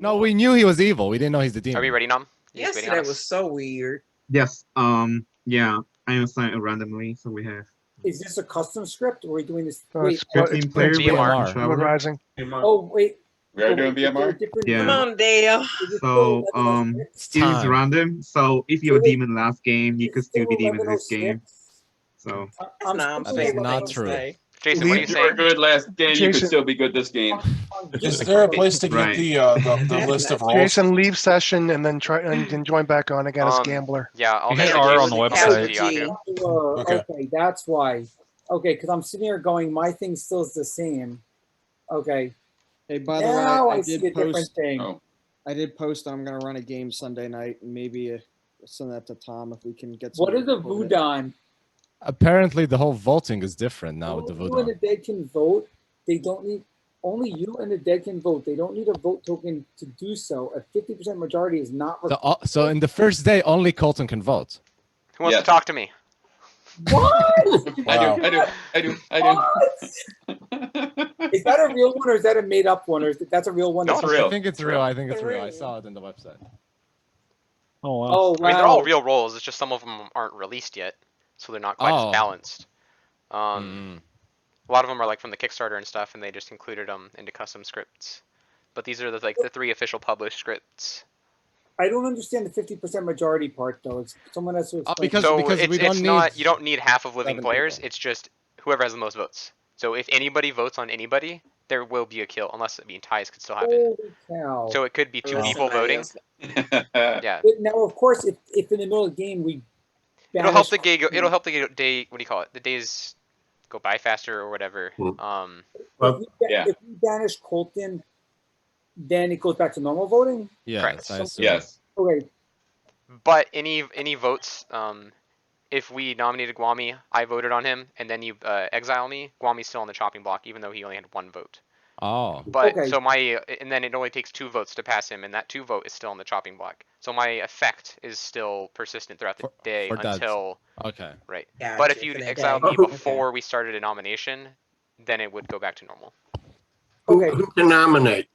No, we knew he was evil. We didn't know he's the demon. Are we ready, Nom? Yesterday was so weird. Yes. Yeah. I assigned it randomly, so we have. Is this a custom script, or are we doing this? No, Wait, it's 15 players. BMR. Blood Rising. oh wait. We are Oh, doing wait, is there a BMR? different Yeah. Come name? on, Dale. Is it So still 1106? it is time. random. So if you're a Wait, demon last game, you Is could it still be demon this game. 1106? So I'm Nah, I'm still That is saying not what they true. say. Jason, what do you If you were say? good last game, you could Jason. still be good this game. Is there a place to get Right. the list of roles? Jason, leave session and then try and then join back on again as Gambler. Yeah, I'll You make hit a R case. on the I'll website. send it to you, Aku. Okay. Okay, that's why. Okay, because I'm sitting here going, my thing still is the same. Okay, Hey, by the now way, I see a different thing. Oh, I did post that I'm gonna run a game Sunday night, and maybe send that to Tom if we can get. What some is a vote in. Voodon? Apparently, the whole voting is different now with the Only you and the voodoo. dead can vote. They don't need. Only you and the dead can vote. They don't need a vote token to do so. A 50% majority is not required. So in the first day, only Colton can vote. Who wants Yeah. to talk to me? What? Wow. I do. What? Is that a real one or is that a made up one? Or is that's a real one? No, that's- it's real. I think it's real. I think it's It's real. I real. saw it in the website. Oh wow. Oh, wow. I mean, they're all real roles. It's just some of them aren't released yet, so they're not quite Oh. as balanced. Mm. A lot of them are like from the Kickstarter and stuff, and they just included them into custom scripts. But these are the 3 official published scripts. I don't understand the 50% majority part, though. It's someone has to explain. Because So we it's don't not need you don't need half of living 7 players. people. It's just whoever has the most votes. So if anybody votes on anybody, there will be a kill, unless ties could still happen. Holy cow. So it could be 2 Unless people somebody voting. else- Yeah, But now, of course, if in the middle of the game we it'll help banish the day. Colton, It'll help the day. What do you call it? The days go by faster or whatever. Well, Yeah. if we banish Colton, then it goes back to normal voting. Yes, I assume. Yes. Okay, But any votes, if we nominated Guami, I voted on him, and then you exile me, Guami's still on the chopping block, even though he only had 1 vote. Oh, But Okay. so and then it only takes 2 votes to pass him, and that 2 vote is still on the chopping block. So my effect is still persistent throughout the For- day for that. until okay. right. Gotcha, But if you for that exiled day. me before we started a nomination, then it would go back to normal. okay. Who can nominate?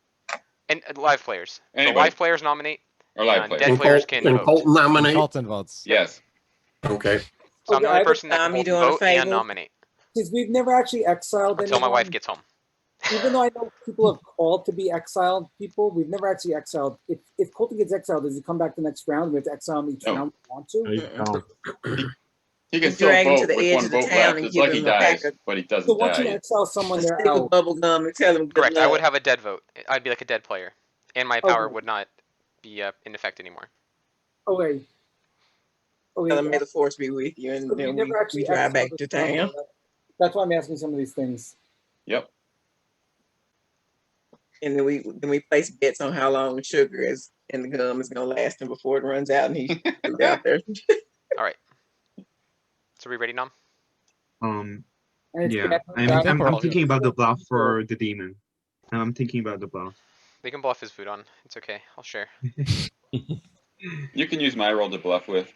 And live players. So Anybody. live players nominate. Or live and players. dead Can players Colt, can vote. Colton nominate? Colton votes. Yes. Okay. So I'm the Okay, I only have a- person that Tom, you can doing a vote and favor? nominate Since we've never actually exiled until my anyone, wife gets home. even though I know people have called to be exiled people, we've never actually exiled. If Colton gets exiled, does he come back the next round? We have to exile him each No. round we want to? He can You still drag him to vote the with edge 1 of the vote town left. and It's give like he him a pack dies, of- but he So doesn't once you die. exile someone, A they're stick of out. bubble gum and tell him good Correct. I luck. would have a dead vote. I'd be like a dead player, and my power Okay. would not be in effect anymore. Okay. Tell him, may Okay. the force be with you, and So we then never we actually drive back exiled to this town. one. That's why I'm asking some of these things. Yep. And then we place bets on how long sugar is in the gum is gonna last him before it runs out and he's out there. All right. So we ready, Nom? And it's Yeah. bad- I'm, bad- I'm, I'm thinking about the bluff for the demon. I'm thinking about the bluff. They can bluff his food on. It's okay. I'll share. You can use my roll to bluff with.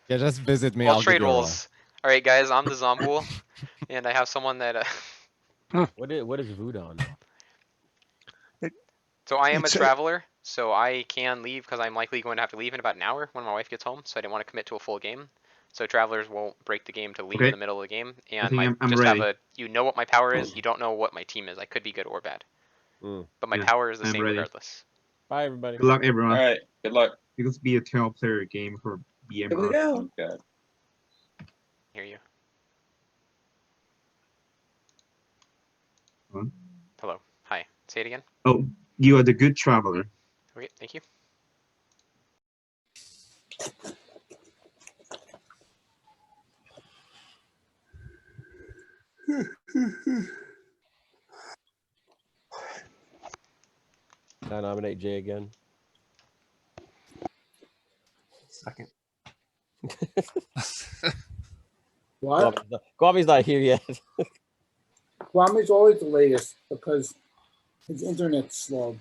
Yeah, just visit me. We'll I'll trade give you a roll. rolls. All right, guys. I'm the Zombul, and I have someone that. What is Voodoo? So I am a It's a- traveler, so I can leave because I'm likely going to have to leave in about an hour when my wife gets home. So I didn't want to commit to a full game. So travelers won't break the game to leave in Okay. the middle of the game, I and think I'm just ready. have you know what my power is. You don't know what my team is. I could be good or bad, Mm. but my Yeah, power is the I'm same ready. regardless. Bye everybody. Good luck, everyone. All right. Good luck. It could be a 12-player game for Here we BMR. go. Okay. Hear you. Huh? Hello. Hi. Say it again. Oh, you are the good traveler. Okay. Thank you. Can I nominate Jay again? Second. What? Guami's not here yet. Guam is always the latest because his internet's slow.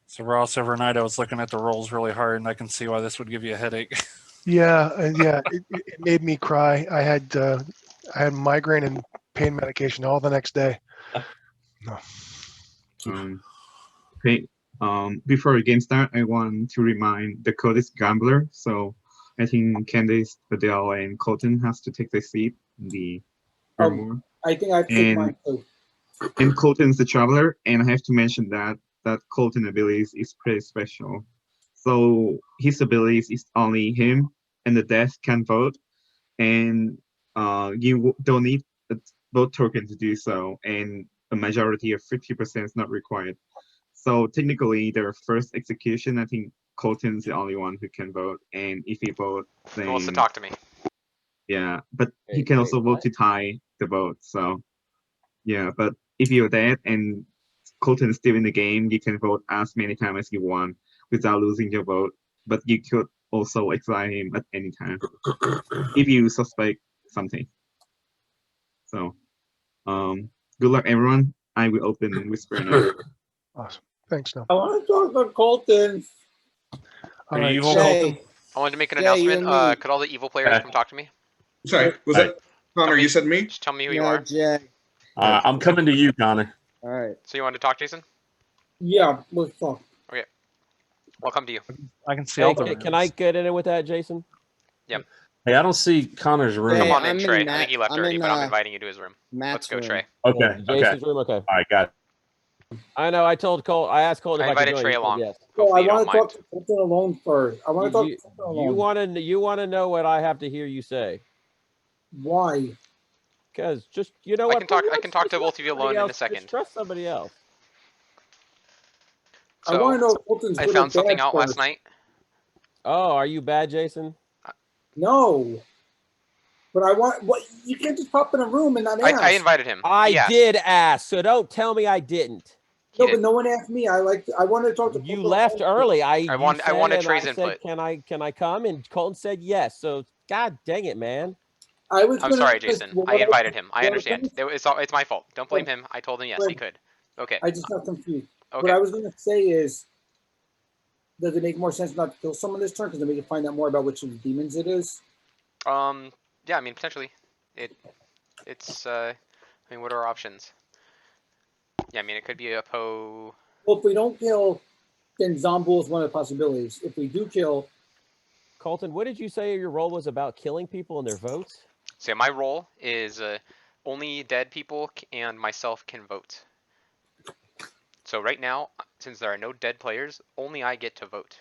So Ross, overnight I was looking at the rolls really hard, and I can see why this would give you a headache. Yeah, it made me cry. I had migraine and pain medication all the next day. Okay. Before the game start, I want to remind the code is gambler, so I think Candice, Adele, and Colton has to take their seat in the more. I think I have to take And- mine too. And Colton's the traveler, and I have to mention that Colton abilities is pretty special. So his abilities is only him and the death can vote, and you don't need a vote token to do so, and a majority of 50% is not required. So technically, their first execution, I think Colton's the only one who can vote, and if he votes, Who wants to then talk to me? yeah, but he Wait, can wait, also vote what? to tie the vote. So yeah, but if you're dead and Colton is still in the game, you can vote as many times as you want without losing your vote. But you could also exile him at any time if you suspect something. So, good luck, everyone. I will open Whisper now. Awesome. Thanks, no. I want to talk to Colton. All Are right. you evil, so- Colton? I wanted to make an Jay, you announcement. and me. Could all the evil players come talk to me? Sorry, was Right. that Connor? You said me? Just tell me who you No, are. Jay. I'm coming to you, Connor. All right. So you wanted to talk, Jason? Yeah, let's talk. I'll come to you. I can see Hey, all the can I get in with that, Jason? Hey, I don't see Connor's room. Come Hey, on in, I'm in Trey. I Matt- think he left I'm already, in, but I'm inviting you to his room. Matt's Let's go, room. Trey. Okay, Yeah, okay. Jason's room. Okay. All right, got it. I know. I told Cole. I asked Cole if I I could invited join. Trey He said along. yes. So I Hopefully you want don't to talk mind. to Colton alone first. I want to talk to Colton alone. You want to know what I have to hear you say? Why? Because just you know I what? can talk. for I once, can talk just to let both of you somebody alone in a else- just second. Trust somebody else. I want to know So if Colton's I good found or something bad out last first. night. Oh, are you bad, Jason? No. But I want what you can't just pop in a room and not ask. I invited him. I He asked. did ask, so don't tell me I didn't. No, He but did. no one asked me. I wanted to talk to You Colton left alone. early. I wanted Trey's said, input. Can I come? And Colton said yes. So God dang it, man. I was I'm gonna sorry, ask Jason. what I invited him. I what understand. It's my fault. Don't blame him. I told him yes, he could. Okay. I just got confused. What Okay. I was going to say is, does it make more sense not to kill someone this turn because then we can find out more about which of the demons it is? Yeah. I mean, potentially. It's. I mean, what are our options? Yeah. I mean, it could be a Poe. Well, if we don't kill, then Zombul is one of the possibilities. If we do kill, Colton, what did you say your role was about killing people and their votes? So my role is only dead people and myself can vote. So right now, since there are no dead players, only I get to vote.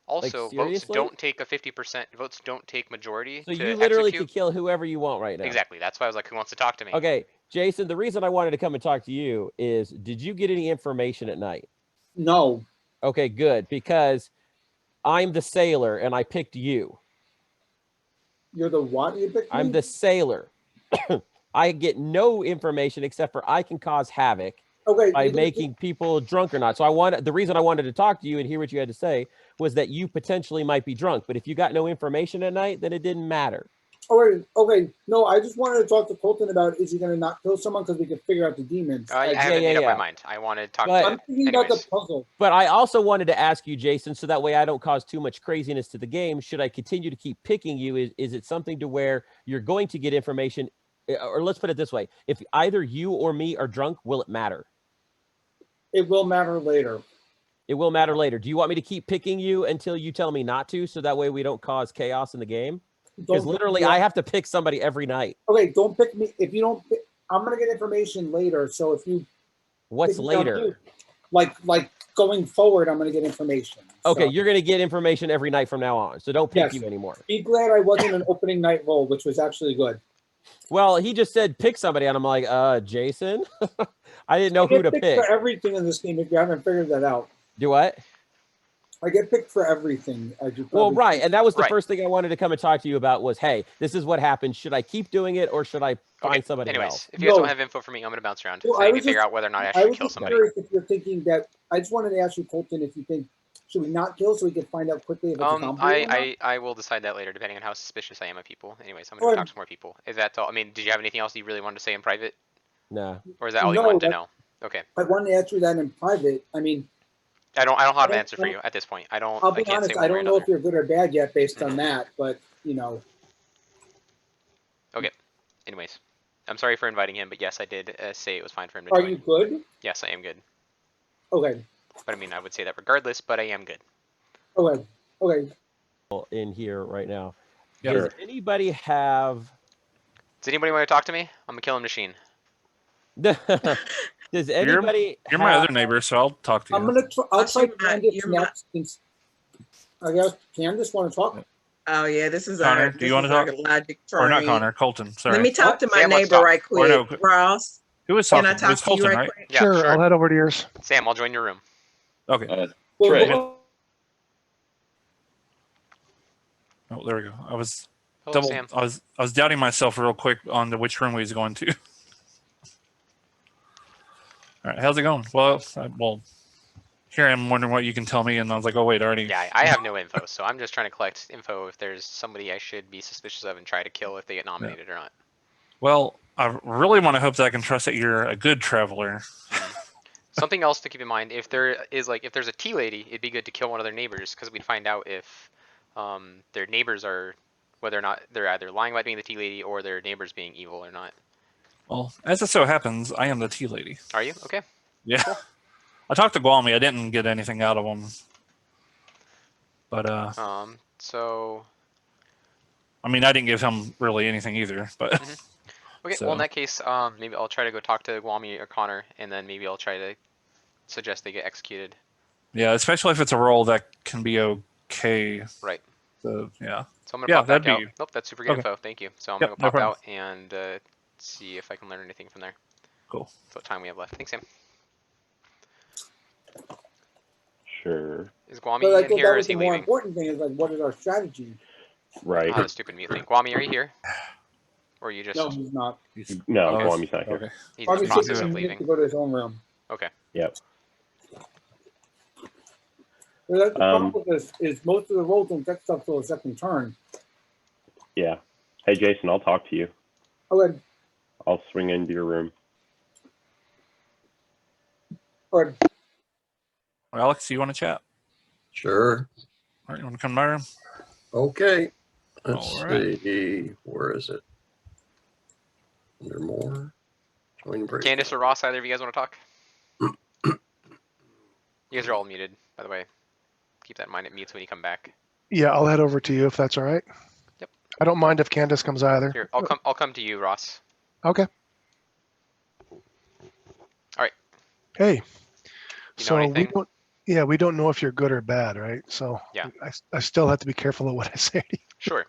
Also, votes seriously? don't take a 50%. Votes don't take majority. So to you literally execute. could kill whoever you want right now. Exactly. That's why I was like, who wants to talk to me? Okay, Jason, the reason I wanted to come and talk to you is, did you get any information at night? no. Okay, good, because I'm the sailor and I picked you. You're the what? You picked I'm me? the sailor. I get no information except for I can cause havoc Okay. by you didn't- making people drunk or not. So the reason I wanted to talk to you and hear what you had to say was that you potentially might be drunk. But if you got no information at night, then it didn't matter. Okay. No, I just wanted to talk to Colton about is he going to not kill someone because we can figure out the demons. I I haven't made up yeah. my mind. I wanted to talk But- to. I'm thinking about Anyways. the puzzle. But I also wanted to ask you, Jason, so that way I don't cause too much craziness to the game. Should I continue to keep picking you? Is it something to where you're going to get information? Or let's put it this way. If either you or me are drunk, will it matter? It will matter later. It will matter later. Do you want me to keep picking you until you tell me not to, so that way we don't cause chaos in the game? Because Don't- literally, I have to pick somebody every night. Okay, don't pick me. If you don't, I'm going to get information later. So if you What's pick me up later? too, like going forward, I'm going to get information. Okay, So you're going to get information every night from now on, so don't pick Yes. you anymore. be glad I wasn't an opening night role, which was actually good. Well, he just said pick somebody, and I'm like, Jason? I didn't know I who get to picked pick. for everything in this game. If you haven't figured that out, Do what? I get picked for everything. As you Well, probably- right, and that was the Right. first thing I wanted to come and talk to you about was, hey, this is what happened. Should I keep doing it, or should I find Okay. somebody Anyways, else? if you guys No. don't have info for me, I'm gonna bounce around. Well, So I I need was to figure just- out whether or not I I should was kill just somebody. curious if you're thinking that. I just wanted to ask you, Colton, if you think should we not kill so we can find out quickly if it's a zombie or not? I will decide that later, depending on how suspicious I am of people. Anyways, I'm gonna Alright. talk to more people. Is that all? I mean, did you have anything else you really wanted to say in private, Nah. or is that all you No, wanted to that- know? Okay. I wanted to answer that in private. I mean, I don't have an don't- answer for you at this point. I I'll be can't honest. say I one way or don't know another. if you're good or bad yet based on that, but you know, Anyways, I'm sorry for inviting him, but yes, I did say it was fine for him to are join. you good? Yes, I am good. Okay. But I mean, I would say that regardless, but I am good. Okay. Okay. In here right now. Yep. Does anybody have? Does anybody want to talk to me? I'm a killing machine. Does anybody? You're my other neighbor, so I'll talk to you. I'm gonna. I'll try you're my- Candace you're my- next. Since I guess Candace want to talk. Oh yeah, this is Connor, our do you want to our talk? logic train. Or not Connor, Colton. Sorry. Let me talk to my Sam, let's neighbor talk. right Or no, quick, Ross. Who was Can talking? I It talk was to you Colton, right right? quick? Yeah, Sure, sure. I'll head over to yours. Sam, I'll join your room. Okay. Trey. Well, Oh, there we go. I was Hello, Sam. I was doubting myself real quick on which room we was going to. All right, how's it going? Well, here I'm wondering what you can tell me, and I was like, oh wait, I already. Yeah, I have no info, so I'm just trying to collect info if there's somebody I should be suspicious of and try to kill if they get nominated or not. Well, I really want to hope that I can trust that you're a good traveler. Something else to keep in mind: if there's a tea lady, it'd be good to kill one of their neighbors because we'd find out if their neighbors are whether or not they're either lying about being the tea lady or their neighbors being evil or not. Well, as it so happens, I am the tea lady. Are you okay? Yeah. Cool. I talked to Guami. I didn't get anything out of him. But So. I mean, I didn't give him really anything either. But. Okay. So. Well, in that case, maybe I'll try to go talk to Guami or Connor, and then maybe I'll try to suggest they get executed. Yeah, especially if it's a role that can be okay. Right. So yeah. So I'm gonna pop back out. Nope, that's super good Okay. info. Thank you. So I'm Yep, gonna no pop problem. out and see if I can learn anything from there. Cool. So what time we have left? Thanks, Sam. Sure. Is Guami but I in thought here that or was is he the more leaving? important thing. Is like, what is our strategy? Right. Ah, the stupid mute thing. Guami, are you here? Or are you just? No, he's not. No, Okay. Guami's not here. Okay. He's in the Guami's process taking of a minute leaving. to go to his own room. Okay. Yep. Well, that's the problem with this is most of the roles don't get stuff till the second turn. Yeah. Hey, Jason, I'll talk to you. Okay. I'll swing into your room. Or Alex, do you want to chat? Sure. All right, you want to come to my room? Okay. Let's All right. see. Where is it? Under more. Join break. Candace or Ross, either of you guys want to talk? You guys are all muted, by the way. Keep that in mind. It mutes when you come back. Yeah, I'll head over to you if that's all right. Yep. I don't mind if Candace comes either. Here, I'll come to you, Ross. Okay. All right. Hey. You know So we anything? don't. Yeah, we don't know if you're good or bad, right? So Yeah. I still have to be careful of what I say. Sure.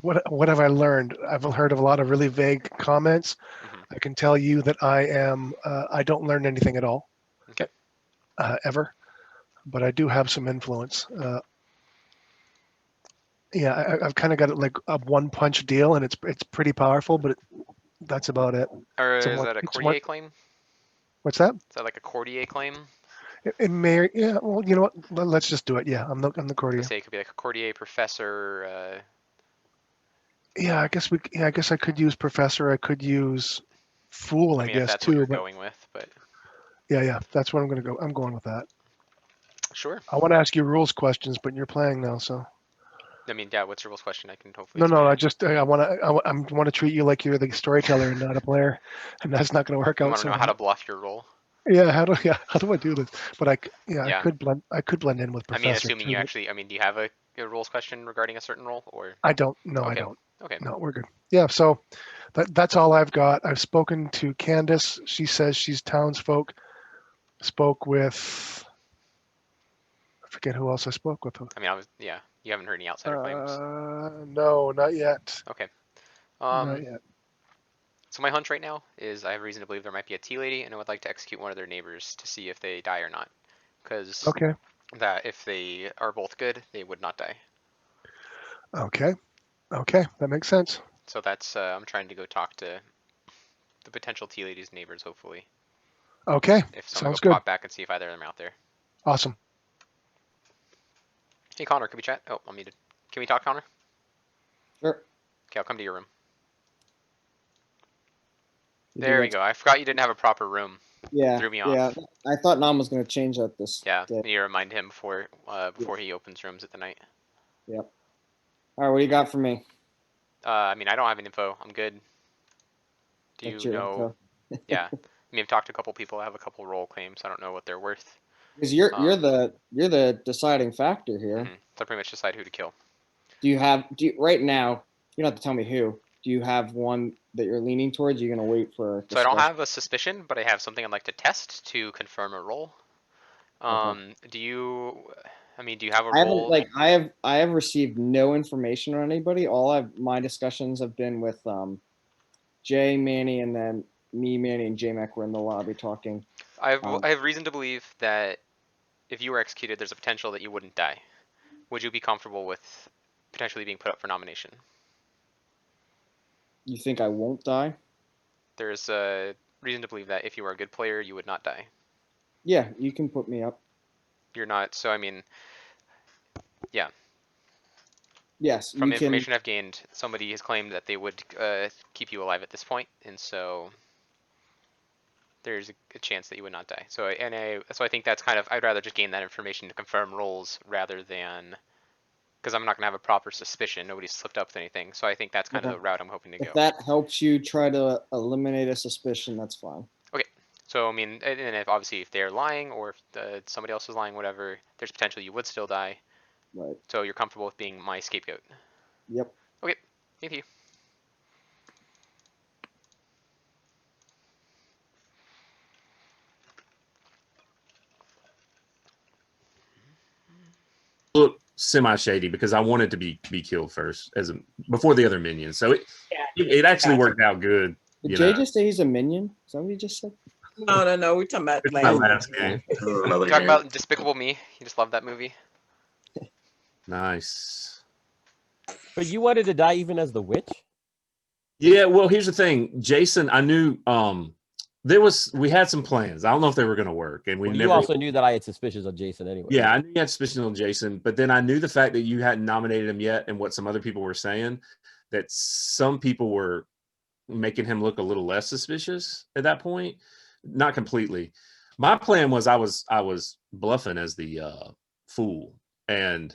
What have I learned? I've heard of a lot of really vague comments. Mm-hmm. I can tell you that I don't learn anything at all. Okay. Ever, but I do have some influence. Yeah, I've kind of got it like a one-punch deal, and it's pretty powerful, but that's about it. Or It's a is one- that a it's Courtier one- claim? What's that? Is that like a Courtier claim? It may. Yeah. Well, you know what? Let's just do it. Yeah, I'm the courtier. Let's say it could be like a Courtier professor. Yeah, I guess I guess I could use professor. I could use fool. I I mean, if guess that's what too. you're But going with, but yeah, that's what I'm going to go. I'm going with that. sure. I want to ask you rules questions, but you're playing now, so. I mean, yeah. What's your rules question? I can hopefully. No, I explain it. just I want to treat you like you're the storyteller and not a player, and that's not going to work You out. want to So know how to bluff your role? yeah, how do I do this? But I Yeah. could blend in with I professor. mean, assuming too, you but actually. I mean, do you have a rules question regarding a certain role, or? I don't. No, I Okay. don't. Okay. No, we're good. Yeah, so that's all I've got. I've spoken to Candace. She says she's townsfolk. Spoke with. I forget who else I spoke with. I mean, yeah. You haven't heard any outsider claims. No, not yet. Okay. Not yet. So my hunch right now is I have reason to believe there might be a tea lady, and I would like to execute one of their neighbors to see if they die or not. Because Okay. that if they are both good, they would not die. Okay. Okay, that makes sense. So that's I'm trying to go talk to the potential tea lady's neighbors, hopefully. Okay. If someone Sounds go good. pop back and see if either of them are out there. Awesome. Hey Connor, can we chat? Oh, I'm muted. Can we talk, Connor? Sure. Okay, I'll come to your room. There we go. I forgot you didn't have a proper room. Yeah. Threw me off. Yeah. I thought Nam was going to change that this Yeah, day. you need to remind him before he opens rooms at the night. Yep. All right. What do you got for me? I mean, I don't have any info. I'm good. Do That's you your know? info. Yeah. mean, I've talked to a couple people. I have a couple role claims. I don't know what they're worth. Because you're the deciding factor here. So I pretty much decide who to kill. Do you right now? You don't have to tell me who. Do you have one that you're leaning towards? You're gonna wait for. So I don't have a suspicion, but I have something I'd like to test to confirm a role. Do you? I mean, do you have a role? I have received no information on anybody. My discussions have been with Jay, Manny, and then me, Manny, and J-Mac were in the lobby talking. I have reason to believe that if you were executed, there's a potential that you wouldn't die. Would you be comfortable with potentially being put up for nomination? You think I won't die? There's a reason to believe that if you were a good player, you would not die. Yeah, you can put me up. You're not, so I mean, yeah. Yes. From the information I've gained, somebody has claimed that they would keep you alive at this point, and so there's a chance that you would not die. So I think that's kind of, I'd rather just gain that information to confirm roles rather than, because I'm not gonna have a proper suspicion. Nobody's slipped up with anything, so I think that's kind of the route I'm hoping to go. If that helps you try to eliminate a suspicion, that's fine. Okay. So I mean, and if they're lying or if somebody else is lying, whatever, there's potential you would still die. Right. So you're comfortable with being my scapegoat. Yep. Okay. Thank you. Look semi-shady because I wanted to be killed first before the other minions. So it actually worked out good. Did Jay just say he's a minion? Is that what he just said? No. We're talking about last game. Talking about Despicable Me. You just love that movie. Nice. But you wanted to die even as the witch? Yeah, well, here's the thing. Jason, I knew we had some plans. I don't know if they were going to work, and You also knew that I had suspicions of Jason anyway. Yeah, I knew you had suspicions on Jason, but then I knew the fact that you hadn't nominated him yet, and what some other people were saying, that some people were making him look a little less suspicious at that point. Not completely. My plan was I was bluffing as the fool, and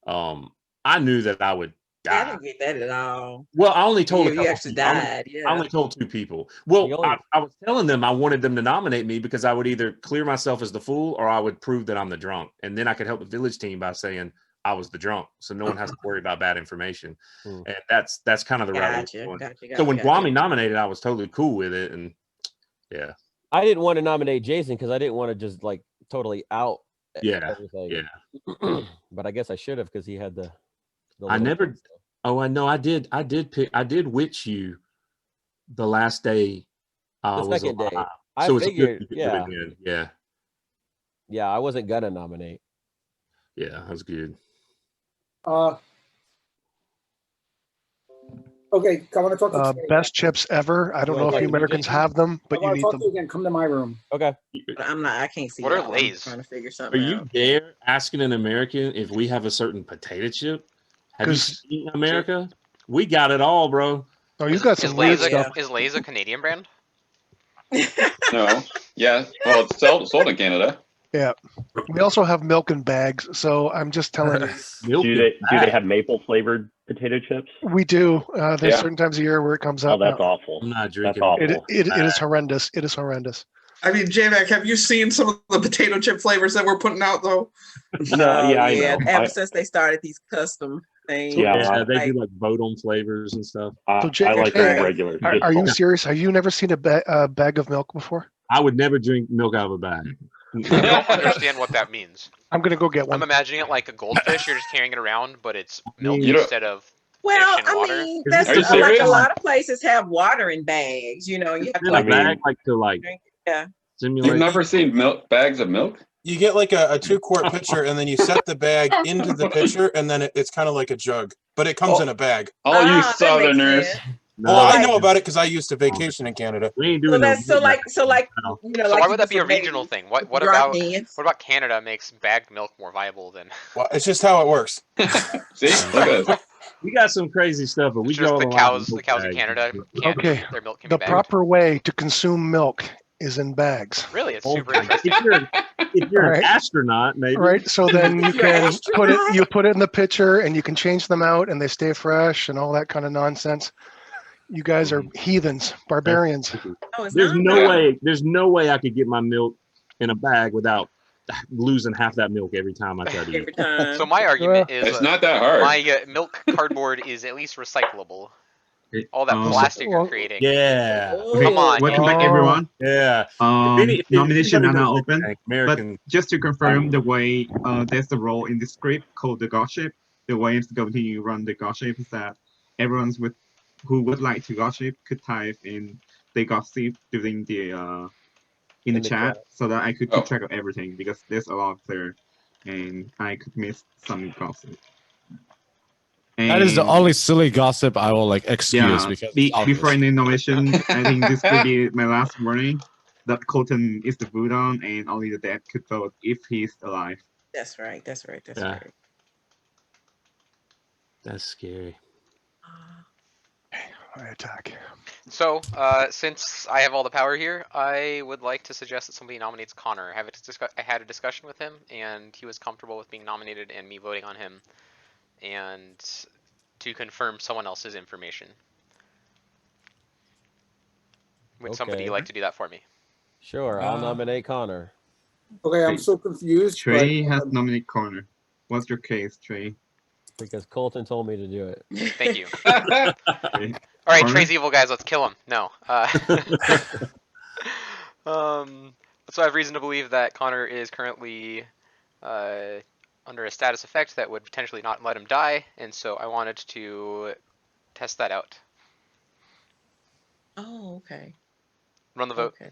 I knew that I would die. I didn't get that at all. Well, I only told you actually died. I only told 2 people. Well, I was telling them I wanted them to nominate me because I would either clear myself as the fool or I would prove that I'm the drunk, and then I could help the village team by saying I was the drunk, so no one has to worry about bad information. And that's kind of the route. So when Guami nominated, I was totally cool with it, and yeah. I didn't want to nominate Jason because I didn't want to just like totally out. Everything. Yeah. But I guess I should have because he had the I never. Oh, I know. I did witch you the last day. The second day. I So figured. Yeah. Yeah, I wasn't gonna nominate. Yeah, that was good. Okay, I want to talk to you. Best chips ever. I don't know if you Americans have them, but you I need want to talk them. to you again. Come to my room. Okay. I can't see. What are I'm Lay's? trying to figure Are something you out. there asking an American if we have a certain potato chip? Have you seen America? We got it all, bro. Oh, you got some weird stuff. Is Lay's a Canadian brand? No. Yeah. Well, it's sold in Canada. Yeah. We also have milk in bags. So I'm just telling you. Do they have maple flavored potato chips? We do. There's certain times of year where it comes up. Oh, that's awful. I'm not drinking. That's awful. It is horrendous. It is horrendous. I mean, J-Mac, have you seen some of the potato chip flavors that we're putting out, though? No, yeah, I know. Ever since they started these custom things. Yeah, they do like vote on flavors and stuff. So Jake, I like them regular. Are you serious? Have you never seen a bag of milk before? I would never drink milk out of a bag. I don't understand what that means. I'm gonna go get one. I'm imagining it like a goldfish. You're just carrying it around, but it's milk instead of Well, fish and water. I mean, that's like a lot of places have water in bags. You know, you have to like bag like to like simulate. You've never seen bags of milk? You get like a 2-quart pitcher, and then you set the bag into the pitcher, and then it's kind of like a jug, but it comes in a bag. All you Southerners. Well, I know about it because I used to vacation in Canada. We ain't doing so like you know. So like why would that be a regional thing? What about Canada makes bagged milk more viable than? Well, it's just how it works. See, look at this. We got some crazy stuff, but we just go the cows in Canada. Okay, their milk can be the bagged. proper way to consume milk is in bags. Really, it's super interesting. If you're an astronaut, maybe. Right. So then you can put it in the pitcher, and you can change them out, and they stay fresh, and all that kind of nonsense. You guys are heathens, barbarians. Oh, it's There's not no bad. way. There's no way I could get my milk in a bag without losing half that milk every time I try to eat. Every time. So my argument is It's not that hard. my milk cardboard is at least recyclable. All that Um, plastic you're well, creating. Yeah. Okay, Come on. welcome back, Oh. everyone. Yeah. If Nomination anybody are now knows open. anything, But American. just to confirm, the way there's a role in the script called the gossip. The way it's going to run the gossip is that everyone's who would like to gossip could type in the gossip during the in the chat, so that I could keep track of everything, because there's a lot there, and I could miss some gossip. That is the And only silly gossip I will like excuse yeah, because it's obvious. before any innovation, I think this could be my last warning that Colton is the Budon and only the dead could vote if he's alive. That's right. That's right. That's Yeah. right. That's scary. I attack. So, since I have all the power here, I would like to suggest that somebody nominates Connor. I had a discussion with him, and he was comfortable with being nominated and me voting on him, and to confirm someone else's information. Would somebody Okay. like to do that for me? Sure, I'll nominate Connor. Okay, I'm so confused. Trey but, has nominated Connor. What's your case, Trey? Because Colton told me to do it. Thank you. Okay. All right, Connor? Trey's evil guys, let's kill him. No. So I have reason to believe that Connor is currently under a status effect that would potentially not let him die, and so I wanted to test that out. Oh, okay. Run the vote. Okay.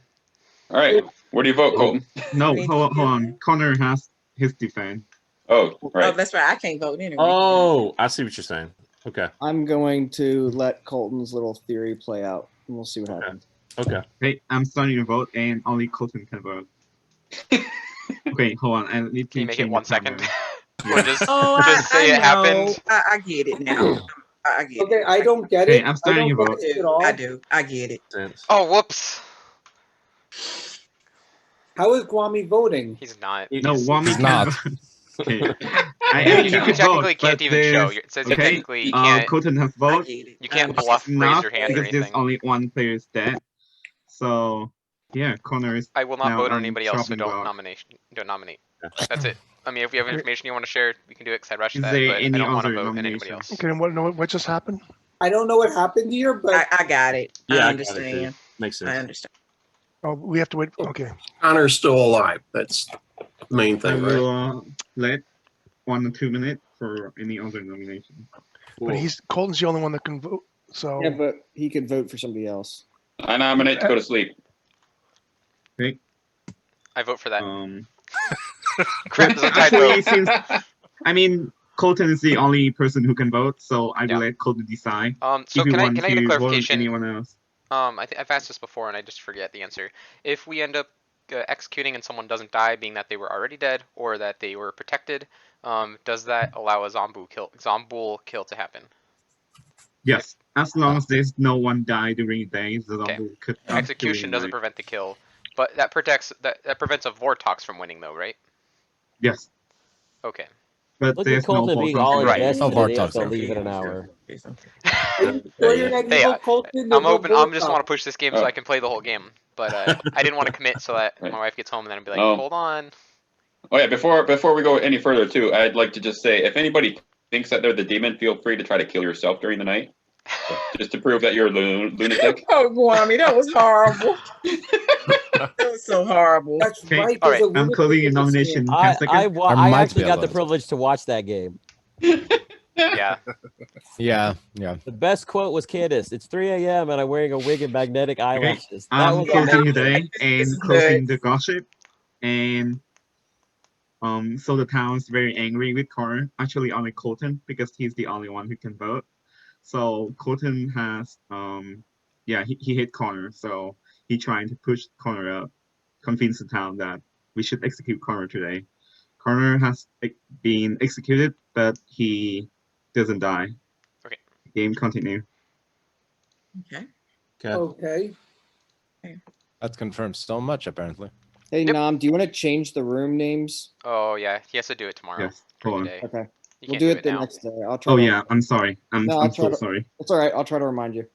All right. Where do you vote, Colton? No, Wait, hold on. Connor has his defense. Oh, Oh, right. that's right. I can't vote anyway. Oh, I see what you're saying. Okay. I'm going to let Colton's little theory play out, and we'll see what happens. Okay. Okay, I'm starting to vote, and only Colton can vote. Okay, hold on. I need to Can you make it change 1 the second? timer. Or just, Oh, just say I it know. happened? I get it now. I get Okay, it. I don't get Okay, it. I'm I starting don't your get vote. it at all. I do. I get it. Oh, whoops. How is Kwame voting? He's not. No, He's Wami not. can vote. Okay. I You think you could vote, technically can't but even show. there's... It says you Okay, technically you can't. Colton has I vote. get it. You I can't understand. bluff, raise Not your hand or because there's anything. only one player is dead. So, yeah, Connor is I will not now vote on on anybody else, so chopping don't block. nominate. That's it. I mean, if you have information you want to share, we can do it because I rushed Is that, there but I any don't want to other vote on anybody nomination? else. Okay, and what just happened? I don't know what happened here, but I got it. Yeah, I I got it too. understand. Makes I sense. understand. Oh, we have to wait. Okay. Connor's still alive. That's the main I thing, right? will let 1 or 2 minutes for any other nomination. But Colton's the only one that can vote. So Yeah, but he could vote for somebody else. I nominate to go to sleep. Okay. I vote for that. But There's a tied actually, vote. since I mean, Colton is the only person who can vote, so I will Yeah. let Colton decide. So if you can I want get a to vote on clarification? anyone else. I've asked this before and I just forget the answer. If we end up executing and someone doesn't die, being that they were already dead or that they were protected, does that allow a zombie kill to happen? Yes, as long as there's no one die during the day, the zombie could not Execution during doesn't night. prevent the kill, but that prevents a Vortox from winning, though, right? Yes, Okay. but Look at there's no Colton being Vortex all in the invested, game. and he has to leave in an hour. are you sure that Hey, evil Colton I'm will open. vote I'm just now? want to push this game so I can play the whole game. But I didn't want to commit so that my wife gets home and then I'd be like, hold on. Oh yeah, before we go any further too, I'd like to just say, if anybody thinks that they're the demon, feel free to try to kill yourself during the night, just to prove that you're a lunatic. Oh, Kwame, that was horrible. That was so horrible. That's Okay, right. all There's a I'm lunatic closing your in this nomination. game. 10 seconds. I might actually be got the allowed. privilege to watch that game. Yeah. Yeah. The best quote was Candace. It's 3 a.m. and I'm wearing a wig and magnetic eyelashes. That I'm was closing amazing. today This and is closing nuts. the gossip, and so the town's very angry with Connor. Actually, only Colton, because he's the only one who can vote. So Colton has yeah, he hit Connor, so he trying to push Connor up, convince the town that we should execute Connor today. Connor has been executed, but he doesn't die. Okay. Game continue. Okay. Okay. That confirms so much, apparently. Hey, Nam, do you want to change the room names? Oh yeah, he has to do it tomorrow. Yes, during hold the on. day. Okay. You We'll can't do it the now. next day. I'll try Oh to yeah, I'm sorry. I'm No, I'll try so to- sorry. It's all right. I'll try to remind you.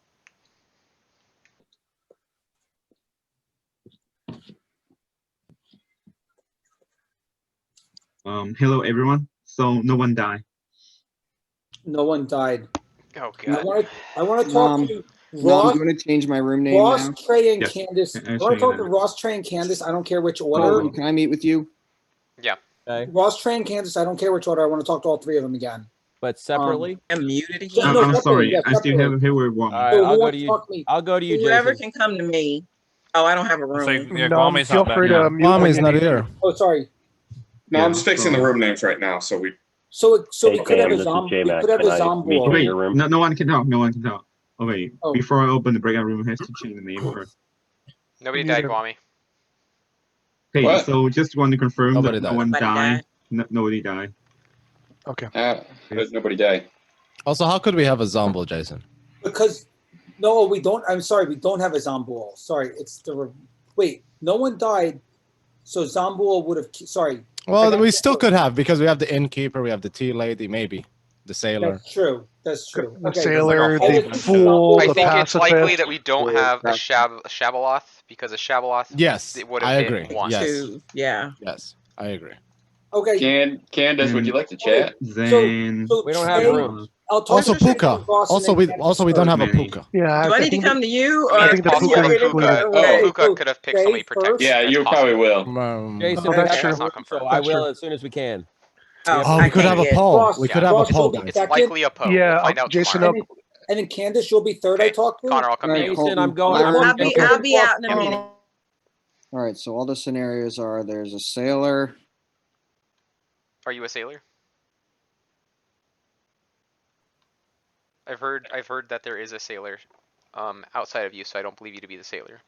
Hello everyone. So no one died. No one died. Oh And god. I want to talk to No, Ross, I'm going to change my room name Ross, now. Trey, and Yes. Candace. I'll I show want to you talk to now. Ross, Trey, and Candace. I don't care which Oh, order. can I meet with you? Yeah. Okay. Ross, Trey, and Candace. I don't care which order. I want to talk to all three of them again. But separately? I'm muted No, again. no, I'm separately, sorry. yeah, I still separately. have here with one. All right, So who I'll go wants to to you. talk to me? I'll go to you, Whoever Jason. can come to me. Oh, I don't have a So, room. yeah, No, Guami's feel not back free yet. to mute when Mommy's you not need here. to. Oh, sorry. No, I'm Yeah, just fixing so- the room names right now. So we. So Hey we could have Sam, a this is zombie. We J-Mac. could have Can a I zombie. meet you in Wait, your room? no one can talk. No one can talk. Oh wait, Oh. before I open the breakout room, I have to change the name first. Nobody Me died, neither. Guami. Okay, What? so just want to confirm Nobody that no died. one Nobody died. died. Nobody died. Okay. How did nobody die? Also, how could we have a Zombo, Jason? Because no, we don't. I'm sorry, we don't have a Zombul. Sorry, it's the wait. No one died, so Zombul would have. Sorry. Well, we still could have because we have the innkeeper, we have the tea lady, maybe the sailor. That's true. That's true. The Okay. sailor, Like a the full- fool, I the think it's likely pacifist. that we don't have a Shabaloth because a Shabaloth Yes, it would have I hit agree. once. Yes, Two. Yeah. yes, I agree. Okay. Candace, would you like to chat? Then So We don't have Trey, rooms. I'll talk Also, to Trey Puka. and Ross and Also, then we Candace don't have a first. Puka. Yeah, Do I need to come to you, I mean, or it's think the can possible you Puka that get it included. right away? Puka could have picked somebody protected. Yeah, That's you probably possible. will. Jason, Oh, we that's have true. That's not room, confirmed. so I That's will true. as soon as we can. Oh, we I could can't have a yet. poll. Ross, We could Yeah. have a Ross, poll, you'll be guys. It's second. likely a Poe. Yeah, We'll find out Jason, tomorrow. And then Candace, you'll be third. I Okay. talk to. Connor, I'll come All to right, you. Jason, I'm going. Colton, I'm, I'll be out in a minute. All right, so all the scenarios are there's a sailor. Are you a sailor? I've heard that there is a sailor outside of you, so I don't believe you to be the sailor.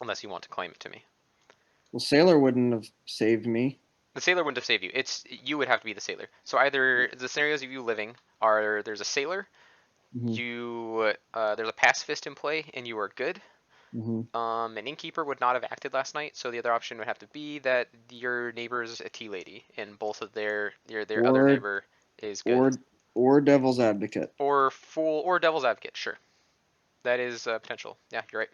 Unless you want to claim it to me. Well, sailor wouldn't have saved me. The sailor wouldn't have saved you. You would have to be the sailor. So either the scenarios of you living are there's a sailor, Mhm. there's a pacifist in play, and you are good. Mhm. An innkeeper would not have acted last night, so the other option would have to be that your neighbor's a tea lady, and both of their other Or- neighbor is good. Or devil's advocate. Or fool or devil's advocate. Sure, that is potential. Yeah, you're right.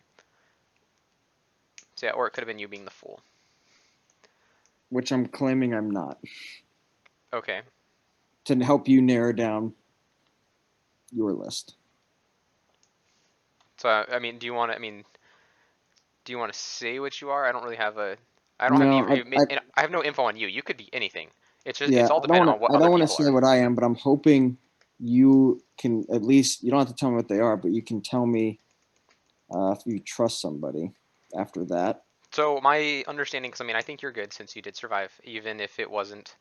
So yeah, or it could have been you being the fool. Which I'm claiming I'm not. Okay. To help you narrow down your list. So I mean, do you want to? I mean, do you want to say what you are? I don't really have a. I don't have No, any. I have no info on you. You could be anything. It's just Yeah, it's all dependent on what I other don't want to people say are. what I am, but I'm hoping you can at least, you don't have to tell me what they are, but you can tell me if you trust somebody after that. So my understanding, because I mean, I think you're good since you did survive, even if it wasn't.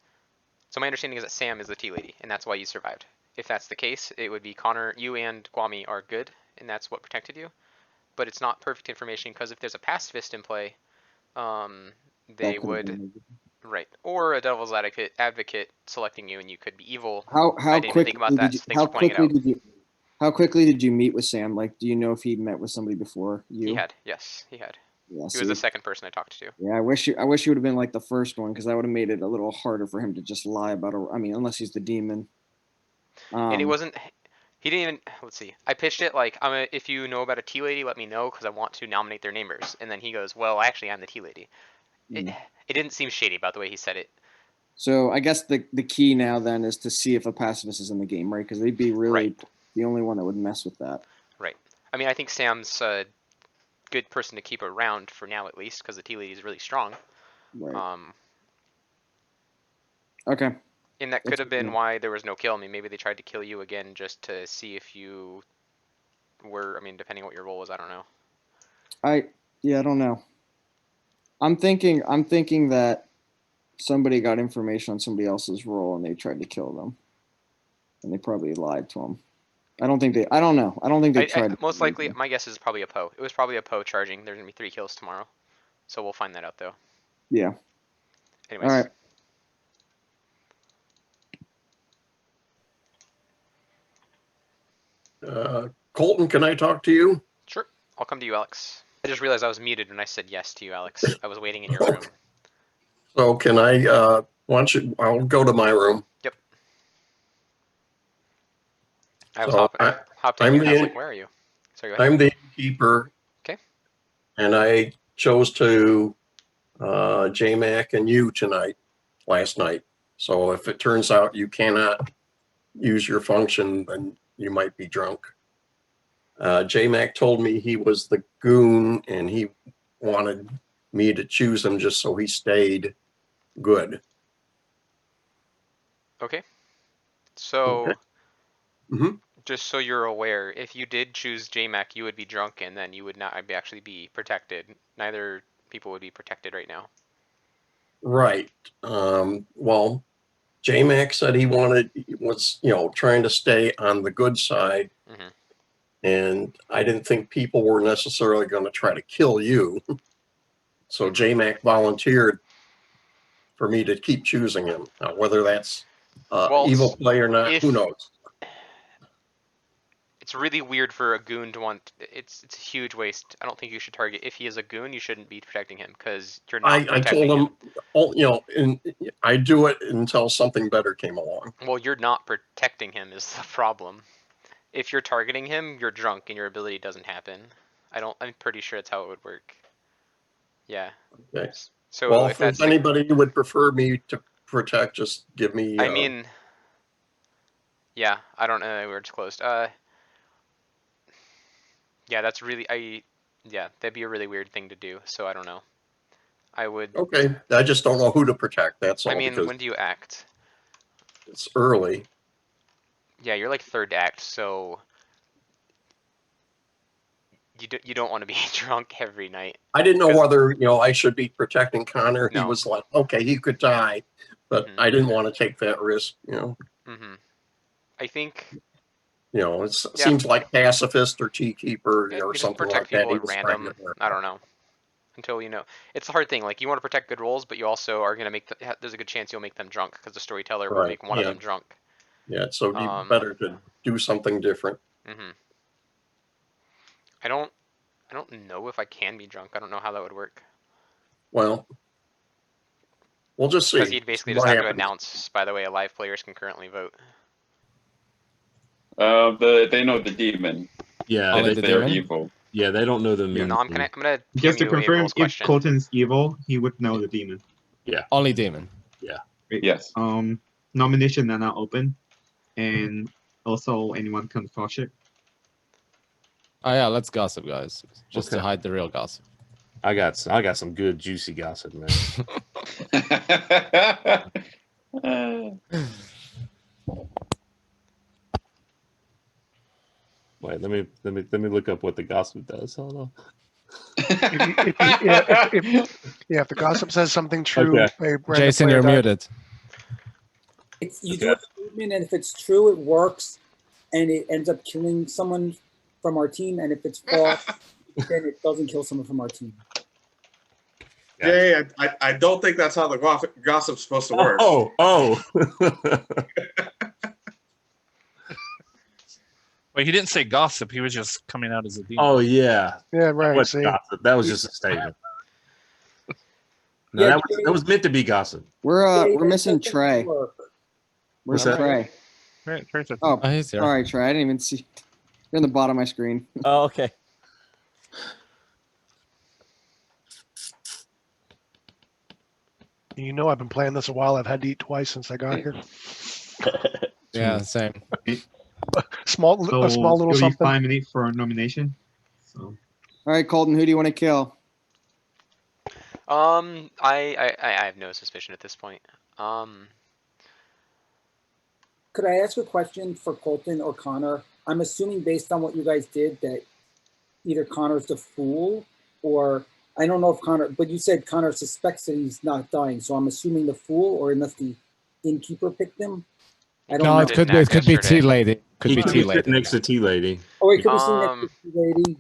So my understanding is that Sam is the tea lady, and that's why you survived. If that's the case, it would be Connor, you and Guami are good, and that's what protected you. But it's not perfect information because if there's a pacifist in play, they That could have would been- right, or a devil's advocate selecting you, and you could be evil. How I didn't even think about quickly that. did you, So thanks how for pointing it quickly out. did you how quickly did you meet with Sam? Like, do you know if he met with somebody before you? He had, yes, he had. Yeah, He was the second person I talked to. Yeah, I wish you would have been like the first one because that would have made it a little harder for him to just lie about I mean, unless he's the demon. And it wasn't. He didn't even. Let's see. I pitched it like, if you know about a tea lady, let me know because I want to nominate their neighbors. And then he goes, well, actually, I'm the tea lady. It didn't seem shady about the way he said it. So I guess the key now then is to see if a pacifist is in the game, right? Because they'd be really the only one that would mess with that. Right. I mean, I think Sam's a good person to keep around for now, at least, because the tea lady is really strong. Right. Okay. And that could have been why there was no kill. I mean, maybe they tried to kill you again just to see if you were. I mean, depending on what your role was, I don't know. I don't know. I'm thinking that somebody got information on somebody else's role and they tried to kill them, and they probably lied to them. I don't think they. I don't know. I don't think they tried. Most likely, my guess is probably a Poe. It was probably a Poe charging. There's gonna be 3 kills tomorrow, so we'll find that out though. Yeah. Anyways. All right. Colton, can I talk to you? Sure. I'll come to you, Alex. I just realized I was muted when I said yes to you, Alex. I was waiting in your room. So can I, I'll go to my room. Yep. I was So hopped in I'm here and I was the- like, where are you? Sorry, go ahead. I'm the innkeeper. Okay. And I chose to JMac and you tonight, last night. So if it turns out you cannot use your function, then you might be drunk. J-Mac told me he was the goon and he wanted me to choose him just so he stayed good. Okay. So, Okay. Mhm. just so you're aware, if you did choose JMac, you would be drunk, and then you would not actually be protected. Neither people would be protected right now. Right. Well, J-Mac said he was, trying to stay on the good side. Mm-hmm. And I didn't think people were necessarily going to try to kill you. So J-Mac volunteered for me to keep choosing him. Now, whether that's Well, evil play or not, who if- knows? It's really weird for a goon to want. It's a huge waste. I don't think you should target. If he is a goon, you shouldn't be protecting him because you're not I protecting told him. him, oh, and I do it until something better came along. Well, you're not protecting him is the problem. If you're targeting him, you're drunk and your ability doesn't happen. I'm pretty sure that's how it would work. Yeah. Okay. So well, if that's if anybody would prefer me to protect, just give me. I mean, yeah, I don't know. We're just closed. Yeah, that's really yeah, that'd be a really weird thing to do. So I don't know. I would. Okay, I just don't know who to protect. That's all. I mean, because when do you act? it's early. Yeah, you're like third act, so you don't want to be drunk every night. I didn't know whether I should be protecting Connor. No. He was like, okay, he could die, but I didn't want to take that risk. Mm-hmm. I think. It seems like pacifist or tea keeper You or just something protect like that. people He at was random. trying to I don't know. Until it's a hard thing. Like you want to protect good roles, but you also are gonna there's a good chance you'll make them drunk because the storyteller will make one of them drunk. Yeah, so it'd be better to do something different. Mm-hmm. I don't know if I can be drunk. I don't know how that would work. Well, we'll just see. Because you'd basically just have to announce, by the way, live players can currently vote. They know the demon. Yeah, That they're evil. Yeah, they don't know the mean. No, I'm gonna Just to PM you a confirm, rules if question. Colton's evil, he would know the demon. Yeah. Only demon. Yeah. Great. Yes. Nomination are now open, and also anyone can flush it. Oh yeah, let's gossip, guys. Just to Okay. hide the real gossip. I got some good juicy gossip, man. Wait, let me look up what the gossip does. Hold on. If the gossip says something true, Okay. a random Jason, player you're died. muted. You do a statement, and if it's true, it works, and it ends up killing someone from our team. And if it's false, then it doesn't kill someone from our team. Jay, I don't think that's how the gossip's supposed to work. Oh. Well, he didn't say gossip. He was just coming out as a demon. Oh yeah. Yeah, right. What See, gossip? That was just a statement. No, Yeah, that was meant to be gossip. We're missing Trey. Work. Where's What's that? Trey? Right, Trey's a- Oh, he's here. sorry, Trey. I didn't even see. You're in the bottom of my screen. Oh, okay. you know I've been playing this a while. I've had to eat twice since I got here. Yeah, same. Small little it'll be something. 5 minutes for a nomination. So All right, Colton, who do you want to kill? I have no suspicion at this point. Could I ask a question for Colton or Connor? I'm assuming based on what you guys did that either Connor's the fool or I don't know if Connor, but you said Connor suspects that he's not dying. So I'm assuming the fool or unless the innkeeper picked him. I don't No, know. it could be tea lady. Could be tea Sit lady. next to tea lady. Or it could be seen next to the lady.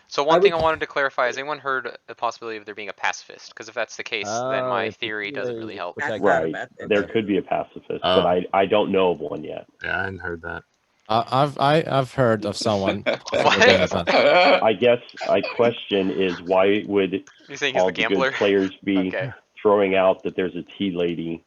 So one thing I wanted to clarify is anyone heard the possibility of there being a pacifist? Because if that's the case, then my theory doesn't really help. Right. There could be a pacifist, but I don't know of one yet. Yeah, I hadn't heard that. I've heard of someone. I guess my question is why would You think he's all the the gambler? good players be Okay. throwing out that there's a tea lady?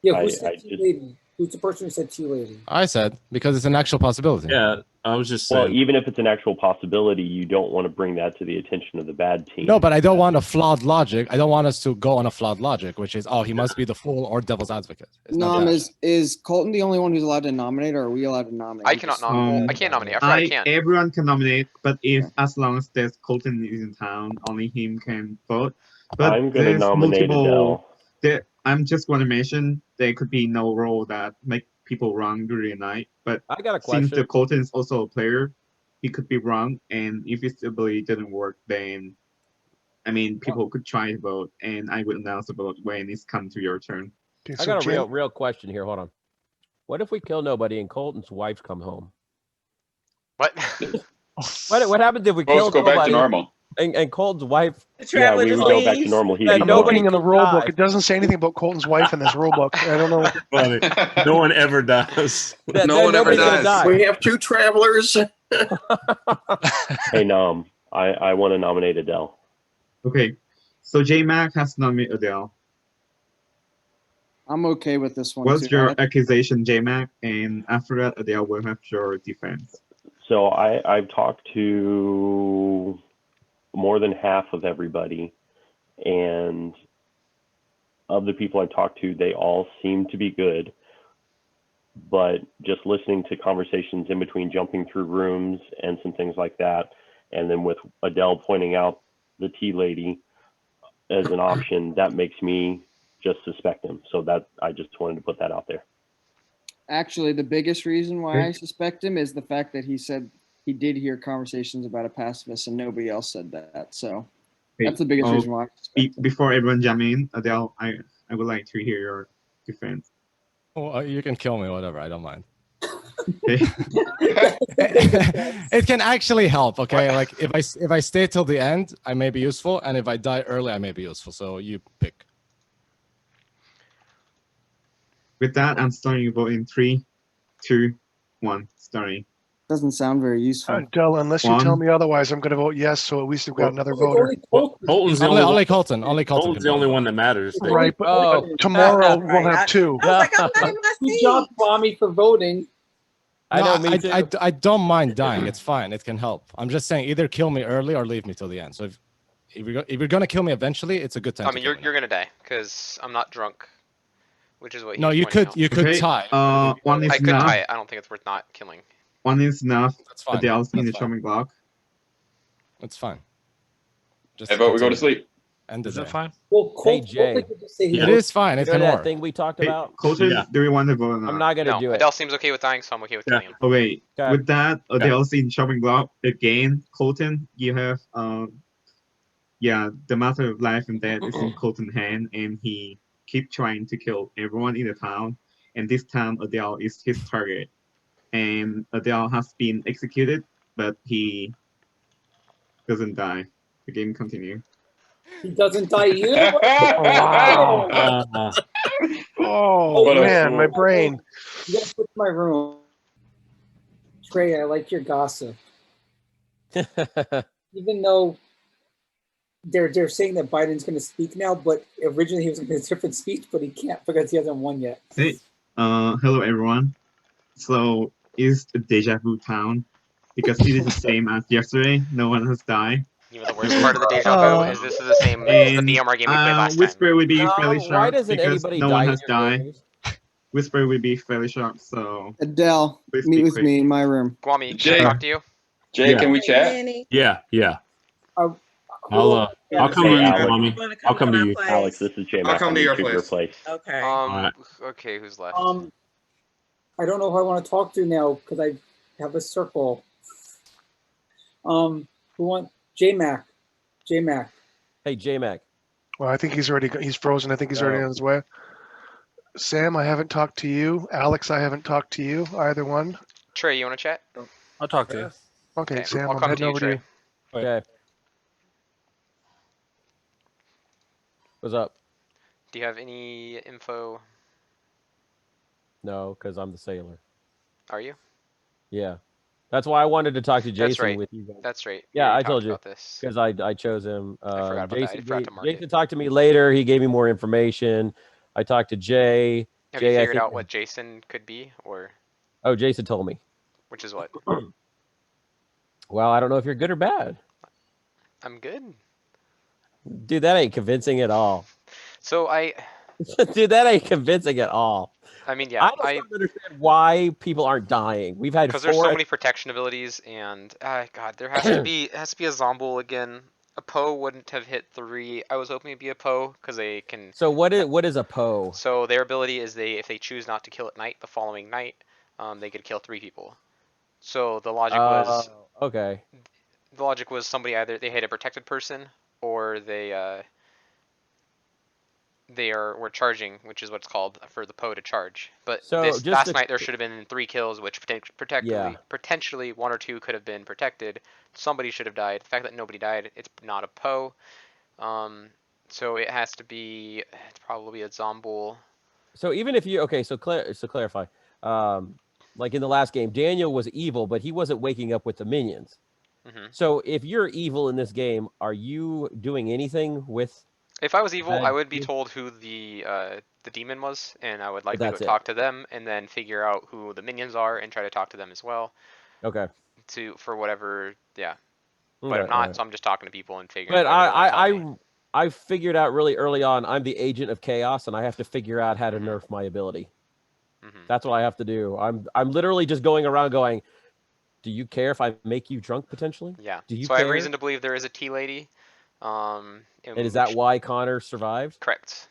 Yeah, who I said tea just- lady? Who's the person who said tea lady? I said because it's an actual possibility. Yeah, I was just Well, saying. even if it's an actual possibility, you don't want to bring that to the attention of the bad team. No, but I don't want a flawed logic. I don't want us to go on a flawed logic, which is, oh, he must be the fool or devil's advocate. It's not Nom, that. is Colton the only one who's allowed to nominate, or are we allowed to nominate? I cannot nominate. Well, I can't nominate. I forgot I can. Everyone can nominate, but if as long as there's Colton is in town, only him can vote. But I'm going to there's nominate multiple. Adele. I'm just going to mention there could be no role that make people wrong during the night. But I got a since question. the Colton is also a player, he could be wrong, and if his ability didn't work, then I mean, people could try to vote, and I will announce the vote when it's come to your turn. Okay, I got a real question here. Hold on. What if we kill nobody and Colton's wife come home? What? What happens if we kill Go nobody back to normal. and Colton's wife? Yeah, we would go back to normal. He'd be nobody Looking in the can rule die. book, it doesn't say anything about Colton's wife in this rule book. I don't know. Funny. No one ever does. No one ever dies. We have 2 travelers. Hey, Nom, I want to nominate Adele. Okay, so J-Mac has nominated Adele. I'm okay with this one. What's too. your accusation, J-Mac? And after that, Adele will have your defense. So I've talked to more than half of everybody, and of the people I've talked to, they all seem to be good. But just listening to conversations in between, jumping through rooms and some things like that, and then with Adele pointing out the tea lady as an option, that makes me just suspect him. So that I just wanted to put that out there. Actually, the biggest reason why I suspect him is the fact that he said he did hear conversations about a pacifist and nobody else said that. So that's the biggest reason why I suspect him. Before everyone jump in, Adele, I would like to hear your defense. Well, you can kill me, whatever. I don't mind. It can actually help. Okay, like if I stay till the end, I may be useful, and if I die early, I may be useful. So you pick. With that, I'm starting your vote in 3, 2, 1. Starting. Doesn't sound very useful. Adele, unless you tell me otherwise, I'm going to vote yes. So at least we've got another voter. Colton's the only Colton. Only Colton. Colton's the only one that matters. There. Right, but tomorrow we'll have 2. Good job, Kwame, for voting. I don't mind dying. It's fine. It can help. I'm just saying either kill me early or leave me till the end. So if you're gonna kill me eventually, it's a good time. I mean, you're gonna die because I'm not drunk, which is what. No, you could tie. One is I could enough. tie it. I don't think it's worth not killing. One is enough. That's fine. Adele's in the That's fine. chopping block. It's fine. Just I vote we go to sleep. End Is the that day. fine? Well, Hey, Jay. It is fine. It You know can that work. thing we talked Hey, about? Colton, do we want to vote or not? I'm not going to No, do it. Adele seems okay with dying, so I'm okay with killing him. Okay, Okay. with that, Adele's in chopping block again. Colton, you have the matter of life and death is in Colton's hand, and he keep trying to kill everyone in the town. And this time, Adele is his target, and Adele has been executed, but he doesn't die. The game continues. He doesn't die either. Wow. Oh, man, my brain. You gotta switch my room. Trey, I like your gossip. Even though they're saying that Biden's going to speak now, but originally he was going to get a different speech, but he can't because he hasn't won yet. Hey, hello everyone. So is the deja vu town because it is the same as yesterday. No one has died. Even the worst part of the deja vu is this is the same as the BMR game we played last time. Whisper would be fairly why sharp doesn't because anybody no die one in has your died. games? Whisper would be fairly sharp. So Adele, please meet be with quick. me in my room. Kwame, Jay. can I talk to you? Jay, Yeah. can we chat? Yeah. I'll come Hey, to you, Alex. Mommy. I'll come to you. Alex, this is Jay. I'll come to your place. Okay. Alright. Okay, who's left? I don't know who I want to talk to now because I have a circle. Who want J-Mac? J-Mac. Hey, J-Mac. Well, I think he's frozen. I think he's already on his way. Sam, I haven't talked to you. Alex, I haven't talked to you. Either one. Trey, you want to chat? I'll talk to you. Okay, Okay, Sam, I'll I'm come heading to you, over to Trey. you. Okay. What's up? Do you have any info? No, because I'm the sailor. Are you? Yeah. That's why I wanted to talk to Jason That's right. with you guys. That's right. Yeah, We I talked told you about this. because I chose him. I forgot about that. I Jason, forgot to mark it. Jason talked to me later. He gave me more information. I talked to Jay. Have Jay, you I figured think- out what Jason could be, or Oh, Jason told me. which is what? Well, I don't know if you're good or bad. I'm good. Dude, that ain't convincing at all. So Dude, that ain't convincing at all. I mean, yeah, I just don't understand why people aren't dying. We've had because there's so 4. many protection abilities, and God, there has to be a Zombull again. A Poe wouldn't have hit 3. I was hoping it'd be a Poe because they can. So what is a Poe? So their ability is if they choose not to kill at night, the following night, they could kill 3 people. So the logic was okay. The logic was somebody either they hit a protected person or they were charging, which is what's called for the Poe to charge. But So this just last to- night there should have been 3 kills, which potentially 1 or 2 could have been protected. Somebody should have died. The fact that nobody died, it's not a Poe. So it has to be. It's probably a Zombull. So even if you so clarify. Like in the last game, Daniel was evil, but he wasn't waking up with the minions. Mm-hmm. So if you're evil in this game, are you doing anything with? If I was evil, I would be you? told who the demon was, and I would likely go That's it. talk to them, and then figure out who the minions are, and try to talk to them as well. Okay. For whatever, yeah. But Okay, if not, alright. so I'm just talking to people and figuring. But I figured out really early on I'm the agent of chaos, and I have to figure out how to nerf my ability. That's what I have to do. I'm literally just going around going, do you care if I make you drunk potentially? Yeah. Do you so I have care? reason to believe there is a tea lady. And is that why Connor survived? Correct.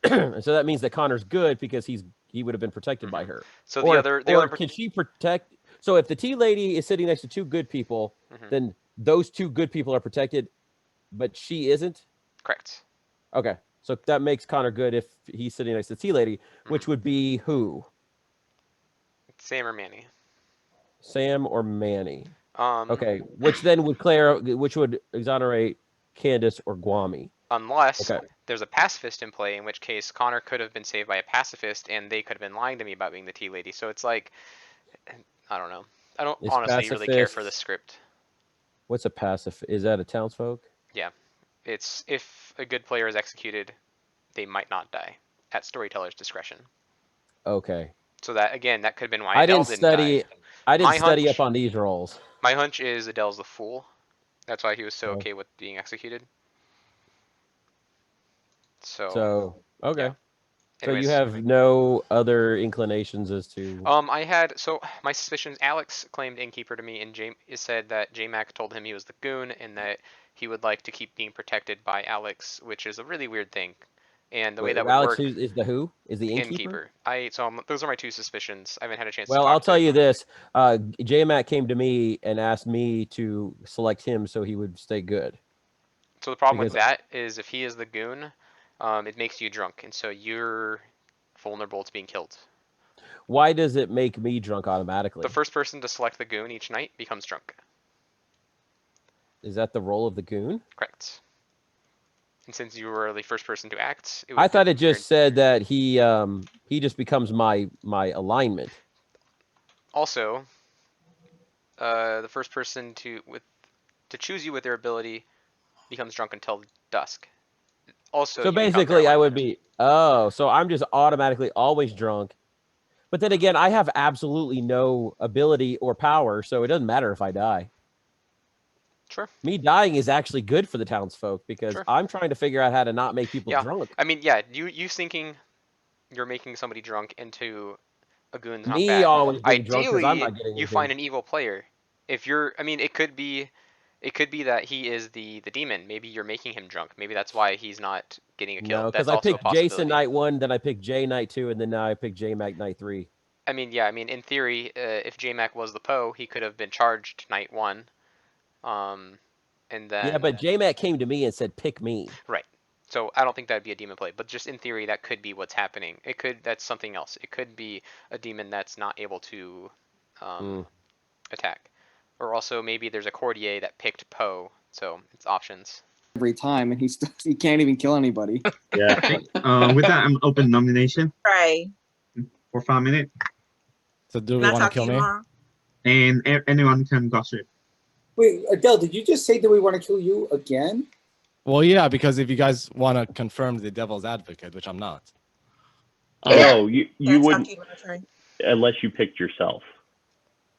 And so that means that Connor's good because he would have been protected by her. So or the other can she protect? So if the tea lady is sitting next to 2 good people, then those 2 good people are protected, but she isn't? Correct. Okay. So that makes Connor good if he's sitting next to the tea lady, which would be who? Sam or Manny. Sam or Manny. Okay. Which then would which would exonerate Candace or Guami. Unless there's a pacifist in play, in which case Connor could have been saved by a pacifist, and they could have been lying to me about being the tea lady. So it's like, I don't know. I don't honestly really care for the script. What's a pacifist? Is that a townsfolk? Yeah. It's if a good player is executed, they might not die at storyteller's discretion. Okay. So that could have been why I Adele didn't study. die. I didn't study up on these roles. My hunch is Adele's the fool. That's why he was so okay with being executed. So okay. Yeah. So you Anyways. have no other inclinations as to. I had my suspicions. Alex claimed innkeeper to me, and said that J-Mac told him he was the goon, and that he would like to keep being protected by Alex, which is a really weird thing. And the way that would Alex work. is the who? Is the innkeeper? Those are my 2 suspicions. I haven't had a chance. Well, to talk I'll tell to you this: J-Mac came to me and asked me to select him so he would stay good. So the problem with that is if he is the goon, it makes you drunk, and so you're vulnerable to being killed. Why does it make me drunk automatically? The first person to select the goon each night becomes drunk. Is that the role of the goon? Correct. And since you were the first person to act, I thought it just said that he just becomes my alignment. Also, the first person to choose you with their ability becomes drunk until dusk. Also, so basically, I would be so I'm just automatically always drunk. But then again, I have absolutely no ability or power, so it doesn't matter if I die. Sure. Me dying is actually good for the townsfolk because I'm trying to figure out how to not make people drunk. I mean, yeah, you thinking you're making somebody drunk into a goon's not Me bad. always being drunk 'cause I'm Ideally, not getting you anything. find an evil player. If you're, I mean, it could be that he is the demon. Maybe you're making him drunk. Maybe that's why he's not getting a kill. No, because That's I also a picked possibility. Jason night 1, then I picked Jay night 2, and then now I picked J-Mac night 3. I mean, yeah, in theory, if J-Mac was the Poe, he could have been charged night 1. And then Yeah, but J-Mac came to me and said, pick me. Right. So I don't think that'd be a demon play, but just in theory, that could be what's happening. That's something else. It could be a demon that's not able to attack. Or also maybe there's a courtier that picked Poe, so it's options. Every time, and he can't even kill anybody. Yeah. With that, I'm open nomination. Right. For 5 minutes. So do we want to kill me? And anyone can gossip. Wait, Adele, did you just say that we want to kill you again? Well, yeah, because if you guys want to confirm the devil's advocate, which I'm not. Oh, you That's how wouldn't keep my train. unless you picked yourself.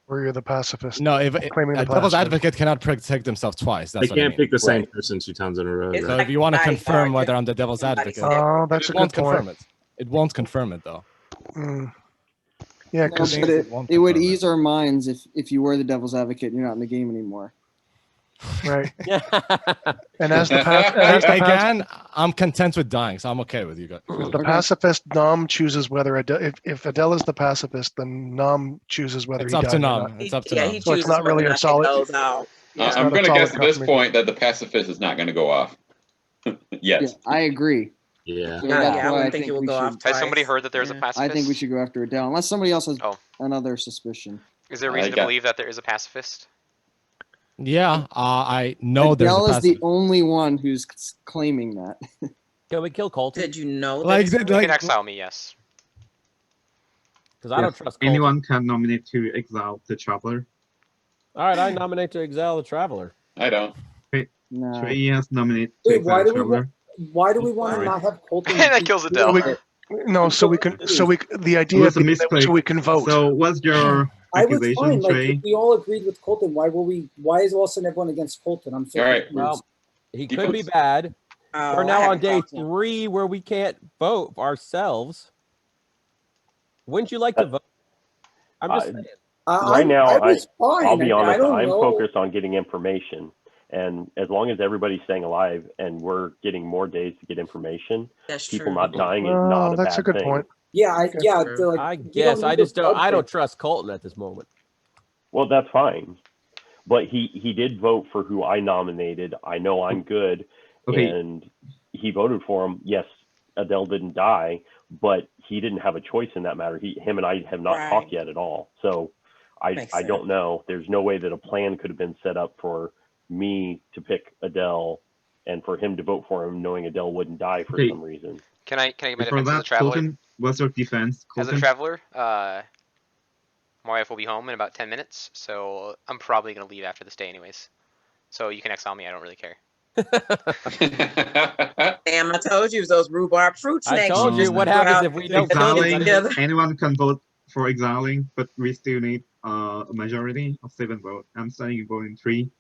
Where you're the pacifist. No, if claiming a the devil's past. advocate cannot protect themselves twice. That's They what I can't mean. pick the same Right. person 2 times in a row. It's right? So like if you want to bodyguard, confirm whether just I'm the devil's somebody advocate, separate. Oh, that's a it won't good point. confirm it. It won't confirm it though. Mm. Yeah, No, because but it won't it would confirm it. ease our minds if you were the devil's advocate and you're not in the game anymore. right. Yeah. And as the Again, I'm content with dying, so I'm okay with you guys. the pacifist, Nom chooses whether if Adele is the pacifist, then Nom chooses whether It's he up dies to or Nom. not. It's up to Yeah, Nom. he So it's chooses not really whether or a not solid. it goes out. Yeah. It's I'm not a going to solid guess at this confirmation. point that the pacifist is not going to go off. Yeah, Yes. I agree. Yeah. So No, that's yeah, I why wouldn't think it would we go off should. twice. Has somebody heard that there's a Yeah. pacifist? I think we should go after Adele, unless somebody else has Oh. another suspicion. Is there I reason to got- believe that there is a pacifist? Yeah, I know there's a Adele is the pacifist. only one who's claiming that. Can we kill Colton? Did you know that? Like, it's did- You real? can like, exile me, yes. Because I don't Yes, trust Colton. anyone can nominate to exile the traveler. All right, I nominate to exile the traveler. I don't. No. Trey has nominated to Wait, exile why the do we traveler. why do we want to Why? not have Colton? That kills Adele. No, so we can. So we. The It idea was a being that misclick. so we can vote. So what's your I was accusation, fine. Like Trey? if we all agreed with Colton, why were we? Why is all of a sudden everyone against Colton? I'm so All right. confused. Well, he He could be puts- bad. Oh, We're I now on haven't day talked to him. 3 where we can't vote for ourselves. Wouldn't you like to vote? I'm just saying. Right now, I was fine. I'll be I honest. don't I'm know. focused on getting information, and as long as everybody's staying alive and we're getting more days to get information, That's people true. not dying is Well, not a that's bad a good thing. point. Yeah, yeah. True. Like, I you guess don't I need just the don't. I blood don't trust Colton at this moment. Well, that's fine. But he did vote for who I nominated. I know I'm good, Okay. and he voted for him. Yes, Adele didn't die, but he didn't have a choice in that matter. Him and I have not Right. talked yet at all. So Makes I sense. don't know. There's no way that a plan could have been set up for me to pick Adele and for him to vote for him, knowing Adele wouldn't die for Okay. some reason. Can I get my Before defense as a that, traveler? Colton, what's your defense, As a Colton? traveler, my wife will be home in about 10 minutes, so I'm probably gonna leave after this day anyways. So you can exile me. I don't really care. Damn, I told you it was those rhubarb fruit I snacks. told you just what threw happens out if we to don't get kill it him. together. Anyone can vote for exiling, but we still need a majority of 7 votes. I'm starting to vote in 3,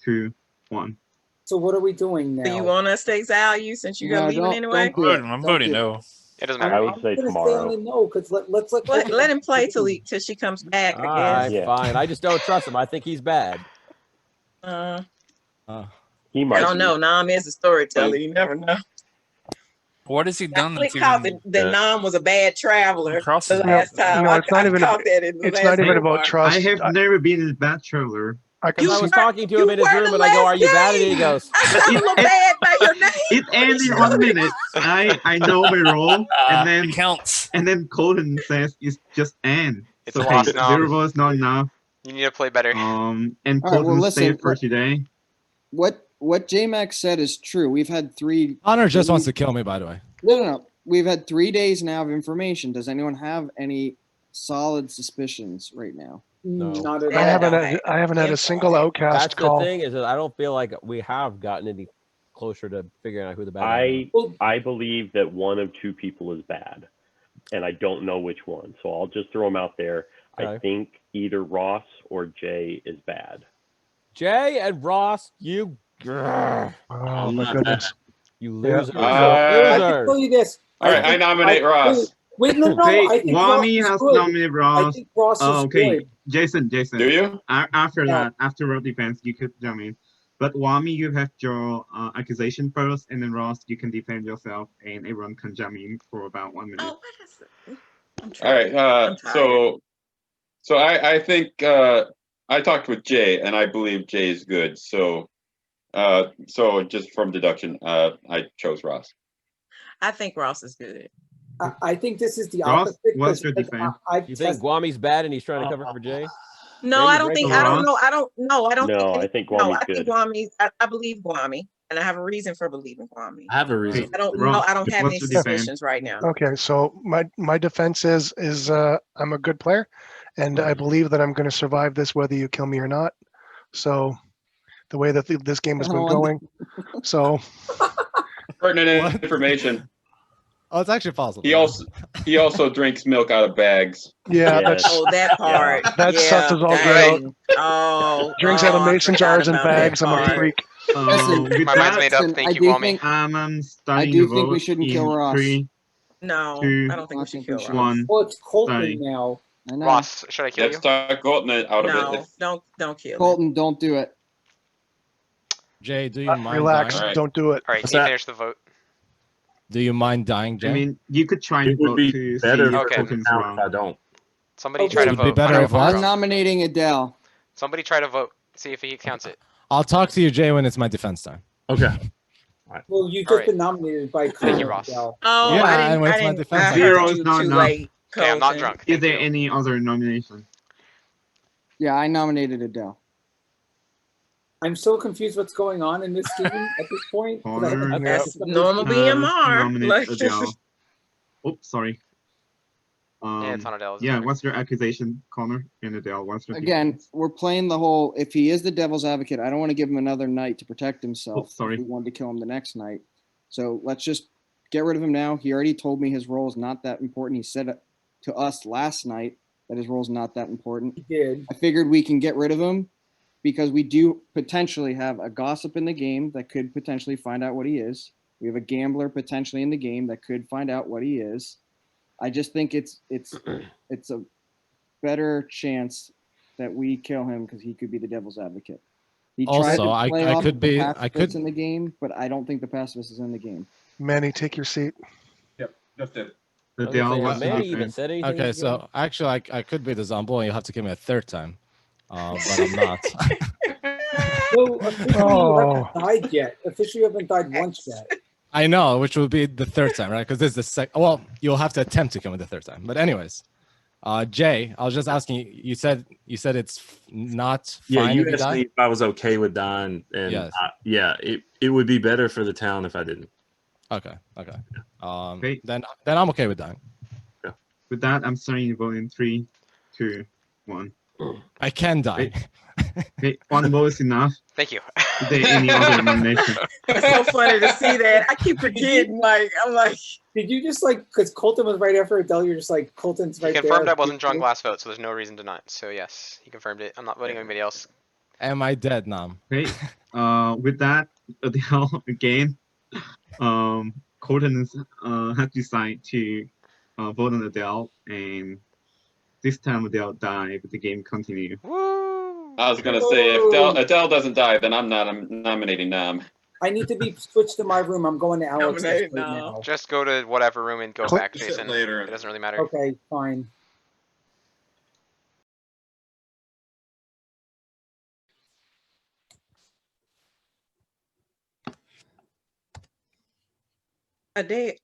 2, 1. So what are we doing now? Do you want us to exile you since you're No, gonna leave it anyway? do it. I'm Don't voting do it. no. It doesn't I'm, matter. I to would me. say gonna stay on tomorrow. the no because let's let Let him play till she comes back. All I guess. right, Yeah. fine. I just don't trust him. I think he's bad. He I might don't be. know. Nam is a storyteller. You never know. What has he I done click that's caught even that Nam was a bad traveler crosses the me? last time. No, I, it's not I even. caught that in the It's last not even Robar. about trust. I have never been a bad traveler. I Because can I see. was talking to him You in his were room the and I go, last "Are you bad?" And he game. goes, I said a little bad by your name. It ended 1 minute. I know my role, and then It counts. and then Colton says it's just Anne. It's So a hey, loss now. 0 votes not enough. You need to play better. And All right, well, Colton listen, stayed for today. What J-Max said is true. We've had 3. Connor just wants to kill me, by the way. No. We've had 3 days now of information. Does anyone have any solid suspicions right now? No. Not at I all. haven't had a single outcast "That's call. the thing is that I don't feel like we have gotten any closer to figuring out who the bad guy is." I believe that one of 2 people is bad, and I don't know which one. So I'll just throw them out there. I Okay. think either Ross or Jay is bad. Jay and Ross, you, Oh my goodness. you Yeah. losers, I can losers. tell you this. All right, I nominate Ross. Wait, no. Okay, I think Wami Ross has is good. nominated Ross. I think Ross is okay, good. Jason. Do you? After Yeah. that, after road defense, you could jump in. But Wami, you have your accusation first, and then Ross, you can defend yourself, and everyone can jump in for about 1 minute. Oh, what is it? I'm All right. I'm tired. So I think I talked with Jay, and I believe Jay is good. So just from deduction, I chose Ross. I think Ross is good. I think this is the Ross, opposite. what's your because defense? I've You think tested- Guami's bad and he's trying to cover for Jay? No, Jay, I you don't breaking think. I don't Ross? know. I don't. No, I don't. No, think I think no, Guami's I think good. Guami's. I believe Guami, and I have a reason for believing Guami. I have a reason. I don't know. Ross, I don't have what's any your defense? suspicions right now. Okay, so my defense is I'm a good player, and I believe that I'm going to survive this whether you kill me or not. So the way that this game has been going, so Pertinent information. Oh, it's actually possible. He also He also drinks milk out of bags. Yeah, Yes. that's Oh, that part. that yeah, sucks us all dang. good out. Oh, Drinks oh, out of I mason forgot jars and about that bags. I'm a part. freak. Listen, With My mind's that, made up. listen, Thank I you, do Kwame. think I'm I starting do the think we vote shouldn't kill in Ross. 3, No, 2, I don't think we should kill Ross. 1. Well, it's Colton Sorry. now. I know. Ross, should I kill Let's you? start Colton out of No, it. don't kill him. Colton, don't do it. Jay, do you mind Relax. dying? All right. Don't do it. All right, What's can you that? finish the vote? Do you mind dying, Jay? I mean, you could try It to would vote be to better see if for Okay. the Colton's town wrong. if I don't. Somebody Okay. try to Would be vote. better Find out if who's what? I'm wrong. nominating Adele. Somebody try to vote. See if he counts it. I'll talk to you, Jay, when it's my defense time. Okay. Well, you've All just right. been nominated by Thank you, Connor. Ross. Adele. Oh, Yeah, I and didn't. when I it's my didn't. defense I time. heard Zero you is not too enough. late. Okay, I'm not Colton. drunk. Is Thank there you. any other nomination? Yeah, I nominated Adele. I'm so confused what's going on in this game at this point. 'Cause I haven't- Connor That's for some normal reason- BMR. nominate Like, Adele. Oops, sorry. Yeah, it's on Adele. Yeah, what's your accusation, Connor and Adele? What's your Again, defense? we're playing the whole. If he is the devil's advocate, I don't want to give him another night to protect himself. Oops, sorry. If we wanted to kill him the next night, so let's just get rid of him now. He already told me his role is not that important. He said it to us last night that his role is not that important. He did. I figured we can get rid of him because we do potentially have a gossip in the game that could potentially find out what he is. We have a gambler potentially in the game that could find out what he is. I just think it's a better chance that we kill him because he could be the devil's advocate. He tried Also, to play I off could the be. pacifist I could. in the game, but I don't think the pacifist is in the game. Manny, take your seat. Yep, just it. I was gonna Adele, say, what's has your Manny even defense? said anything? Okay, yet? so actually, I could be the Zombo, and you'll have to kill me a third time. But I'm not. No, officially you haven't died yet. Officially you haven't died once yet. I know, which would be the third time, right? Because this is the second. Well, you'll have to attempt to kill me the third time. But anyways, Jay, I was just asking. You said it's not Yeah, fine you if you asked die. me if I was okay with dying, and Yes. yeah, it would be better for the town if I didn't. Okay. Okay. Then I'm okay with dying. With that, I'm starting to vote in 3, 2, 1. I can die. Okay, one vote is enough. Thank you. Is there any other nomination? it's so funny to see that. I keep forgetting. Like, I'm like, Did you just like because Colton was right after Adele? You're just like Colton's He right confirmed there. I wasn't drunk last vote, so there's no reason to not. So yes, he confirmed it. I'm not voting anybody else. Am I dead now? Okay. With that, Adele again. Colton has decided to vote on Adele, and this time Adele died, but the game continued. I was gonna say if Adele doesn't die, then I'm not. I'm nominating Nam. I need to be switched to my room. I'm going to Alex's right Nominated now. Just go to whatever room and go back, Jason. later. It doesn't really matter. Okay, fine. Adele.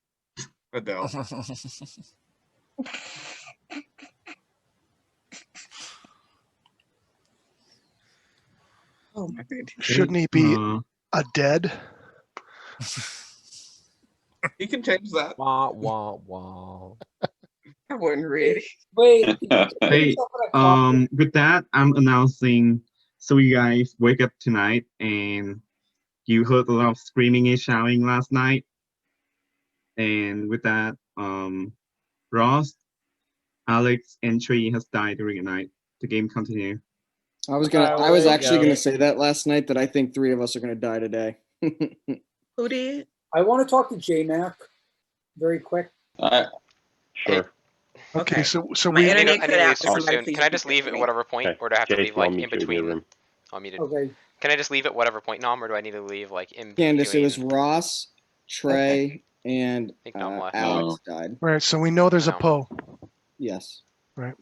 Adele. Oh my goodness. Shouldn't he be a dead? You can change that. Wah wah wah. I wasn't ready. Wait. Hey, with that, I'm announcing. So you guys wake up tonight, and you heard a lot of screaming and shouting last night. And with that, Ross, Alex, and Tree has died during the night. The game continued. I was actually gonna say that last night that I think 3 of us are gonna die today. Who did? I want to talk to J-Mac very quick. Sure. Okay, so I we. need to internet cut leave out, super somebody soon. please Can I just repeat leave it at for me. whatever point, Okay. or do I have to Jason, leave like I'll in meet you in your between? room. I'll meet it. Okay. Can I just leave at whatever point, Nom, or do I need to leave like in Candace, it between? was Ross, Trey, and think Nom left. Alex died. Right, so we know there's a No. Poe. Yes. Right.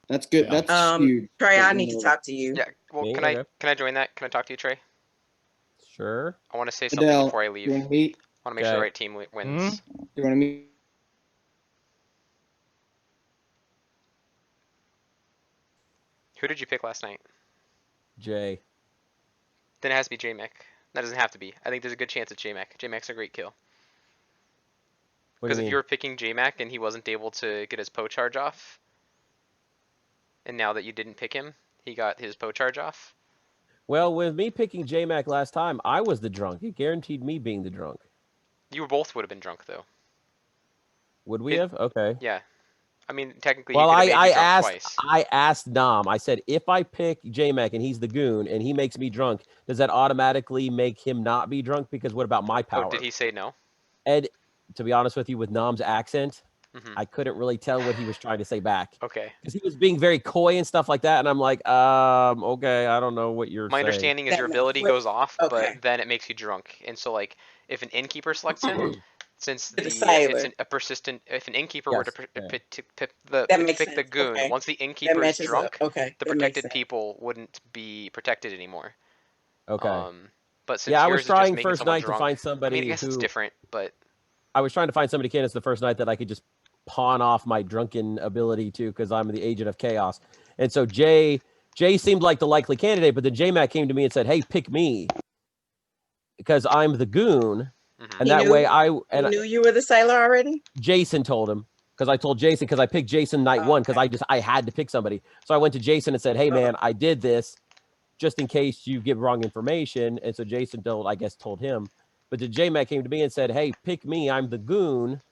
That's good. Yeah. That's huge. Trey, that I we need to know talk to you. Yeah. Well, Me? can Okay. I join that? Can I talk to you, Trey? Sure. I want to say something Adele, before I do leave. you want to meet? I want to make sure the Okay. right team wins. Do you want to meet? Who did you pick last night? Jay. Then it has to be J-Mac. That doesn't have to be. I think there's a good chance it's J-Mac. J-Mac's a great kill. What do Because you if mean? you were picking J-Mac and he wasn't able to get his Poe charge off, and now that you didn't pick him, he got his Poe charge off. Well, with me picking J-Mac last time, I was the drunk. It guaranteed me being the drunk. You both would have been drunk though. Would we have? Okay. Yeah. I mean, technically, Well, he could have made you drunk twice. I asked Nam. I said, if I pick J-Mac and he's the goon and he makes me drunk, does that automatically make him not be drunk? Because what about my power? Oh, did he say no? And to be honest with you, with Nam's accent, Mhm. I couldn't really tell what he was trying to say back. Okay. Because he was being very coy and stuff like that, and I'm like, okay, I don't know what you're My saying. understanding is your ability goes off, but then it makes you drunk. And so, like, if an innkeeper selects him, since it's a persistent, if an innkeeper were to pick the goon, Okay. once the That innkeeper is matches up. drunk, Okay. the That makes protected sense. people wouldn't be protected anymore. Okay. But since Yeah, I yours was is just trying making first someone night to drunk, find I somebody mean, I guess it's who different, but I was trying to find somebody, Candace, the first night that I could just pawn off my drunken ability to, because I'm the agent of chaos. And so Jay seemed like the likely candidate, but then J-Mac came to me and said, "Hey, pick me, because I'm the goon." And He that knew- way He knew you were the sailor already? Jason told him, because I told Jason, because I picked Jason night one, because I had to pick somebody. So I went to Jason and said, "Hey man, I did this just in case you give wrong information." And so Jason told him. But then J-Mac came to me and said, "Hey, pick me, I'm the goon."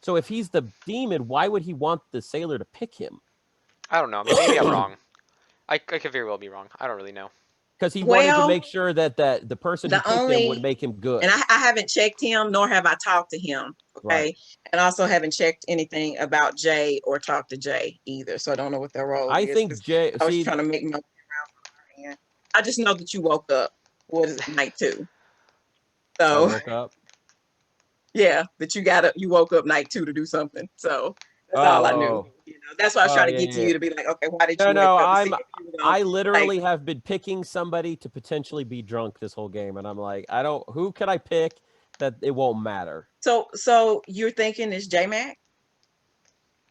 So if he's the demon, why would he want the sailor to pick him? I don't know. Maybe I'm wrong. I could very well be wrong. I don't really know. Because he wanted to make sure that the person who the picked him would only- make him good. And I haven't checked him, nor have I talked to him. Okay. Right. And also haven't checked anything about Jay or talked to Jay either. So I don't know what their role I is. think 'Cause Jay. I was See, trying to make my way around on our end. I just know that you woke up. Was it night 2? I So woke up. yeah, that you woke up night 2 to do something. So that's all I knew. You know, that's why I was trying to get to you to be like, okay, why did you wake No, up? To see if you were gonna, I literally like, have been picking somebody to potentially be drunk this whole game, and I'm like, who can I pick that it won't matter? So you're thinking it's J-Mac?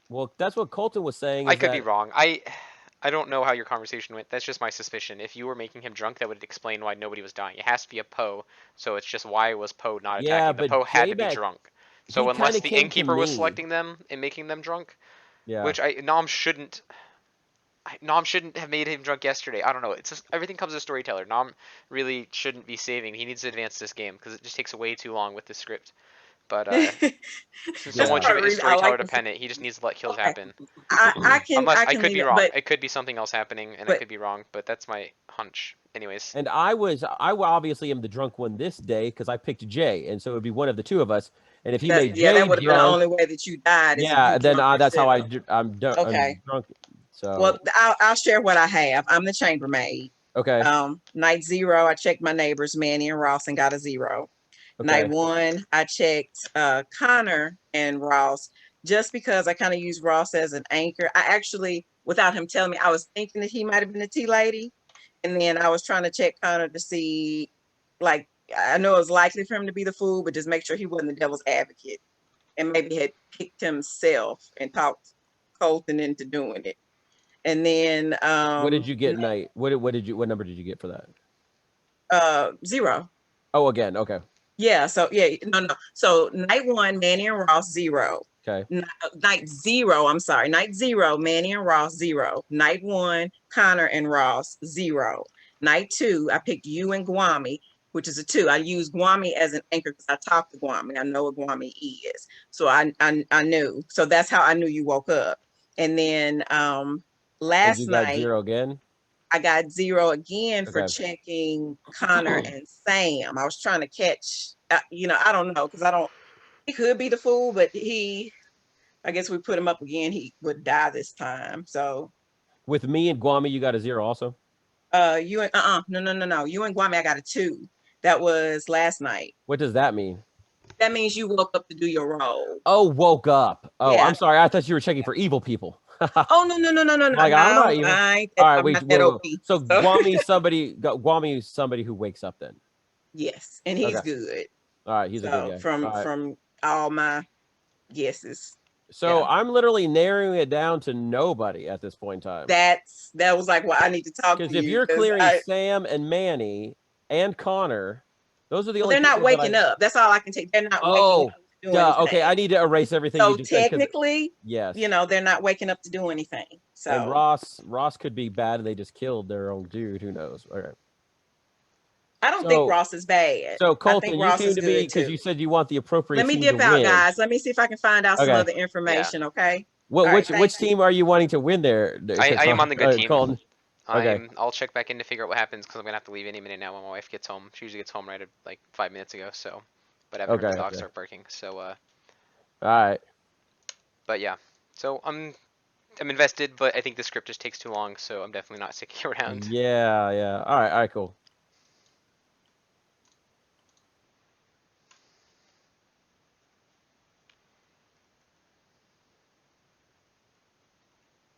Well, that's what Colton was saying. I could be wrong. I don't know how your conversation went. That's just my suspicion. If you were making him drunk, that would explain why nobody was dying. It has to be a Poe, so it's just why was Poe not Yeah, attacking? The but Poe had to be J-Mac, drunk. he So unless kinda the came to innkeeper was me. selecting them and making them drunk, Yeah. which Nom shouldn't have made him drunk yesterday. I don't know. It's just everything comes as a storyteller. Nom really shouldn't be saving. He needs to advance this game because it just takes way too long with the script. But since so much of it is storyteller dependent, he just needs to let kills happen. I can could leave be it, wrong. but- It could be something else happening, and I could be wrong. But that's my hunch. Anyways. And I obviously am the drunk one this day because I picked Jay, and so it would be one of the two of us. And if he made Jay that would have been the drunk, only way that you died. Is if yeah, you then drunk that's how yourself. I'm done. Okay. I'm drunk. So Well, I'll share what I have. I'm the chambermaid. Okay. Night 0, I checked my neighbors, Manny and Ross, and got a 0. Okay. Night 1, I checked Connor and Ross just because I kind of used Ross as an anchor. I actually, without him telling me, I was thinking that he might have been the tea lady. And then I was trying to check Connor to see, like, I know it was likely for him to be the fool, but just make sure he wasn't the devil's advocate. And maybe had picked himself and talked Colton into doing it. And then what did you get night? What number did you get for that? 0. Oh, again, okay. Yeah, so yeah, no. So night 1, Manny and Ross 0. Okay. Night 0, I'm sorry. Night 0, Manny and Ross 0. Night 1, Connor and Ross 0. Night 2, I picked you and Guami, which is a 2. I used Guami as an anchor because I talked to Guami. I know what Guami is. So I knew. So that's how I knew you woke up. And then last you got night 0 again? I got 0 again for Okay. checking Connor and Sam. I was trying to catch, I don't know, because he could be the fool, but I guess we put him up again, he would die this time. So With me and Guami, you got a 0 also? you and no. You and Guami, I got a 2. That was last night. What does that mean? That means you woke up to do your role. Oh, woke up. Oh, Yeah. I'm sorry. I thought you were checking for evil people. Oh no. Like, I'm not evil. All right, wait. So So Guami's somebody who wakes up then. yes, and he's Okay. good. All right, he's a good guy. From All right. from all my guesses. So I'm literally narrowing it down to nobody at this point in time. That was like, well, I need to talk to you. Because if you're clearing Sam and Manny and Connor, those are the only. They're not people that waking up. That's all I can take. They're not waking up to do anything. Okay. I need to erase everything. So you just said, 'cause- technically, yes. they're not waking up to do anything. So And Ross could be bad and they just killed their own dude. Who knows? All right. I don't think So- Ross is bad. So I Colton, think you Ross seem is to be, good because too. you said you want the appropriate Let me team dip to out, win. guys. Let me see if I can find out some Okay. other information. Okay. What All right, which team are you wanting to win there? I am on the good team. Colton? Okay. I'll check back in to figure out what happens because I'm gonna have to leave any minute now when my wife gets home. She usually gets home right at like 5 minutes ago. So, but I haven't heard the dog start barking. So, All right. but yeah. So I'm invested, but I think the script just takes too long. So I'm definitely not sticking around. Yeah, yeah. All right, cool.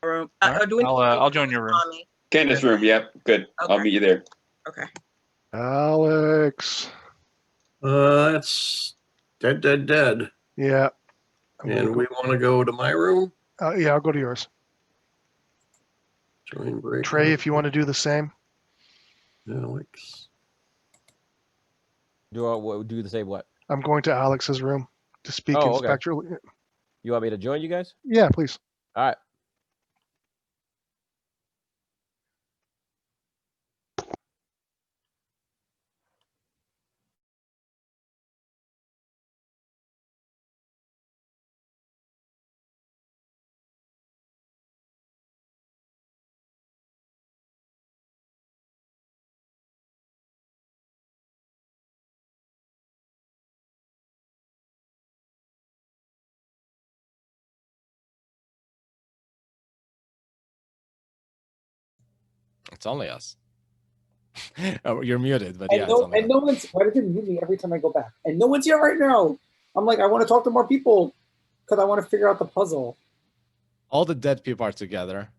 room. All right. Do we I'll join your room. Candace room. Yep. Good. I'll meet you there. Okay. Alex. That's dead. Yeah. And we want to go to my room. Yeah, I'll go to yours. Join break. Trey, if you want to do the same. Alex. Do the same what? I'm going to Alex's room to speak Oh, in okay. spectral. You want me to join you guys? Yeah, please. All right. It's only us. Oh, you're muted, but And yeah, it's no, only and no one's. Why did it mute me every time I go back? And no one's here right now. I'm like, I want to talk to more people because I want to figure out the puzzle. all the dead people are together.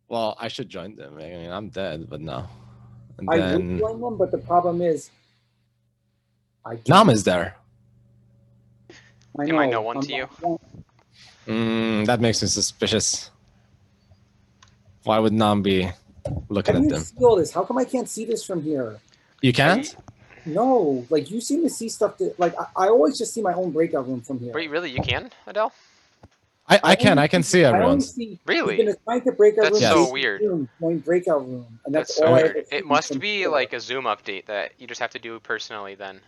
Well, I should join them. I mean, I'm dead, but no. And I then would join them, but the problem is, Nam is there. I He know. might know one to you. That makes me suspicious. Why would Nam be looking How do at you them? see all this? How come I can't see this from here? You can't? No, like you seem to see stuff that, like I always just see my own breakout room from here. Wait, really? You can, Adele? I can see I only everyone's. see. Really? We've been assigned to breakout That's room. so Jason weird. Room, join breakout room, and That's that's so all I weird. ever see It must from be here. like a Zoom update that you just have to do personally then.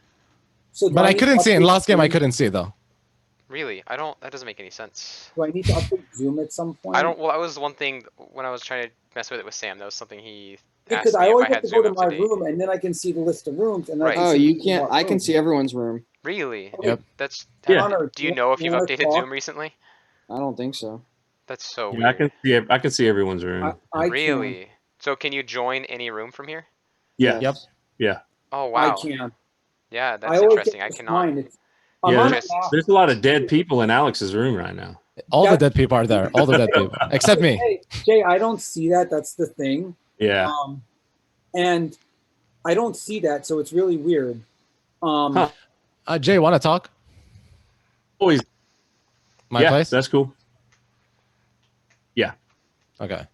So do But I need to couldn't see it in update last game. I Zoom? couldn't see it though. Really? That doesn't make any sense. Do I need to update Zoom at some point? Well, that was one thing when I was trying to mess with it with Sam. That was something he Because asked I me if always I have had to go Zoom to up my to date. room, and then I can see the list of rooms, and Right. I can Oh, see you the can't. I can rooms. see everyone's room. Really? Yep. That's. Yeah. Connor, Do you know if you've wanna updated talk? Zoom recently? I don't think so. That's so Yeah, weird. I can see everyone's room. I Really? So can you join any room from here? Yeah. Yep. Yeah. Oh I wow. can. Yeah, I that's always interesting. get I this cannot. mine. I'm Yeah. on There's, it now. there's a lot of dead people in Alex's room right now. All the dead people are there. All the dead people, except me. Jay, I don't see that. That's the thing. Yeah. And I don't see that, so it's really weird. Jay, want to talk? Always. My Yeah, place? that's cool. Yeah. Okay.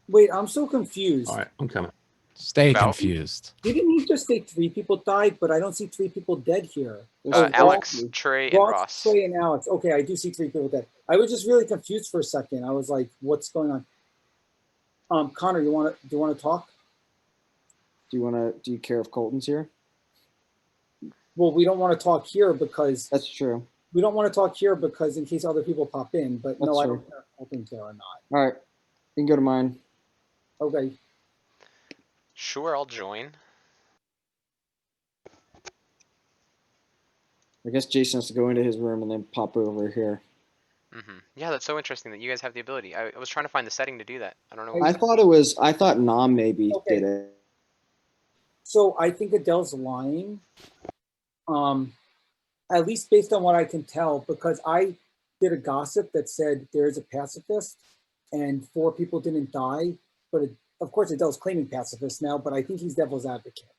Wait, I'm so confused. All right, I'm coming. Stay confused. Didn't he just say 3 people died, but I don't see 3 people dead here? Alex, Trey, and Ross. Trey, and Alex. Okay, I do see 3 people dead. I was just really confused for a second. I was like, what's going on? Connor, do you want to talk? Do you care if Colton's here? Well, we don't want to talk here because that's true. We don't want to talk here because in case other people pop in, but no, That's I true. don't care if Colton's there or not. All right, you can go to mine. Okay. Sure, I'll join. I guess Jason has to go into his room and then pop over here. Yeah, that's so interesting that you guys have the ability. I was trying to find the setting to do that. I don't know. I thought Nam maybe did it. So I think Adele's lying. At least based on what I can tell, because I did a gossip that said there is a pacifist and 4 people didn't die. But of course, Adele's claiming pacifist now, but I think he's devil's advocate.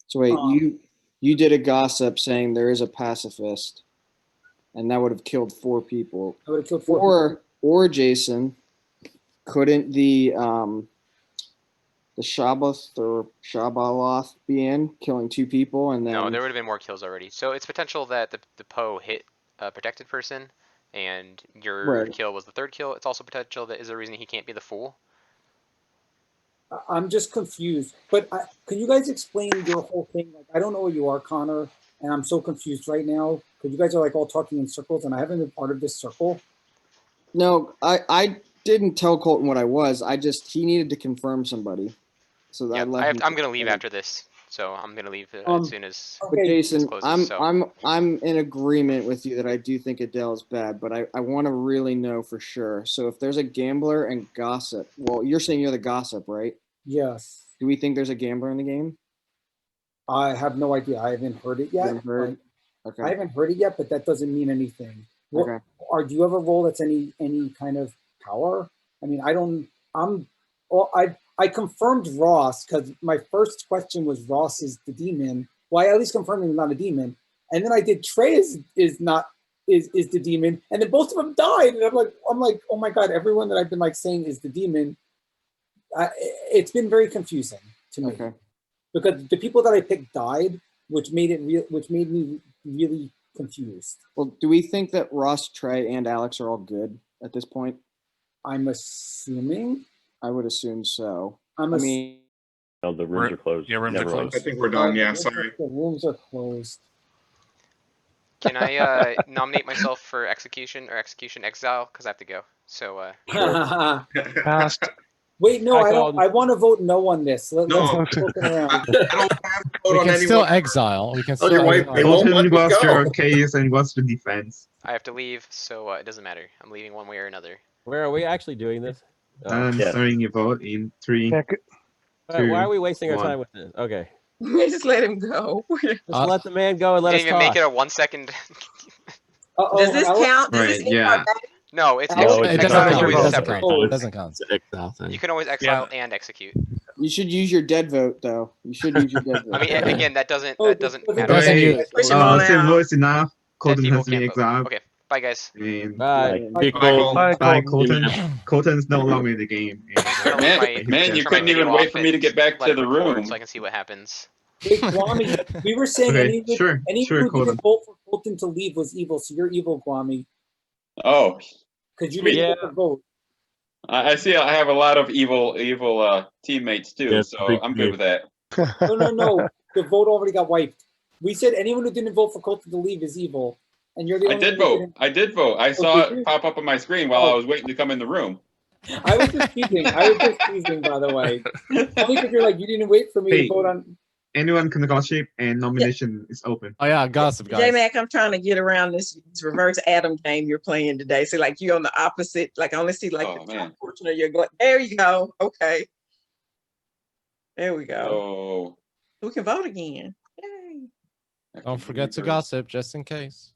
So wait, you did a gossip saying there is a pacifist, and that would have killed 4 people. I would have killed 4 people. Or Jason, couldn't the Shabbath or Shabaloth be in, killing 2 people, and then No, there would have been more kills already. So it's potential that the Poe hit a protected person, and your Right. kill was the 3rd kill. It's also potential that is a reason he can't be the Fool. I'm just confused. But can you guys explain your whole thing? Like, I don't know where you are, Connor, and I'm so confused right now because you guys are like all talking in circles, and I haven't been part of this circle. No, I didn't tell Colton what I was. He needed to confirm somebody. So Yeah, I let him. I'm gonna leave after this, so I'm gonna leave as soon as But Jason, this closes. So I'm in agreement with you that I do think Adele is bad, but I want to really know for sure. So if there's a gambler and gossip, well, you're saying you're the gossip, right? Yes. Do we think there's a gambler in the game? I have no idea. I haven't heard it yet. haven't heard? Okay. I haven't heard it yet, but that doesn't mean anything. Okay. Do you have a role that's any kind of power? I mean, I confirmed Ross because my first question was Ross is the demon. Well, I at least confirmed he's not a demon. And then I did Trey is the demon, and then both of them died. And I'm like, oh my god, everyone that I've been like saying is the demon. It's been very confusing to me. Okay. Because the people that I picked died, which made me really confused. Well, do we think that Ross, Trey, and Alex are all good at this point? I'm assuming. I would assume so. I mean, no, the rooms are closed. Yeah, rooms are Never mind. closed. I think we're done. Yeah, sorry. The rooms are closed. can I nominate myself for execution or execution exile? Because I have to go. So Passed. Wait, no, I don't. I want to vote no on this. Let's No. keep looking around. I don't have to vote We on can still anyone. exile. We can Oh, still your wife, exile. they won't let Colton me was your go. case and was the defense. I have to leave, so it doesn't matter. I'm leaving one way or another. Where are we actually doing this? Oh. I'm Yeah. starting your vote in 3. Yeah, Why are we wasting our 1. time with this? Okay. Just let him go. Just let the man go and let Didn't us even talk. make it a 1 second. Does this count? Does Right, this mean yeah. No, it's No, It it's doesn't not. count. always It doesn't separate. count. It doesn't count. It's an exile thing. You can always exile and execute. you should use your dead vote, though. You should use your dead vote. I mean, again, that doesn't doesn't matter. doesn't Wait, use- Push him on Same out. voice enough. Dead Colton people has been can't vote. exiled. Okay, bye guys. And Bye. People, Bye, Bye, Colton. Colton's no longer in the game. I'm gonna leave my, Man, you turn my couldn't even video wait off for me to and get back let to it the record room. so I can see what happens. Hey, Kwame, we were saying Okay, anyone sure, who Colton. didn't vote for Colton to leave was evil. So you're evil, Kwame, Oh, because you Sweet. didn't get the vote. I see. I have a lot of evil teammates too, Yeah, so big I'm move. good with that. No. The vote already got wiped. We said anyone who didn't vote for Colton to leave is evil, and you're the I only did one who vote. didn't. I did vote. I Oh, saw did you? it pop up on my screen while I was waiting to come in the room. I was just teasing. By the way. Only because you're like, you didn't wait for me to Hey. vote on. Anyone can gossip and nomination is open. Oh yeah, gossip guys. J-Mac, I'm trying to get around this reverse Adam game you're playing today. So like you on the opposite, like I only see like Oh the man. top portion of your go. There you go. Okay. There we go. Oh. We can vote again. Yay. Don't forget to gossip just in case.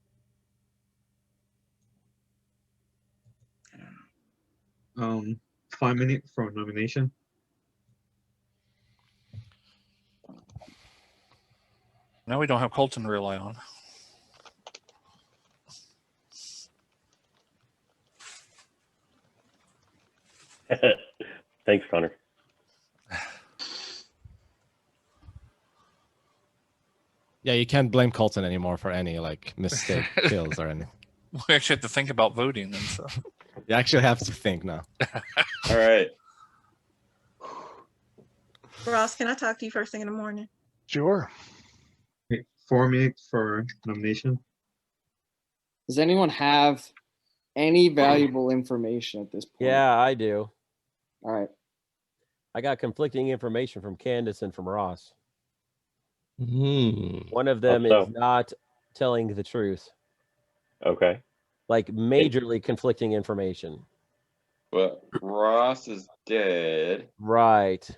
5 minutes for nomination. Now we don't have Colton to rely on. Thanks, Connor. Yeah, you can't blame Colton anymore for any like mistake kills or anything. We actually have to think about voting and stuff. You actually have to think now. All right. Ross, can I talk to you first thing in the morning? Sure. 4 minutes for nomination. Does anyone have any valuable information at this point? Yeah, I do. All right. I got conflicting information from Candace and from Ross. Hmm. One of them Hope is so. not telling the truth, Okay. like majorly conflicting information. But Ross is dead. Right.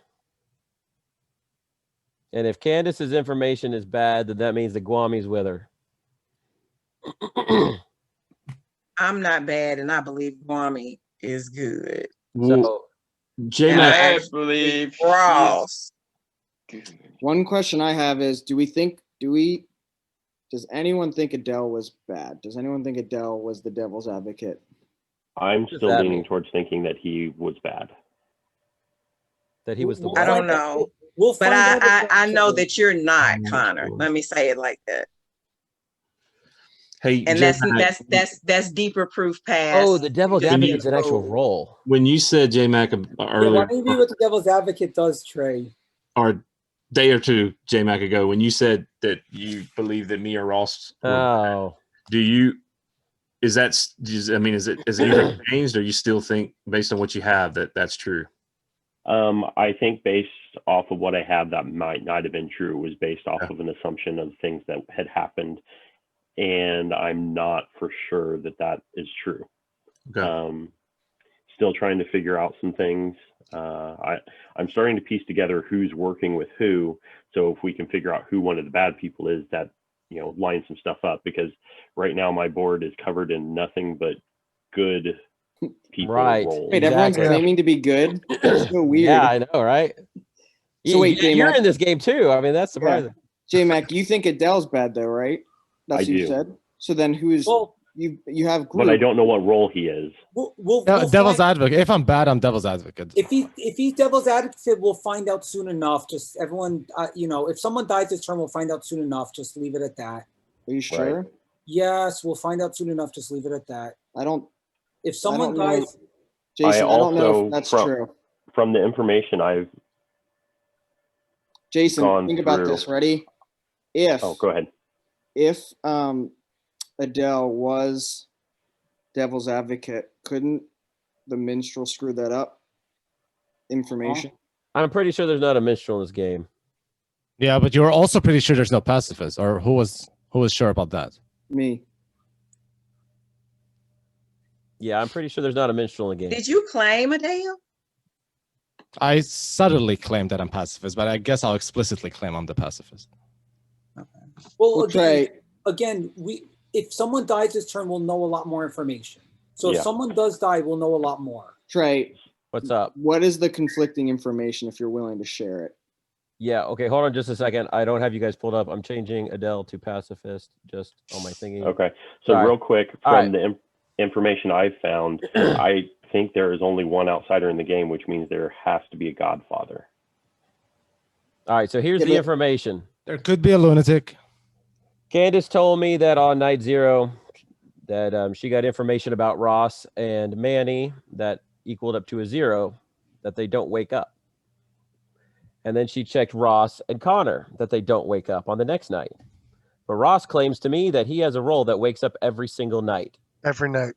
And if Candace's information is bad, then that means the Guami's with her. I'm not bad, and I believe Kwame is good. So And I believe Ross. One question I have is, does anyone think Adele was bad? Does anyone think Adele was the devil's advocate? I'm does still that leaning mean? towards thinking that he was bad. that he was the I don't what? know. We'll But find out I know eventually. that you're not, Connor. Let me say it like that. Hey, And that's deeper proof past. Oh, the devil's just advocate's being an actual told. role. when you said J-Mac Yeah, earlier, why don't you read what the devil's advocate does, Trey? or a day or two, J-Mac ago, when you said that you believe that me or Ross were Oh. do you is that I mean is anything changed, or you still think based on what you have that that's true? I think based off of what I have, that might not have been true. It was based off of an assumption of things that had happened, and I'm not for sure that that is true. Okay. Still trying to figure out some things. I'm starting to piece together who's working with who. So if we can figure out who one of the bad people is, that line some stuff up, because right now my board is covered in nothing but good people roles. Wait, everyone's claiming to be good. That's so weird. Yeah, I know, right? So wait, you're J-Mac, in this game too. I mean, that's surprising. J-Mac, you think Adele's bad though, right? That's I what you do. said. So then who's you have glue? But I don't know what role he is. We'll Devil's find- advocate. If I'm bad, I'm devil's advocate. If he's devil's advocate, we'll find out soon enough. Just everyone, if someone dies this turn, we'll find out soon enough. Just leave it at that. Are you sure? Right. Yes, we'll find out soon enough. Just leave it at that. If someone don't know. dies, Jason, I don't know also, if that's from, true. From the information I've Jason, gone think through, about this. Ready? Go ahead. If Adele was devil's advocate, couldn't the minstrel screw that up? Information. I'm pretty sure there's not a minstrel in this game. Yeah, but you're also pretty sure there's no pacifist, or who was sure about that? Me. Yeah, I'm pretty sure there's not a minstrel in the game. Did you claim Adele? I subtly claim that I'm pacifist, but I guess I'll explicitly claim I'm the pacifist. well, Okay. again, if someone dies this turn, we'll know a lot more information. So if Yeah. someone does die, we'll know a lot more. Trey, what's up? What is the conflicting information if you're willing to share it? Yeah, okay, hold on just a second. I don't have you guys pulled up. I'm changing Adele to pacifist just on my thingy. Okay. So All right. real quick, All from right. the information I've found, I think there is only one outsider in the game, which means there has to be a godfather. All right, so here's the information. There could be a lunatic. Candace told me that on night 0 that she got information about Ross and Manny that equaled up to a 0, that they don't wake up. And then she checked Ross and Connor that they don't wake up on the next night. But Ross claims to me that he has a role that wakes up every single night. Every night.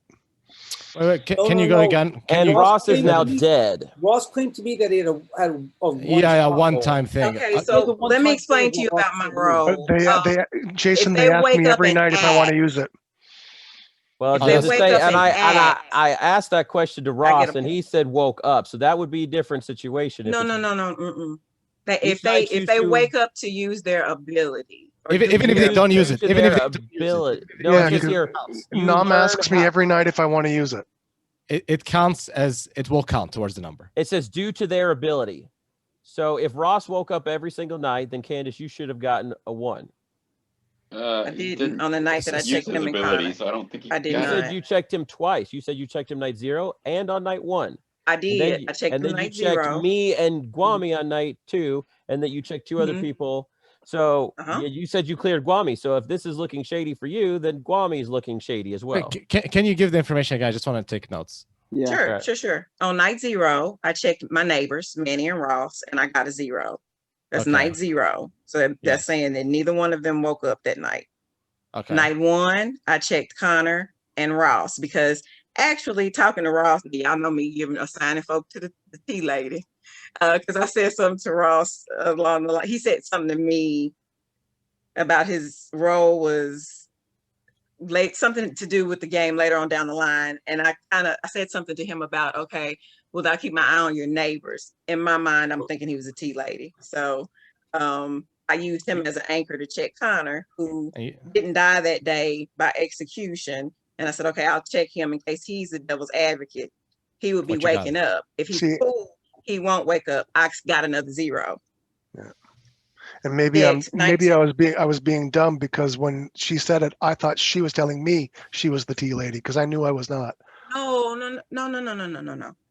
Wait, can you go again? And Ross is now dead. Ross claimed to me that he had a one-time thing. Okay, so let me explain to you about my role. Jason, if they they ask wake me up every and night if I want to use it. Well, If they does it wake say, up and and I asked that question to Ross, get a and he said woke up. So that would be a different situation. No. Mm-mm. If they wake up to use their ability, or Even if they don't use it, even if they ability. No, Yeah, it says because here. you Nom learn asks me how- every night if I want to use it. It counts as it will count towards the number. It says due to their ability. So if Ross woke up every single night, then Candace, you should have gotten a 1. I didn't on the night that I checked him in Connor. So I don't think I did You not. said you checked him twice. You said you checked him night 0 and on night 1. I And then did. you- I checked and him then you night checked 0. me and Guami on night 2, and that you checked 2 other Mhm. people. So Uh-huh. you said you cleared Guami. So if this is looking shady for you, then Guami's looking shady as well. Can you give the information again? I just want to take notes. Yeah. Sure. On night 0, I checked my neighbors, Manny and Ross, and I got a 0. That's Okay. night 0. So that's saying that neither one of them woke up that night. Okay. Night 1, I checked Connor and Ross, because actually talking to Ross, y'all know me giving assigning folk to the tea lady. Because I said something to Ross along the line. He said something to me about his role was something to do with the game later on down the line. And I said something to him about, okay, well, I keep my eye on your neighbors. In my mind, I'm thinking he was a tea lady. So I used him as an anchor to check Connor, who didn't die that day by execution. And I said, okay, I'll check him in case he's the devil's advocate. He would be What you got? waking up. If he's See- cool, he won't wake up. I got another 0. And maybe Yeah, I was being dumb, because when she said it, I thought she was telling me she was the tea lady, because I knew I was not. No.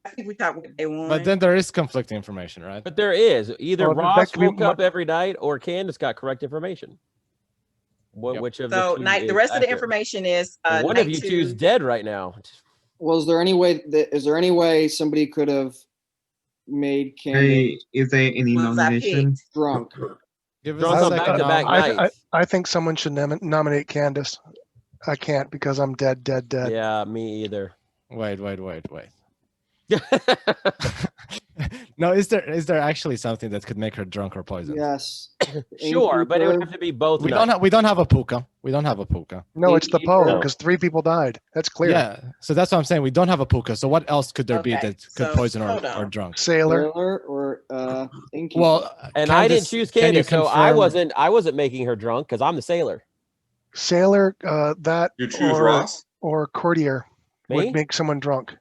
I think we talked with day 1. But then there is conflicting information, right? But there is either Well, that Ross could be woke up every night or Candace got correct information. Which of the So two night. The is rest of the accurate? information is One night of you 2. two is dead right now. Well, is there any way somebody could have made Hey, Candace is there any Was I nomination? picked? drunk? Give us Drunk a on second. back-to-back now. nights. I think someone should nominate Candace. I can't because I'm dead. Yeah, me either. Wait. No, is there actually something that could make her drunk or poisoned? Yes. Sure, but it would have to be both. We don't have a puka. We don't have a puka. No, it's the Poe No. because 3 people died. That's clear. Yeah, so that's what I'm saying. We don't have a puka. So what else could there be Okay, that could so, poison hold or on. drunk? Sailor. or innkeeper. Well, And I didn't Candace, choose can you Candace, so I confirm- wasn't making her drunk because I'm the sailor. Sailor, that You choose Ross? or courtier Me? would make someone drunk.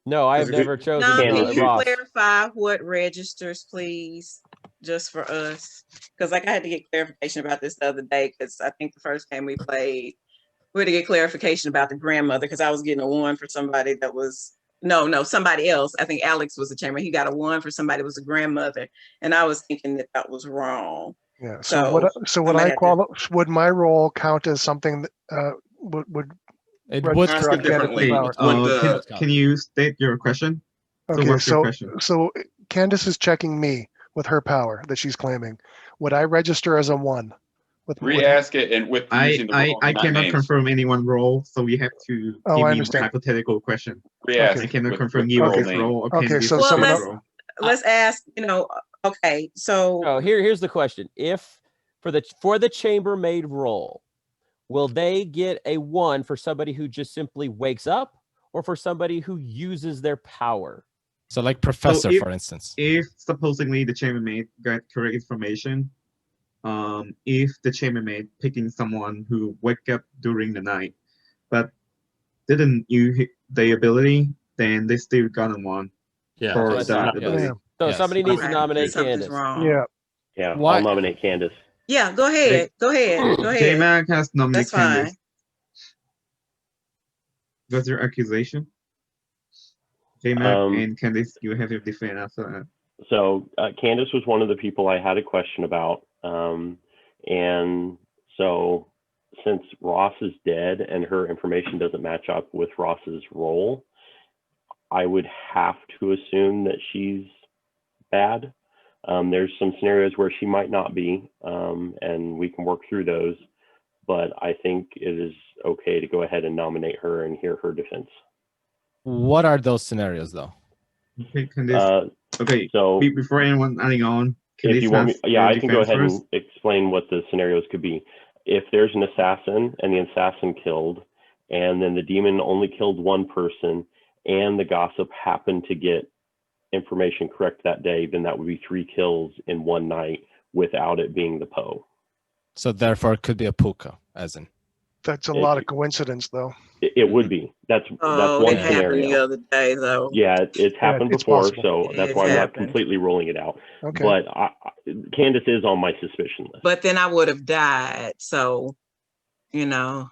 No, I have Is it- never chosen No, Candace, can you Ross. clarify what registers, please, just for us? Because I had to get clarification about this the other day. Because I think the first game we played, we had to get clarification about the grandmother. Because I was getting a 1 for somebody that was somebody else. I think Alex was a chamber. He got a 1 for somebody that was a grandmother, and I was thinking that was wrong. Yeah. So Would my role count as something that would It register would Ask on it differently. Candace's power? Can you state your question? Okay, what's your question? so Candace is checking me with her power that she's claiming. Would I register as a 1? Re-ask it and with using the role, I not cannot names. confirm anyone role, so we have to Oh, give I me understand. hypothetical question. Re-ask I cannot with- confirm with you role this name. role or Okay, Candace so Well, someone this else- role. let's ask. Okay, so Oh, here's the question: if for the chambermaid role, will they get a 1 for somebody who just simply wakes up, or for somebody who uses their power? So like Professor, if- for instance. If supposedly the chambermaid got correct information, if the chambermaid picking someone who wake up during the night, but didn't use the ability, then they still got a 1 Yeah, for that's that not- ability. Yeah. So Yes. somebody needs to Okay, nominate something's Candace. wrong. Yeah. Yeah, Why- I'll nominate Candace. Yeah, go ahead. Go ahead. Go ahead. J-Mac has nominated That's fine. Candace. What's your accusation? J-Mac and Candace, you have your defense after that. So Candace was one of the people I had a question about. And so since Ross is dead and her information doesn't match up with Ross's role, I would have to assume that she's bad. There's some scenarios where she might not be, and we can work through those. But I think it is okay to go ahead and nominate her and hear her defense. What are those scenarios, though? Okay, Candace. Okay, so before anyone adding on, if you want me, has yeah, your I can go defense ahead first. and explain what the scenarios could be. If there's an assassin and the assassin killed, and then the demon only killed 1 person, and the gossip happened to get information correct that day, then that would be 3 kills in 1 night without it being the Poe. So therefore, it could be a puka, as in. That's a lot of coincidence, though. It would be. That's Oh, one it happened scenario. the other day, though. Yeah, it's happened it's before, possible. so that's It's why I'm not happened. completely ruling it out. Okay. But Candace is on my suspicion list. But then I would have died. So, Yeah,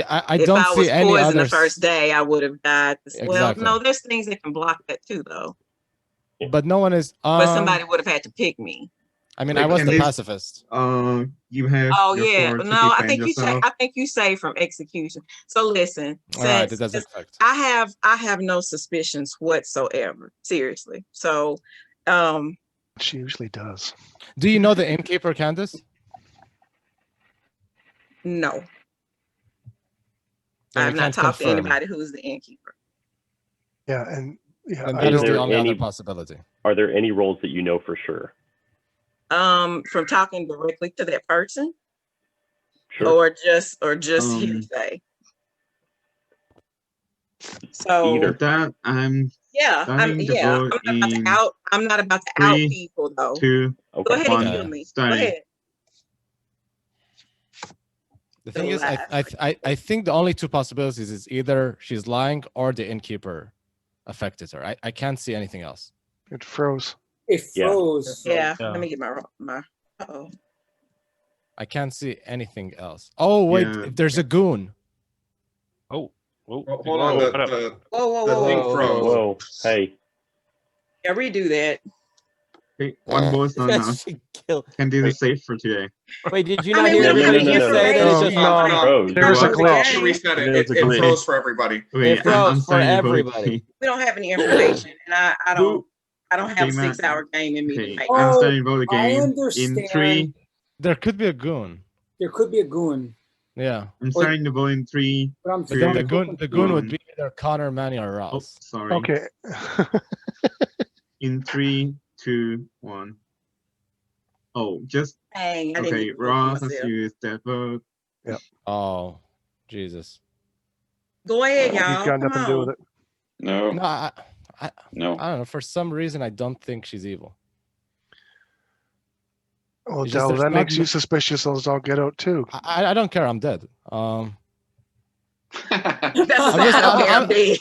I if don't I was see any poisoned other. the first day, I would have died. Well, Exactly. no, there's things that can block that too, though. But no one is. But somebody would have had to pick me. I mean, Wait, I was the Candace, pacifist. You have Oh your yeah, floor to no, I defend think yourself. you say from execution. So listen, All right, since it doesn't affect. I have no suspicions whatsoever. Seriously. So, She usually does. Do you know the innkeeper, Candace? no, Then I we have not can't talked to confirm. anybody who's the innkeeper. Yeah, and yeah, And I that is don't- the there only any- other possibility. Are there any roles that you know for sure? From talking directly to that person, Sure. or just hearsay. So Either. With that, I'm yeah, starting the vote in I'm not about to out 3, people though. 2, Go Okay. ahead one, and kill me. Go starting. ahead. The thing is, I think the only 2 possibilities is either she's lying or the innkeeper affected her. I can't see anything else. It froze. It Yeah. froze. Yeah, Yeah. let me get my uh-oh. I can't see anything else. Oh wait, Yeah. there's a goon. Oh, whoa, Hold on, whoa, hold up. Whoa, whoa, the whoa, thing whoa. froze. Whoa, hey, Yeah, redo that. Okay, one vote's not enough. She killed. Can do the save for today. Wait, did you I not mean, hear we don't have everybody any just say that it's just No, No, there was a no, glitch. to reset it. There was a It glitch. froze for everybody. Okay, It froze for starting to vote everybody. We don't have any information, and I don't have a J-Mac. 6-hour game in me Okay, tonight. I'm Oh, starting to vote I again. In understand. 3, There could be a goon. There could be a goon, Yeah. I'm starting to vote in 3. but I'm But then the still goon would one. be either Connor, Manny, or Oh, Ross. sorry. Okay. In 3, 2, 1. Oh, just Dang, I didn't okay. get to vote for Ross, as myself. you is that vote. Oh, Jesus. Go ahead, He's y'all. got Come nothing to do with on. it. No, No, I no. don't know. For some reason, I don't think she's evil. Well, It's just Del, there's that not makes you suspicious as all get out too. I don't care. I'm dead. That's not fair. I'm dead.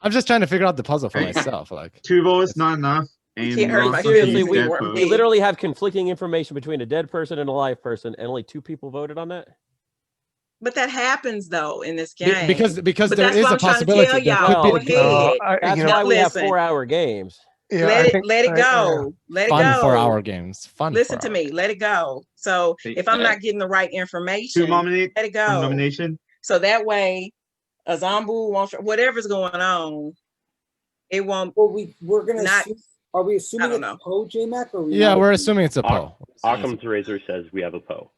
I'm just trying to figure out the puzzle for Okay. myself. Like 2 votes not enough. And can't hurt Ross, my as you Seriously, is feelings. that weren't vote. we dead. literally have conflicting information between a dead person and a live person, and only 2 people voted on that. But that happens though in this game. because But there that's is what a I'm trying to possibility. tell There y'all. could be Go a ahead. That's you know, why we have listen. 4-hour games. Yeah, Let I it think let it go. Let it fun go. 4-hour games. Fun. Listen 4 to me. Let it go. So Hey, if I'm not getting the right 2 information, nominate let it for go. nomination. So that way, a Zombu won't. Whatever's going on, it won't. Well, we're gonna Not. assume, are we I assuming don't it's know. Poe, J-Mac, or are we Yeah, not we're assuming? assuming it's a Poe. Occam's razor says we have a Poe.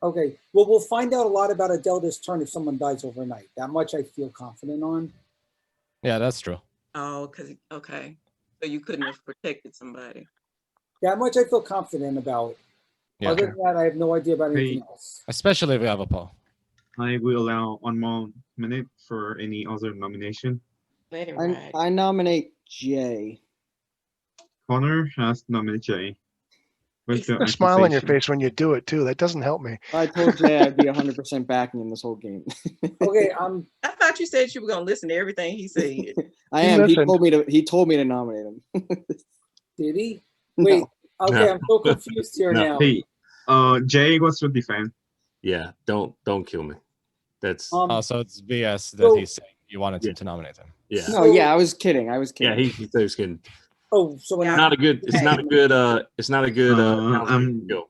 Okay. Well, we'll find out a lot about Adele this turn if someone dies overnight. That much I feel confident on. Yeah, that's true. Oh, okay. So you couldn't have protected somebody. That much I feel confident about. Yeah. Other than that, I have no idea about anything Hey, else. Especially if we have a Poe. I will allow 1 more minute for any other nomination. Let it ride. I nominate Jay. Connor has nominated Jay. Where's the a smile on your accusation? face when you do it too. That doesn't help me. I told Jay I'd be 100% backing him this whole game. Okay, I thought you said you were gonna listen to everything he said. I He am. listened. He told me to nominate him. did he? No. Wait. Okay, No. I'm so confused here No. now. Hey, Jay, what's your defense? Yeah, don't kill me. That's Oh, so it's BS that so- he's saying you wanted him to nominate him. yeah. No, yeah, I was kidding. I was Yeah, kidding. he was kidding. Oh, so when Yeah. I, Not a good. It's not a good. It's not a good. I'm- Go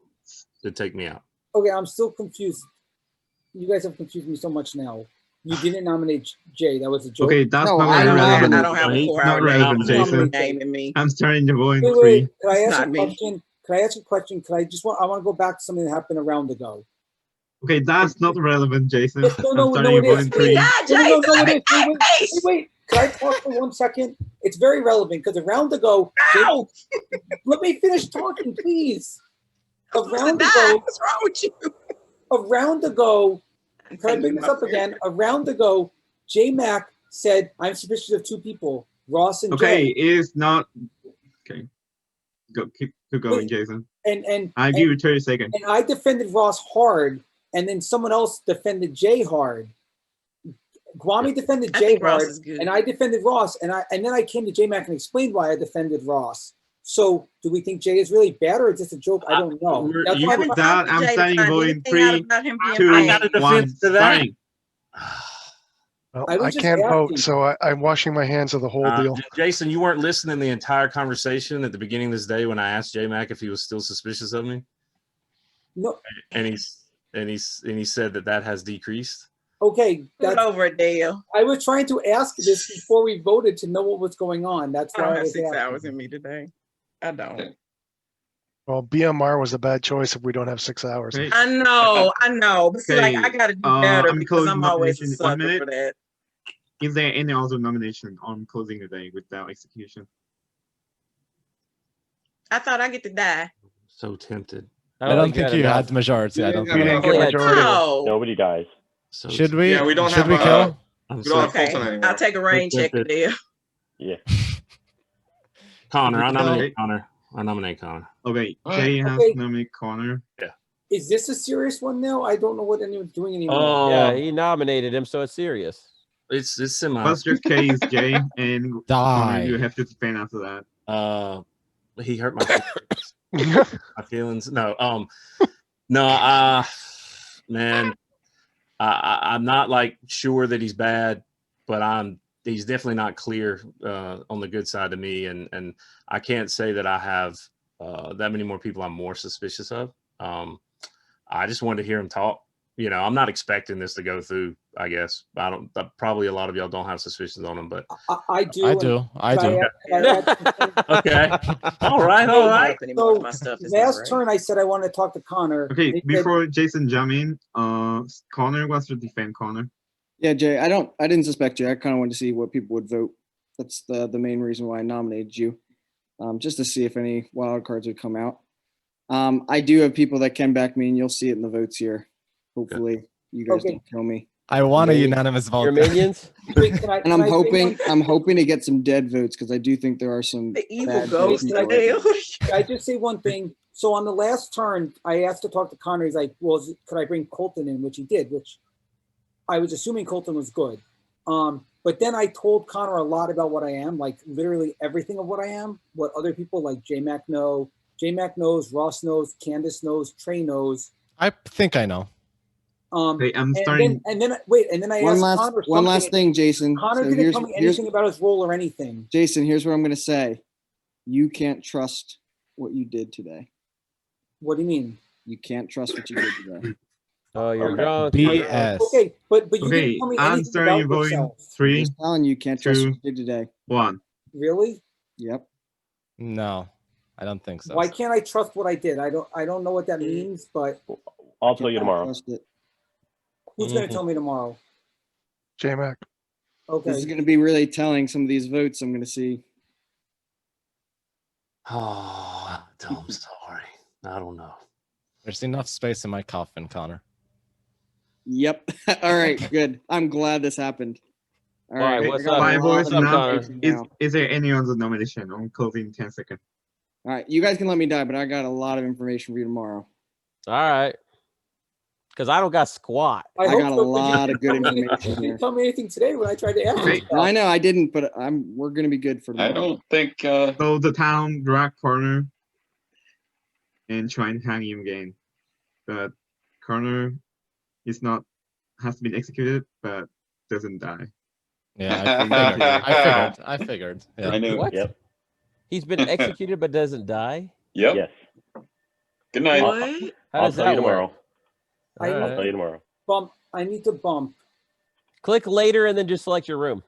to take me out. okay, I'm still confused. You guys have confused me so much now. You didn't nominate Jay. That was a joke. Okay, that's No, not I I don't don't have. relevant. I don't have a He's 4-hour not relevant, Jason. game in me. I'm starting to vote in Wait, 3. Can I It's ask not a me. question? Can I ask a question? I want to go back to something that happened a round ago. Okay, that's not relevant, Jason. Yes, I'm no, starting to it vote is. in Wait, 3. Yeah, No, Jason, it let is. me Wait. Can I talk for 1 second? It's very relevant because a round ago, Ow! let me finish talking, please. A I'm supposed to round die. ago, What's wrong with you? a round ago, can I Thank bring you, this my up friend. again? A round ago, J-Mac said, I'm suspicious of 2 people, Ross and Okay, Jay. it's not. Okay, keep going, Wait. Jason. And I'll give you 30 seconds. and I defended Ross hard, and then someone else defended Jay hard. Kwame defended I Jay think Ross hard, is good. and I defended Ross, and then I came to J-Mac and explained why I defended Ross. So, do we think Jay is really bad, or is this a joke? I don't know. we're- That's you- why Haven't we're- That talked to I'm Jay to starting find voting anything out 3, about him being 2, I bad. got a defense 1. to that. Starting. Well, I was I just can't vote, asking. so I'm washing my hands of the whole deal. Jason, you weren't listening the entire conversation at the beginning of this day when I asked J Mac if he was still suspicious of me, no. and he said that has decreased. Okay, Put that's, over a Dale. I was trying to ask this before we voted to know what was going on. That's I why don't I have was 6 asking. hours in me today. I don't. Well, BMR was a bad choice if we don't have 6 hours. Okay. I know. But see, like, Okay, I gotta do better I'm because closing I'm always a nomination in 1 sucker minute. for that. Is there any other nomination on closing the day without execution? I thought I get to die. So tempted. I don't think you had majority. I don't You think. didn't get majority. No. Nobody dies. So Should we? Yeah, we don't should have we a- kill? I'm We so don't have Okay, Fulton anymore. I'll take a rain check tempted. there. Yeah. Connor, I Should we kill? nominate Connor. I nominate Connor. Okay, Jay has Okay. nominated Connor. Is this a serious one now? I don't know what anyone's doing anymore. Oh, Yeah, he nominated him, so it's serious. it's semi. What's your case, Jay? And Connor, you Die. have to defend after that. He hurt my feelings. My feelings. No, man, I'm not like sure that he's bad, but I'm he's definitely not clear on the good side to me, and I can't say that I have that many more people I'm more suspicious of. I just wanted to hear him talk. You know, I'm not expecting this to go through. I guess I don't. Probably a lot of y'all don't have suspicions on him, but I do. I do. I do. okay. All right. Don't help anymore So with my stuff. Is that last right? turn, I said I wanted to talk to Connor. Okay, He said- before Jason jump in, Connor wants to defend Connor. Yeah, Jay, I didn't suspect you. I kind of wanted to see what people would vote. That's the main reason why I nominated you, just to see if any wild cards would come out. I do have people that can back me, and you'll see it in the votes here. Hopefully, you guys don't kill me. I want a Your unanimous vote. minions? Wait, can I, And I'm can I say hoping to get some dead votes because I do think there are some The evil bad ghost. people Like, right hey, now. Can I just say one thing? So on the last turn, I asked to talk to Connor. He's like, well, could I bring Colton in? Which he did, which I was assuming Colton was good. But then I told Connor a lot about what I am, like literally everything of what I am, what other people like J-Mac know. J-Mac knows, Ross knows, Candace knows, Trey knows. I think I know. Okay, I'm and starting. then I One asked last Connor one last something. thing, Jason. Connor So didn't tell me anything about his role or anything. Jason, here's what I'm gonna say. You can't trust what you did today. What do you mean? You can't trust what you did today. Oh, you're Okay. drunk. BS. Okay, but you Okay, didn't tell me I'm anything starting about voting. yourself. I'm 3, just telling you, you can't trust 2, what you did today. 1. Really? Yep. No, I don't think so. Why can't I trust what I did? I don't know what that means, but I'll tell you tomorrow. Trust it. who's going to tell me tomorrow? J-Mac. Okay. This is gonna be really telling. Some of these votes I'm gonna see. oh, I'm sorry. I don't know. There's enough space in my coffin, Connor. Yep. All right. Good. I'm glad this happened. All Why, right. what's I got up? a My lot voice of up, now. Connor? information now. Is there any other nomination? I'm closing in 10 seconds. All right. You guys can let me die, but I got a lot of information for you tomorrow. All right. Because I don't got squat. I hope got a so, 'cause lot of good you didn't- information You here. didn't tell me anything today when I tried to ask you. Okay. stuff. No, I know I didn't, but we're gonna be good for I tomorrow. don't think. So the town drag Connor and try and hang him again. But Connor is not has been executed, but doesn't die. Yeah, I figured. Yeah. I knew. What? Yep. He's been executed but doesn't die? Yep. Yes. Good night. What? How I'll does tell that you tomorrow. work? I All need I'll right. tell you tomorrow. bump. I need to bump. Click later and then just select your room.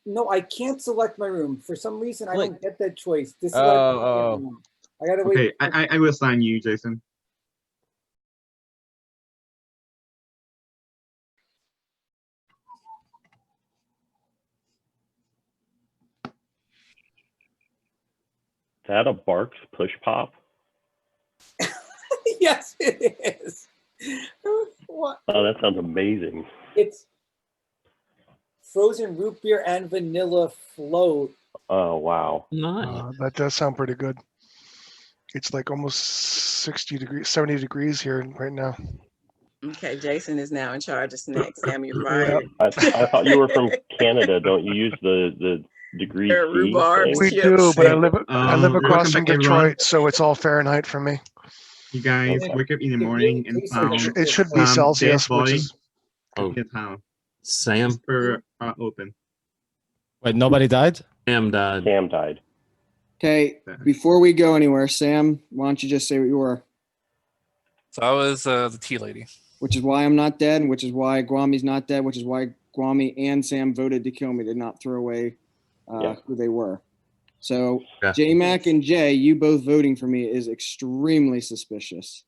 No, I can't select my room. For some reason, I Click. don't get that choice. This is Oh, I gotta wait. Okay, I will sign you, Jason. Is that a Barks push pop? Yes, it is. What? Oh, that sounds amazing. It's frozen root beer and vanilla float. Oh, wow. That does sound pretty good. It's like almost 60 degrees, 70 degrees here right now. Okay, Jason is now in charge of snacks. Sam, you're Yeah. fired. I thought you were from Canada. Don't you use the degree C Rhubarb thing? We chips. do, but I live welcome across from back, everyone. Detroit, so it's all Fahrenheit for me. You guys Okay. wake up in the It morning really and tastes like found It should be Celsius, dead which body is Oh, in the town. Sam. Whisper open. Wait, nobody died? Sam died. Sam died. Okay. Before we go anywhere, Sam, why don't you just say what you were? So I was the tea lady. Which is why I'm not dead, and which is why Guami's not dead, which is why Guami and Sam voted to kill me, to not throw away who they were. So J-Mac and Jay, you both voting for me is extremely suspicious.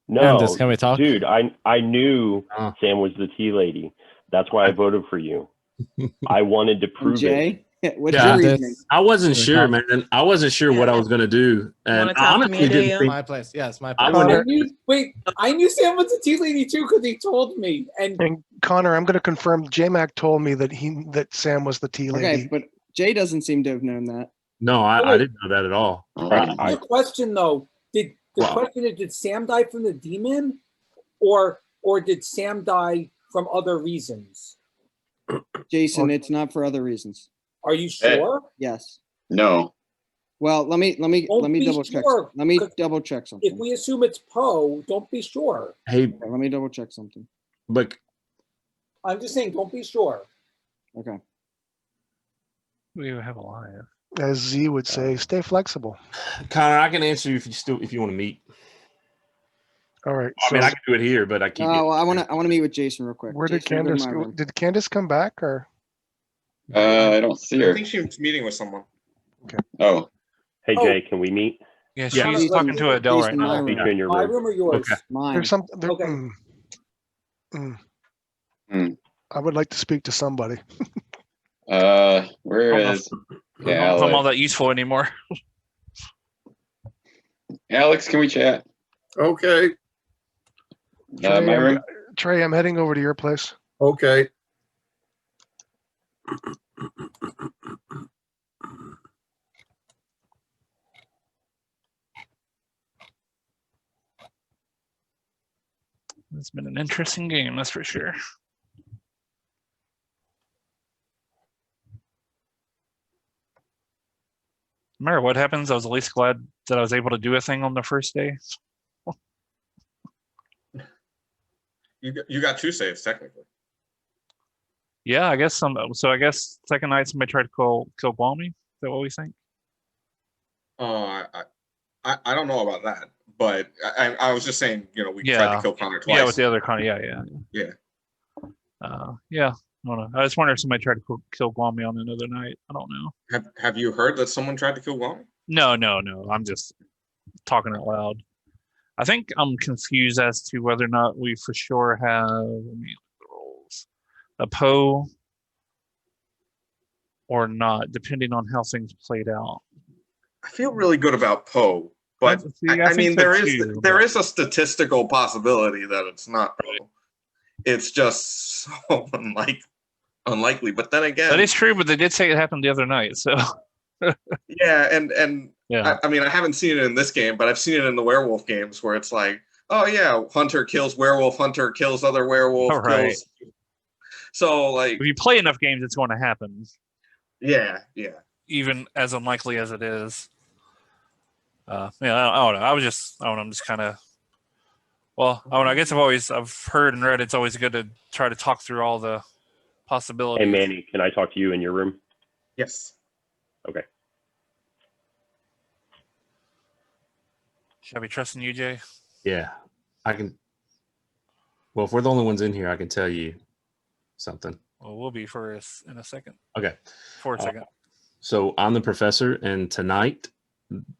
No, Candace, can we talk? dude, I knew Sam was the tea lady. That's why I voted for you. I wanted to prove Jay, what's Yeah, your reasoning? I wasn't sure, man. I wasn't sure what I was gonna do, and Wanna I talk to me, honestly didn't Adele? think. My place. Yes, my I place. wouldn't. I knew Sam was a tea lady too because he told me. And Connor, I'm going to confirm. J-Mac told me that Sam was the tea lady. Okay, but Jay doesn't seem to have known that. No, I didn't know that at all. The question though, did Sam die from the demon, or did Sam die from other reasons? Jason, it's not for other reasons. Are you sure? Yes. No. Well, let me Don't be double check. sure, Let me 'cause double check something. If we assume it's Poe, don't be sure. Hey, Okay, let me double check something. but I'm just saying, don't be sure. Okay. We have a live. As Z would say, stay flexible. Connor, I can answer you if you want to meet. All right. I mean, I can do it here, but I keep. Oh, I want to meet with Jason real quick. Where did Jason, go to Candace my go? room. Did Candace come back or? I don't see I her. think she was meeting with someone. Oh, Hey Oh. Jay, can we meet? Yeah, Yeah. she's talking to Adele right Jason, my now. Meet room. you in your My room. room or yours? Okay. Mine. There's some. There, Okay. I would like to speak to somebody. where don't know is I don't know if I'm all Alex? that useful anymore. Alex, can we chat? Okay. Trey, My room. Trey, I'm heading over to your place. Okay. It's been an interesting game, that's for sure. No matter what happens, I was at least glad that I was able to do a thing on the first day. You got 2 saves technically. Yeah, I guess some. So I guess second night somebody tried to kill Guami. Is that what we think? I don't know about that, but I was just saying, we tried Yeah. to kill Connor twice. Yeah, with the other Connor. Yeah. Yeah. Yeah. I don't know. I just wonder if somebody tried to kill Guami on another night. I don't know. Have you heard that someone tried to kill Guami? No. I'm just talking out loud. I think I'm confused as to whether or not we for sure have. Let me look at the rolls. A Poe or not, depending on how things played out. I feel really good about Poe, but I mean, there is a statistical possibility that it's not Poe. It's just so unlikely. But then again, that is true. But they did say it happened the other night, so. Yeah, and yeah. I mean, I haven't seen it in this game, but I've seen it in the werewolf games where it's like, oh yeah, hunter kills werewolf, hunter kills other werewolf. All right. Kills. So like, if you play enough games, it's going to happen. Yeah. Even as unlikely as it is. I don't know. I'm just kind of. Well, I guess I've heard and read it's always good to try to talk through all the possibilities. Hey Manny, can I talk to you in your room? Yes. Okay. Should I be trusting you, Jay? Yeah, I can. Well, if we're the only ones in here, I can tell you something. Well, we'll be for us in a second. Okay. For a second. So I'm the professor, and tonight,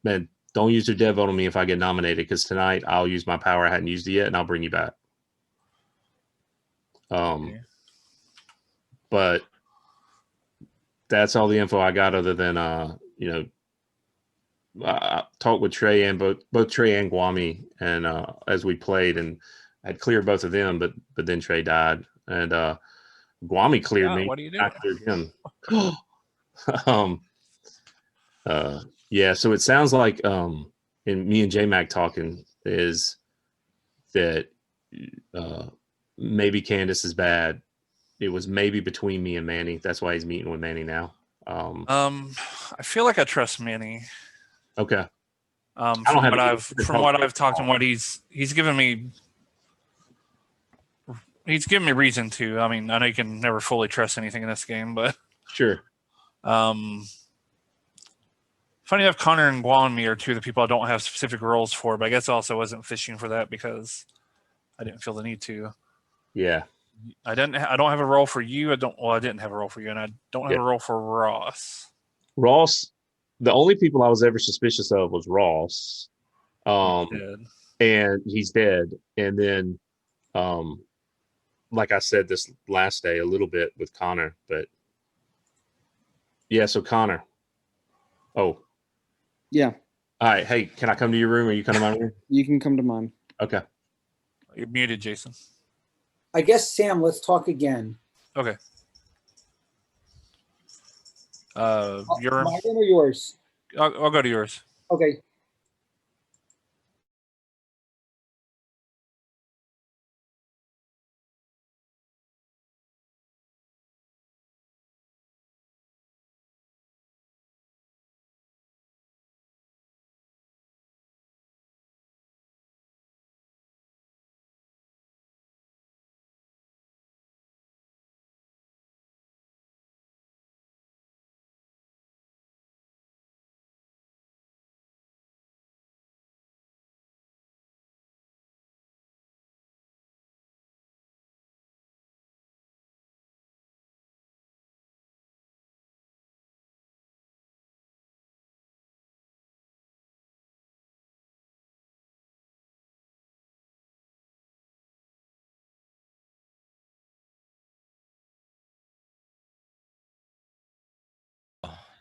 man, don't use your dead vote on me if I get nominated, because tonight I'll use my power. I hadn't used it yet, and I'll bring you back. Okay. But that's all the info I got, other than I talked with Trey and both Trey and Guami, and as we played, and I'd cleared both of them, but then Trey died, and Guami cleared me. What are you I doing? cleared him. Yeah, so it sounds like in me and J-Mac talking is that maybe Candace is bad. It was maybe between me and Manny. That's why he's meeting with Manny now. I feel like I trust Manny. Okay. From what I've talked to him, what he's given me reason to. I mean, I know you can never fully trust anything in this game, but sure. Funny enough, Connor and Guami are two of the people I don't have specific roles for, but I guess I also wasn't fishing for that because I didn't feel the need to. Yeah. I don't have a role for you. I didn't have a role for you, and I don't have a role for Ross. Ross, the only people I was ever suspicious of was Ross. And he's dead. And then like I said this last day a little bit with Connor, but yeah, so Connor. Oh. Yeah. All right. Hey, can I come to your room, or you come to my room? You can come to mine. Okay. You're muted, Jason. I guess, Sam, let's talk again. Okay. Your room? My room or yours? I'll go to yours. Okay.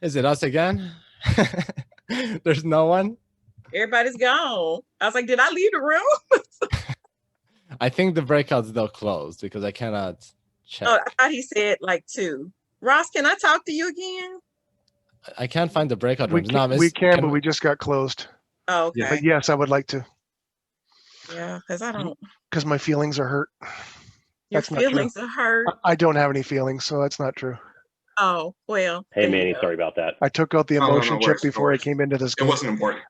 Is it us again? There's no one. Everybody's gone. I was like, did I leave the room? I think the breakout's though closed because I cannot check. Oh, I thought he said like 2. Ross, can I talk to you again? I can't find the breakout We rooms. No, can, but we just got closed. Oh, okay. But yes, I would like to. Yeah, because I don't. Because my feelings are hurt. Your That's not true. feelings are hurt. I don't have any feelings, so that's not true. Oh, well. Hey, there you Manny, go. sorry about that. I took out the Oh, no, emotion no chip worries, no before I worries. came into this It game. wasn't important.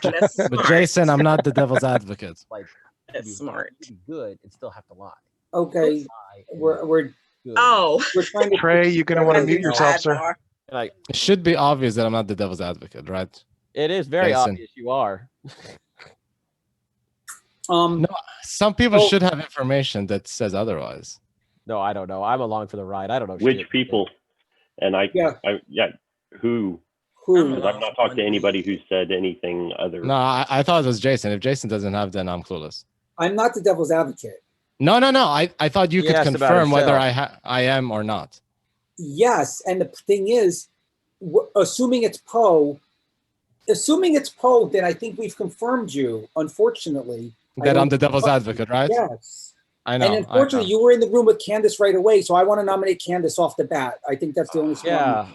That's But smart. Jason, I'm not the devil's advocate. Like, That's smart. to be good and still have to lie. Okay, Lie and we're good. Oh, we're trying to. Trey, you're going to want to That's mute a yourself, sir. sidebar. Like, It should be obvious that I'm not the devil's advocate, right? it is very Jason. obvious you are. No, some people Oh. should have information that says otherwise. No, I don't know. I'm along for the ride. I don't know. Which shit. people? And Yeah. who? Who? Because I've not talked to anybody who said anything other. No, I thought it was Jason. If Jason doesn't have, then I'm clueless. I'm not the devil's advocate. No. I thought you He could asked about confirm whether himself. I am or not. Yes, and the thing is, assuming it's Poe, then I think we've confirmed you. Unfortunately, That I'm the devil's advocate, right? Yes. I know. And unfortunately, you were in the room with Candace right away, so I want to nominate Candace off the bat. I think that's the only. Yeah.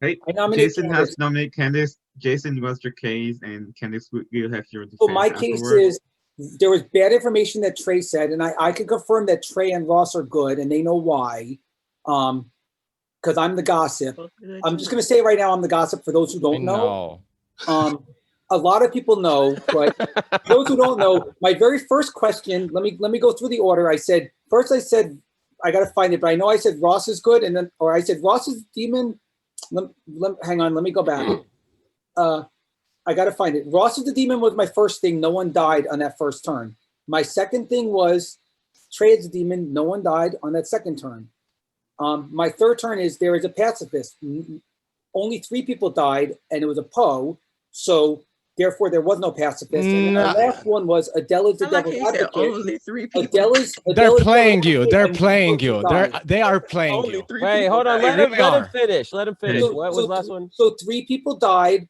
Hey, I nominate Jason Candace. has nominated Candice. Jason, what's your case? And Candice will have your defense So my case afterwards. is there was bad information that Trey said, and I can confirm that Trey and Ross are good, and they know why. Because I'm the gossip. I'm just going to say right now, I'm the gossip for those who don't know. A lot of people know, but those who don't know, my very first question. Let me go through the order. I said I got to find it, but I know I said Ross is good, and then I said Ross is demon. Hang on, let me go back. I got to find it. Ross is the demon was my first thing. No one died on that first turn. My second thing was Trey is the demon. No one died on that second turn. My third turn is there is a pacifist. Only 3 people died, and it was a Poe. So therefore, there was no pacifist. And then the last one was Adela's the devil's advocate. Only 3 people. They're playing you. They're playing you. They are playing you. Wait, hold on. Let him finish. Let him finish. What was the last one? So 3 people died.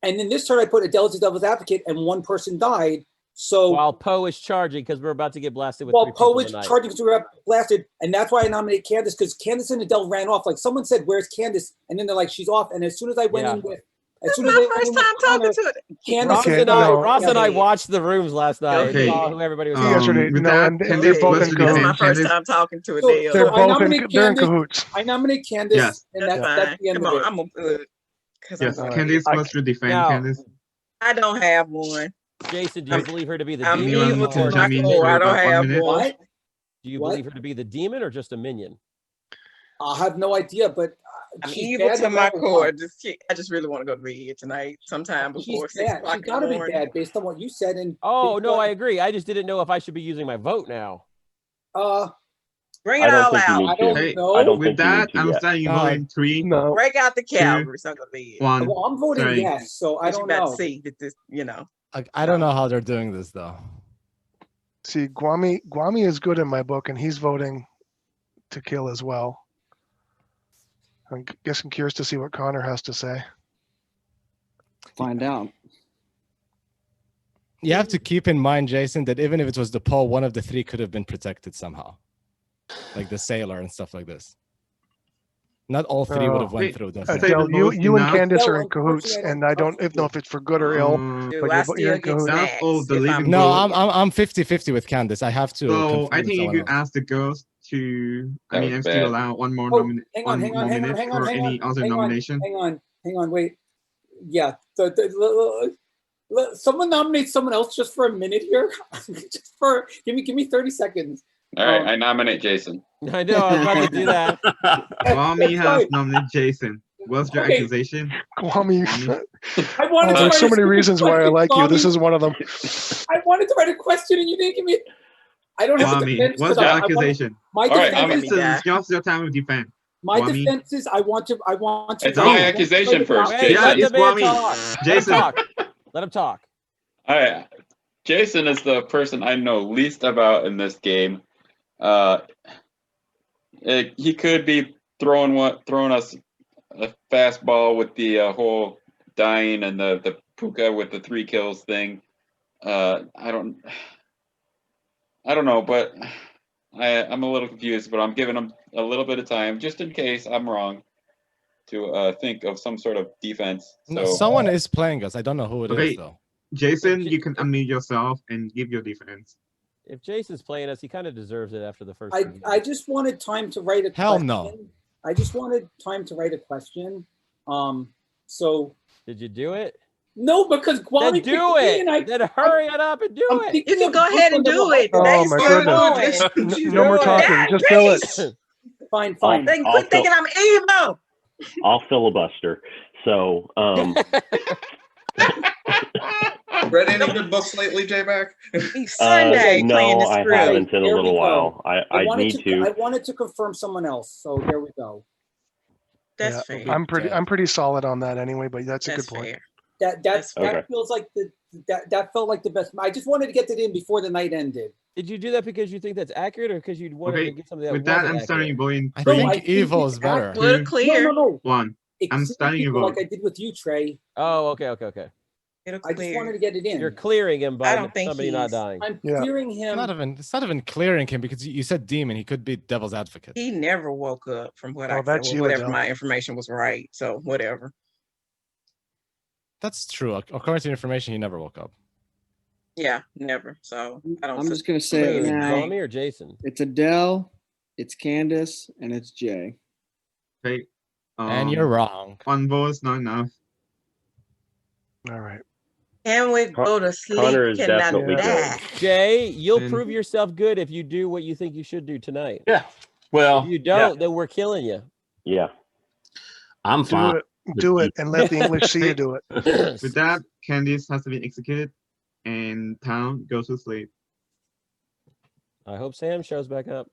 And then this turn, I put Adela's the devil's advocate, and 1 person died. So while Poe is charging, because we're about to get blasted with. Well, Poe is charging because we got blasted, and that's why I nominated Candace, because Candace and Adele ran off. Like someone said, "Where's Candace?" And then they're like, "She's off." And as soon as I went in with, as soon as I went in with Connor, Candace Ross and I watched the rooms last night. Okay. And saw who everybody was. With that, Candace, they're what's your That's my defense? first Candace? time talking to So Adele. They're I both nominate in, they're in Candace. cahoots. I nominate Candace, Yes. and That's that's fine. the end Come of on, it. I'm good. Yes, I'm Candace, what's your defense, Now- Candace? I don't have one. Jason, do you believe her to be the I'm demon? evil can to my chime in core. for I don't about 1 have minute? one. What? Do you What? believe her to be the demon or just a minion? I have no idea, but I'm she's evil bad to no my matter core. what. I just really want to go to bed tonight, sometime She's before 6 bad. o'clock She's in the got to be morning. bad based on what you said. And Oh based no, on- I agree. I just didn't know if I should be using my vote now. Bring I it don't all think you out. need I don't to. Hey, know. I don't with think you need that, to I'm yet. starting you vote in 3, No. Break out the 2, Calvary, so I'm gonna be. 1. Well, I'm voting Sorry. yes, so I But you don't about know. to see that this, I don't know how they're doing this though. See, Guami is good in my book, and he's voting to kill as well. I guess I'm curious to see what Connor has to say. Find out. You have to keep in mind, Jason, that even if it was the Poe, one of the 3 could have been protected somehow, like the sailor and stuff like this. Not all 3 would have went through. Definitely. Adele, you and Candace are in Adele, cahoots, unfortunately, I and I don't know if it's for good or ill, Do but I you're still in get cahoots. snacks all the if living I'm No, good? I'm 50-50 with Candace. I have to. So confirm I with think you someone could else. ask the girls to. I That mean, was I'm still bad. allowed one more Oh, hang on, one more minute for any other nomination. Hang on, wait. Yeah, someone nominate someone else just for a minute here. Just for give me 30 seconds. All right, I nominate Jason. I know, I was about to do that. Guami That's has fine. nominated Jason. What's your Okay. accusation? Guami, I wanted to there's write so a many stupid reasons why I question, like you. This Guami. is one of them. I wanted to write a question and you didn't give me. I don't have a Guami, defense. what's 'cause your I want- accusation? My All right, defense, This is just your time to defend. my Guami. defense is I want to. It's my accusation first, Wait, Jason. let the it's man Guami. talk. Let him Jason. talk. Let him talk. All right, Jason is the person I know least about in this game. He could be throwing us a fastball with the whole dying and the puka with the 3 kills thing. I don't know, but I'm a little confused. But I'm giving him a little bit of time just in case I'm wrong to think of some sort of defense. No, So someone is playing us. I don't know who it is Okay. though. Jason, you can unmute yourself and give your defense. If Jason's playing us, he kind of deserves it after the first. I just wanted time to write a Hell question. no. I just wanted time to write a question. So Did you do it? no, because Kwame Then do picked me it. Then hurry it up and do it. You can go ahead and do it. Oh They my still goodness. going. No more talking. Just do it. Fine, fine. They quit thinking I'm evil. I'll filibuster. So, Read any good books lately, J-Mac? Sunday playing no, the I script. haven't in a There we little go. while. I need to. I wanted to confirm someone else. So there we go. That's Yeah, fair. I'm pretty solid on that anyway, but that's a good point. Fair. That Okay. feels like that felt like the best. I just wanted to get that in before the night ended. Did you do that because you think that's accurate, or because you wanted to Okay, get something that with that, wasn't I'm starting accurate? going I 3, think evil is better. We're 2, clear. No. 1. I'm Exceed starting a people vote. like I did with you, Trey. Oh, okay. It'll I just clear. wanted to get it in. You're clearing him I by don't think somebody not he's- dying. I'm Yeah. clearing him. It's not even clearing him because you said demon. He could be devil's advocate. He never woke up from what Oh, I said. that's Well, you, whatever Adele. my information was right. So whatever. That's true. According to your information, he never woke up. Yeah, never. So I don't. I'm just gonna say it Who, now. Tommy or Jason? It's Adele, it's Candace, and it's Jay. Okay. And you're wrong. 1 vote is not enough. All right. Can we go to sleep? Connor is Cannot definitely die. Jay, you'll And- prove yourself good if you do what you think you should do tonight. Yeah. Well, If you don't, then we're killing you. Yeah. I'm fine. Do it, and let the English see you do it. With that, Candice has to be executed, and Town goes to sleep. I hope Sam shows back up.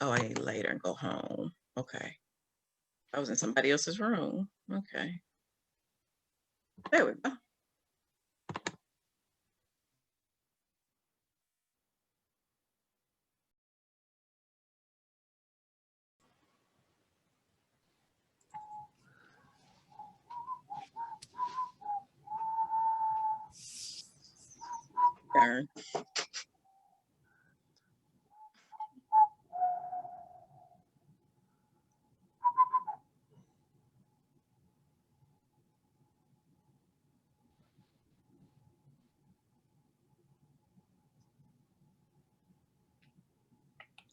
Oh, I need later and go home. Okay. I was in somebody else's room. Okay. There we go. Darn.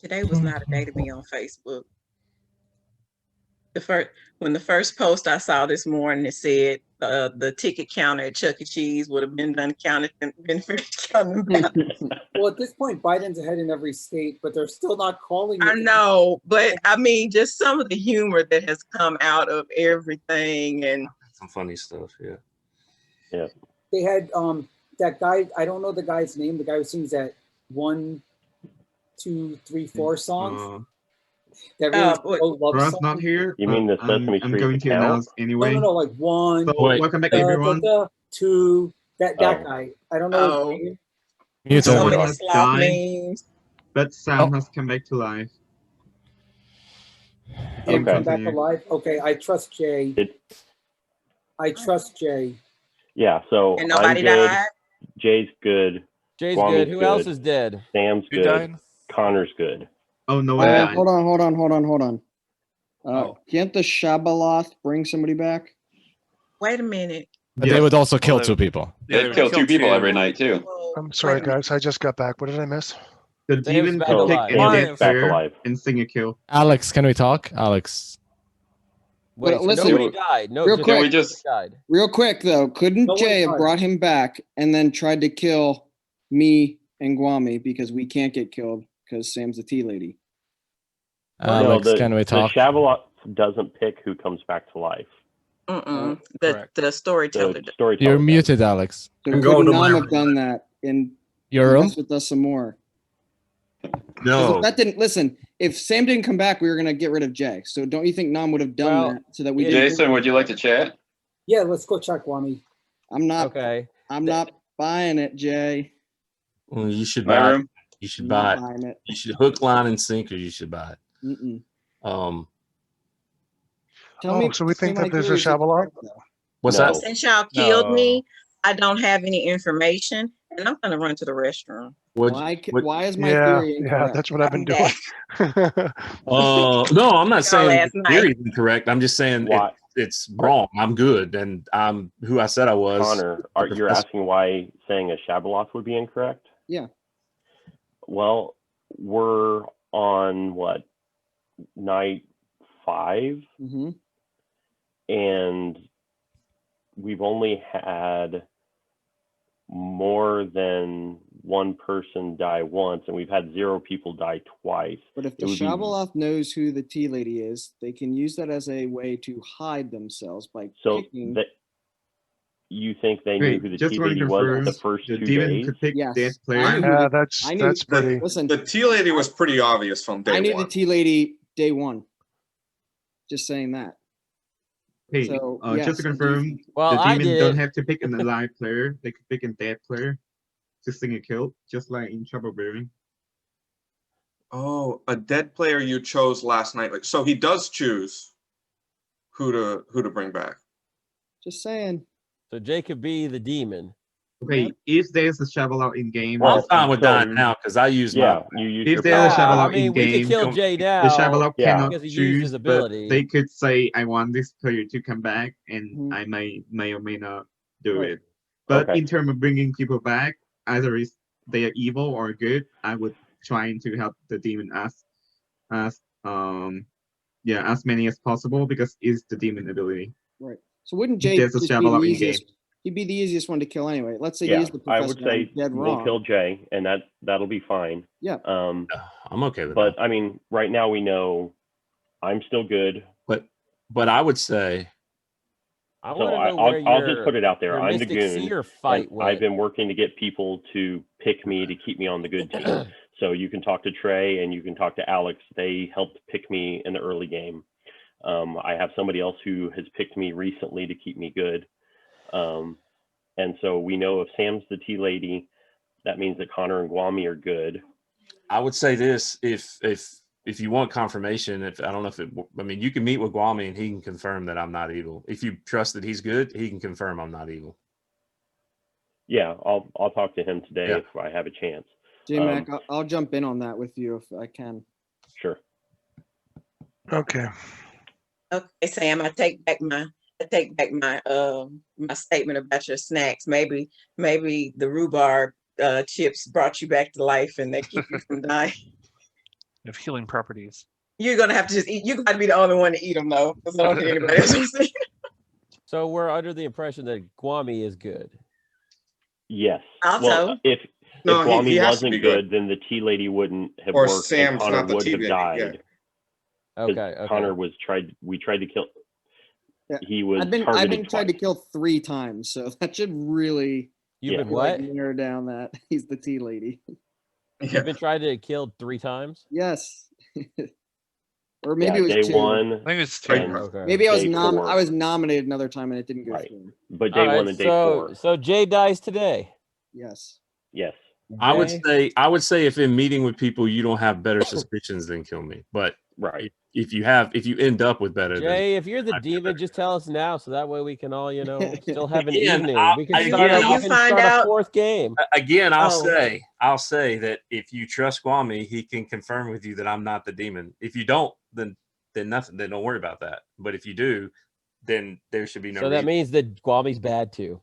Today was not a day to be on Facebook. When the first post I saw this morning, it said the ticket counter at Chuck E. Cheese would have been done counted and been counted. Well, at this point, Biden's ahead in every state, but they're still not calling. I know, but I mean, just some of the humor that has come out of everything, and Some funny stuff. Yeah. Yeah. They had that guy. I don't know the guy's name. The guy who sings that 1, 2, 3, 4 songs. That really love Ross song. not here. You mean the Sesame I'm Street going to account? announce anyway. No, like 1. So welcome back, everyone. 2. That guy. I don't know. His name. Muted. so Someone many has slop died, memes. but Sam has come back to life. Him come back Continue. alive. Okay, I trust Jay. I trust Jay. Yeah. So And I'm nobody good. died? Jay's good. Jay's Kwame's good. Who else is dead? Sam's You good. died? Connor's good. Oh, no one died. Hold on. Can't the Shabaloth bring somebody back? Wait a minute. But they would also kill 2 people. They kill 2 people every night too. I'm sorry, guys. I just got back. What did I miss? The demon back can pick alive. any Sam dead is back player alive. and sing a kill. Alex, can we talk? Alex. Wait, But so listen, nobody died. No, real just quick. we just died. Real quick though, couldn't No one Jay have died. brought him back and then tried to kill me and Guami because we can't get killed because Sam's the tea lady? Alex, can we talk? The Shabaloth doesn't pick who comes back to life. The The storyteller. storyteller. You're does. muted, Alex. So I'm couldn't going to Nam my have room. done that and Your room? mess with us some more? 'Cause No. if that didn't listen. If Sam didn't come back, we were gonna get rid of Jay. So don't you think Nam would have done Well, that so that we? yeah, didn't Jason, would you like to chat? Yeah, let's go check Wami. I'm not. Okay. I'm not buying it, Jay. Well, you should My buy. room. You should Not buy it. buying it. You should hook, line, and sinker. You should buy it. Mm-mm. So we tell me think my that there's a theory is Shabalot? incorrect, though. What's Well, that? since y'all killed me, I don't have any information, and I'm gonna run to the restroom. Why is my Yeah, theory yeah, incorrect? that's what I've been doing. No, I'm not saying last the night. theory is incorrect. I'm just saying Why? it's wrong. I'm good, and I'm who I said I was. Connor, you're asking why saying a Shabaloth would be incorrect? Yeah. Well, we're on what, night 5? Mm-hmm. And we've only had more than one person die once, and we've had 0 people die twice. But if the Shabaloth knows who the tea lady is, they can use that as a way to hide themselves by picking. That you think they knew who the just tea want to lady was confirm the first the 2 demon days? could pick Yes. dead I player. knew who Yeah, the- I knew- that's pretty. Listen, The tea lady was pretty obvious from day I knew one. the tea lady day one. Just saying that. Hey, So, just to yes, I do confirm, think- Well, the I demon did don't it. have to pick an alive player. They could pick a dead player to sing a kill, just like in Trouble Brewing. Oh, a dead player you chose last night. Like, so he does choose who to bring back. Just saying. So Jay could be the demon. Okay, if there's a shovel out in game, Well, I'm fine with dying now because I use Yeah, my. you use if your there's a power. shovel I out in mean, we could game, kill Jay the now shovel out Yeah. cannot because he used his choose, but ability. they could say, "I want this player to come back," and I may or may not do Right. it. But Okay. in terms of bringing people back, either is they are evil or good, I would try to help the demon as many as possible because it's the demon ability. Right. So wouldn't If Jay there's a just be shovel the out in easiest? game. He'd be the easiest one to kill anyway. Let's say he Yeah, is the I professor. would and I'm say dead we'll wrong. kill Jay, and that'll be fine. Yeah. I'm okay with But that. I mean, right now we know I'm still good. But I would say I So want to know where I'll just put it out there. your I'm the Mystic goon, Seer and fight I've went. been working to get people to pick me to keep me on the good team. So you can talk to Trey and you can talk to Alex. They helped pick me in the early game. I have somebody else who has picked me recently to keep me good. And so we know if Sam's the tea lady, that means that Connor and Guami are good. I would say this: if you want confirmation, I don't know if you can meet with Guami and he can confirm that I'm not evil. If you trust that he's good, he can confirm I'm not evil. Yeah, I'll talk to him today Yeah. if I have a chance. J-Mac, I'll jump in on that with you if I can. Sure. Okay. Okay, Sam, I take back my my statement about your snacks. Maybe the rhubarb chips brought you back to life and they keep you from dying. They have healing properties. You're gonna have to just eat. You got to be the only one to eat them though, because I don't think anybody else will see. So we're under the impression that Guami is good. Yes. Also, well, if No, he Guami has to wasn't be good, then the tea lady wouldn't have Or worked, Sam's and Connor not the would tea have lady, yeah. died. 'Cause Okay. Connor we tried to kill. Yeah. He was I've been targeted tried to twice. kill 3 times, so that should really You've been what? narrow down that he's the tea lady. You've been trying to kill 3 times? Yes. Or maybe Yeah, it day was 2. 1. I think it's and 2. Okay. Maybe I was day 4. I was nominated another time and it didn't go Right. through. But All day right, 1 and day 4. so Jay dies today. Yes. Yes. I would Jay? say if in meeting with people you don't have better suspicions than kill me. But Right. if you end up with better, Jay, if you're the demon, just tell us now, so that way we can all, still have an Again, evening. We can again, start, I'll- we can start a 4th game. Again, I'll Oh. say that if you trust Guami, he can confirm with you that I'm not the demon. If you don't, then nothing. Then don't worry about that. But if you do, then there should be no So that reason. means that Guami's bad too.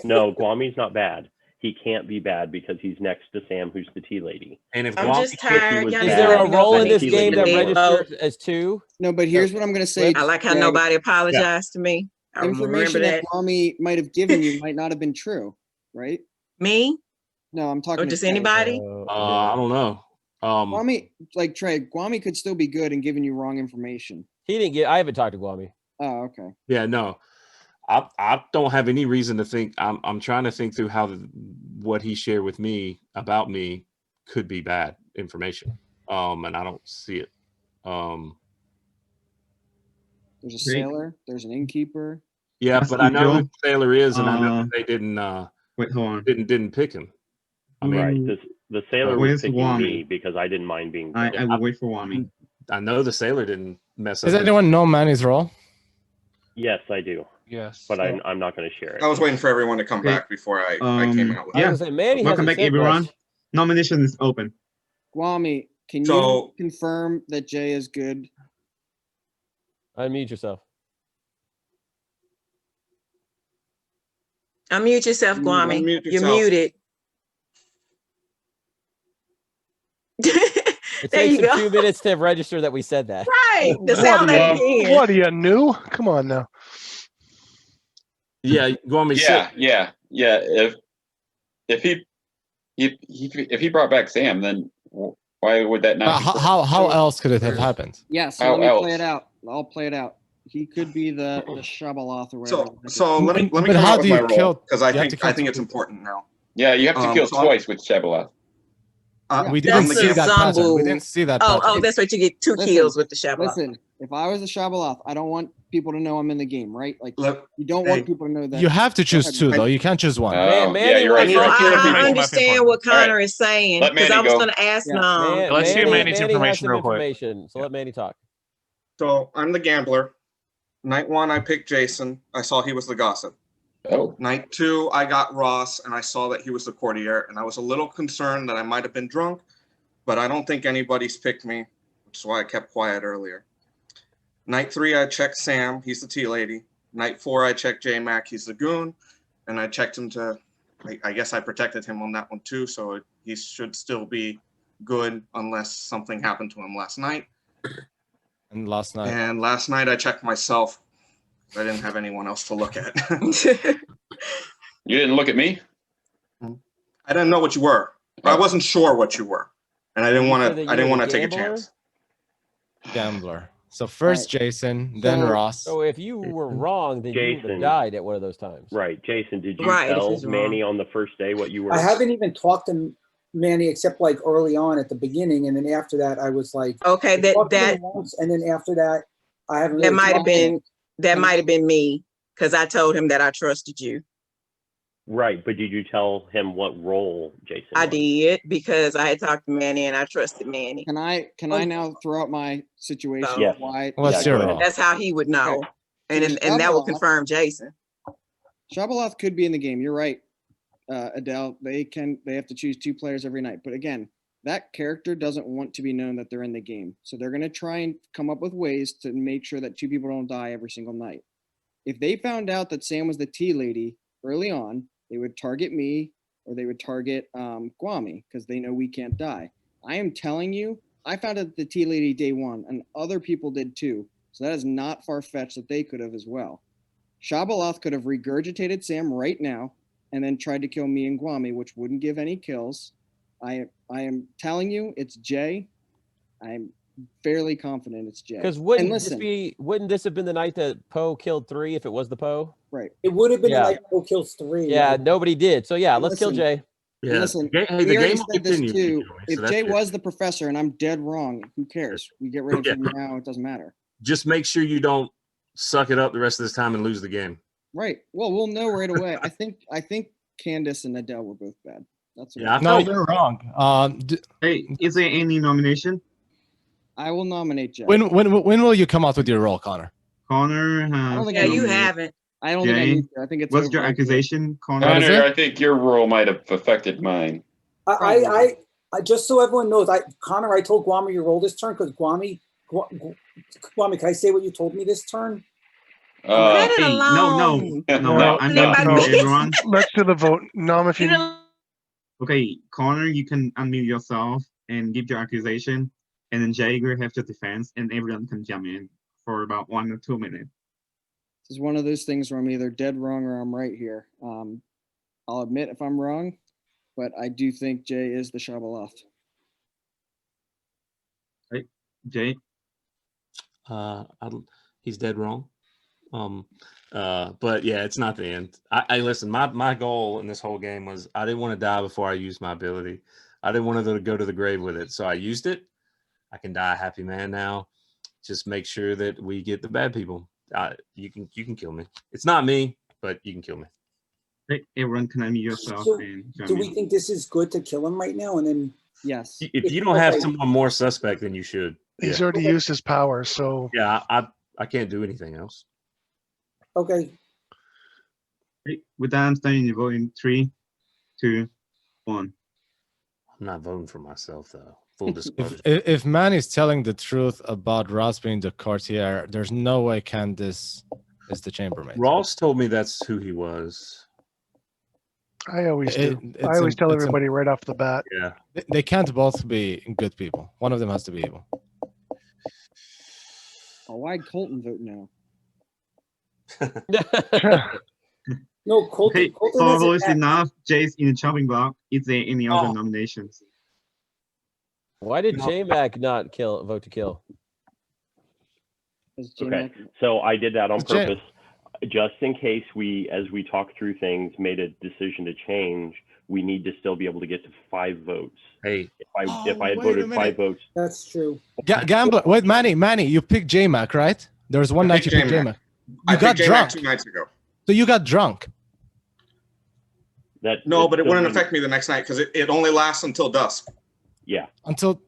No, Guami's not bad. He can't be bad because he's next to Sam, who's the tea lady. And if I'm Guami, just tired. was Y'all Is need there to a let me go role so I in can this keep game the that bed low. registers as 2? No, but here's what I'm going to say. I like how Jay. nobody apologized to me. I Information remember that that. Kwame might have given you might not have been true, right? Me No, I'm talking or to just Trey. anybody? I don't know. Kwame, like Trey, Kwame could still be good and giving you wrong information. He didn't get. I haven't talked to Guami. Oh, okay. Yeah, no. I don't have any reason to think. I'm trying to think through how what he shared with me about me could be bad information. And I don't see it. There's a sailor. There's an innkeeper. Yeah, That's but I know who usual. the sailor is, and I know that they didn't. Wait, hold on. Didn't pick him. I mean, Right. The sailor Where's was picking Wami? me because I didn't mind being I drunk. will wait for Wami. I know the sailor didn't mess up. Does his- anyone know Manny's role? Yes, I do. Yes. But I'm not going to share it. I was waiting for everyone to come Okay. back before I came out with I it. was gonna say, Manny Welcome hasn't back, said everyone. much. Nomination is open. Guami, can you So- confirm that Jay is good? Unmute yourself. Unmute yourself, Guami. Unmute You're yourself. muted. It There takes you him go. 2 minutes to register that we said that. Right. The What sound are at you, the end. what are you new? Come on now. Yeah, go on me. Yeah. If he brought back Sam, then why would that not? be correct? How else could it have happened? Yes. How Let me play else? it out. I'll play it out. He could be the Shabaloth or whatever. So let me But come how out with do you my role kill- because I you have to think kill two it's people. important now. Yeah, you have to kill so I'm- twice with Shabaloth. We didn't That's see the that pattern. We Zombu. didn't see that Oh, pattern. that's right. You get 2 kills with the Shabbat. Listen, if I was a Shabaloth, I don't want people to know I'm in the game, right? Like, Look, you don't want people to know that. You have to choose Go ahead, 2, Manny. though. You can't choose one. Oh, Manny yeah, you're right. wants You're to- right. I information understand what All right. Connor is saying Let because Manny I was go. going to ask Yeah. Nom. Let's hear Manny Manny's has information some real quick. information, so let Manny talk. So I'm the gambler. Night 1, I picked Jason. I saw he was the gossip. Oh, Night 2, I got Ross, and I saw that he was the courtier, and I was a little concerned that I might have been drunk, but I don't think anybody's picked me, which is why I kept quiet earlier. Night 3, I checked Sam. He's the tea lady. Night 4, I checked J-Mac. He's the goon, and I checked him to. I guess I protected him on that one too, so he should still be good unless something happened to him last night. And last night. And last night I checked myself. I didn't have anyone else to look at. you didn't look at me? I didn't know what you were. I wasn't sure what you were, and I didn't You want said to. that you I didn't were want the to take a gambler? chance. Gambler. So first Jason, then So- Ross. So if you were wrong, then you would have Jason. died at one of those times. Right, Jason, did you Right, if tell he's wrong. Manny on the first day what you were? I haven't even talked to Manny except like early on at the beginning, and then after that, I was like, Okay, I talked to him that once, and then after that, I haven't. that really might have talked to him. been that might have been me because I told him that I trusted you. Right, but did you tell him what role Jason? I was? did because I had talked to Manny and I trusted Manny. Can I now throw out my situation? So- Yes. Why? What's Yeah, your go ahead. role? That's how he would know, Okay. and So and that will Shabaloth- confirm Jason. Shabaloth could be in the game. You're right, Adele. They have to choose 2 players every night. But again, that character doesn't want to be known that they're in the game. So they're going to try and come up with ways to make sure that 2 people don't die every single night. If they found out that Sam was the tea lady early on, they would target me or they would target Guami because they know we can't die. I am telling you, I found out the tea lady day 1 and other people did too. So that is not far-fetched that they could have as well. Shabaloth could have regurgitated Sam right now and then tried to kill me and Guami, which wouldn't give any kills. I am telling you, it's Jay. I'm fairly confident it's Jay. Because And wouldn't listen, this have been the night that Poe killed 3 if it was the Poe? right. It would have been Yeah. like Poe kills 3. Yeah, right? nobody did. So yeah, let's kill Listen, Jay. Yeah. Listen, Hey, the we already game will said this continue. too. So If that's Jay good. was the professor and I'm dead wrong, who cares? We get rid of him now. It doesn't matter. Just make sure you don't suck it up the rest of this time and lose the game. Right. Well, we'll know right away. I think Candace and Adele were both bad. That's what Yeah, I No, felt you're wrong. Hey, is there any nomination? I will nominate Jay. When will you come out with your role, Connor? Connor I don't has. think Yeah, I you need to. haven't. I don't think I Jay, need to. I think it's what's over your right here. accusation, Connor? What is Connor, it? I think your role might have affected mine. I just so everyone knows, Connor, I told Guami you roll this turn because Guami, can I say what you told me this turn? Let it Hey, alone. no, I'm going to Everybody- mute everyone. Let's do the vote. Nom, if you Okay, Connor, you can unmute yourself and give your accusation, and then Jaeger have the defense, and everyone can jump in for about 1 or 2 minutes. This is one of those things where I'm either dead wrong or I'm right here. I'll admit if I'm wrong, but I do think Jay is the Shabaloth. Right, Jay? he's dead wrong. But yeah, it's not the end. I listen, my goal in this whole game was I didn't want to die before I used my ability. I didn't want to go to the grave with it. So I used it. I can die a happy man now. Just make sure that we get the bad people. You can kill me. It's not me, but you can kill me. Hey, everyone, can unmute yourself So, and join do me? we think this is good to kill him right now? And then, Yes. If you don't have someone more suspect, then you should. He's Yeah. already used his power, so Yeah, I can't do anything else. okay. Hey, with that, I'm starting to vote in 3, 2, 1. I'm not voting for myself though. Full disclosure. If Manny's telling the truth about Ross being the courtier, there's no way Candace is the chambermaid. Ross told me that's who he was. I always do. I always tell everybody right off the bat. Yeah. They can't both be good people. One of them has to be evil. Oh, why'd Colton vote no? No, Colton. Hey, Colton for doesn't votes act- enough, Jay's in the chopping block. Is there any other nominations? Why did J-Mac not vote to kill? Okay, so I did that on It's Jay. purpose, just in case as we talk through things, made a decision to change. We need to still be able to get to 5 votes. Hey, if I had wait a voted minute. 5 votes, That's true. Gambler, wait, Manny, you picked J-Mac, right? There was one I night you picked picked J-Mac. J-Mac. I You got picked J-Mac drunk. 2 nights ago. So you got drunk. No, but it still wouldn't wouldn't- affect me the next night because it only lasts until dusk. Yeah, Until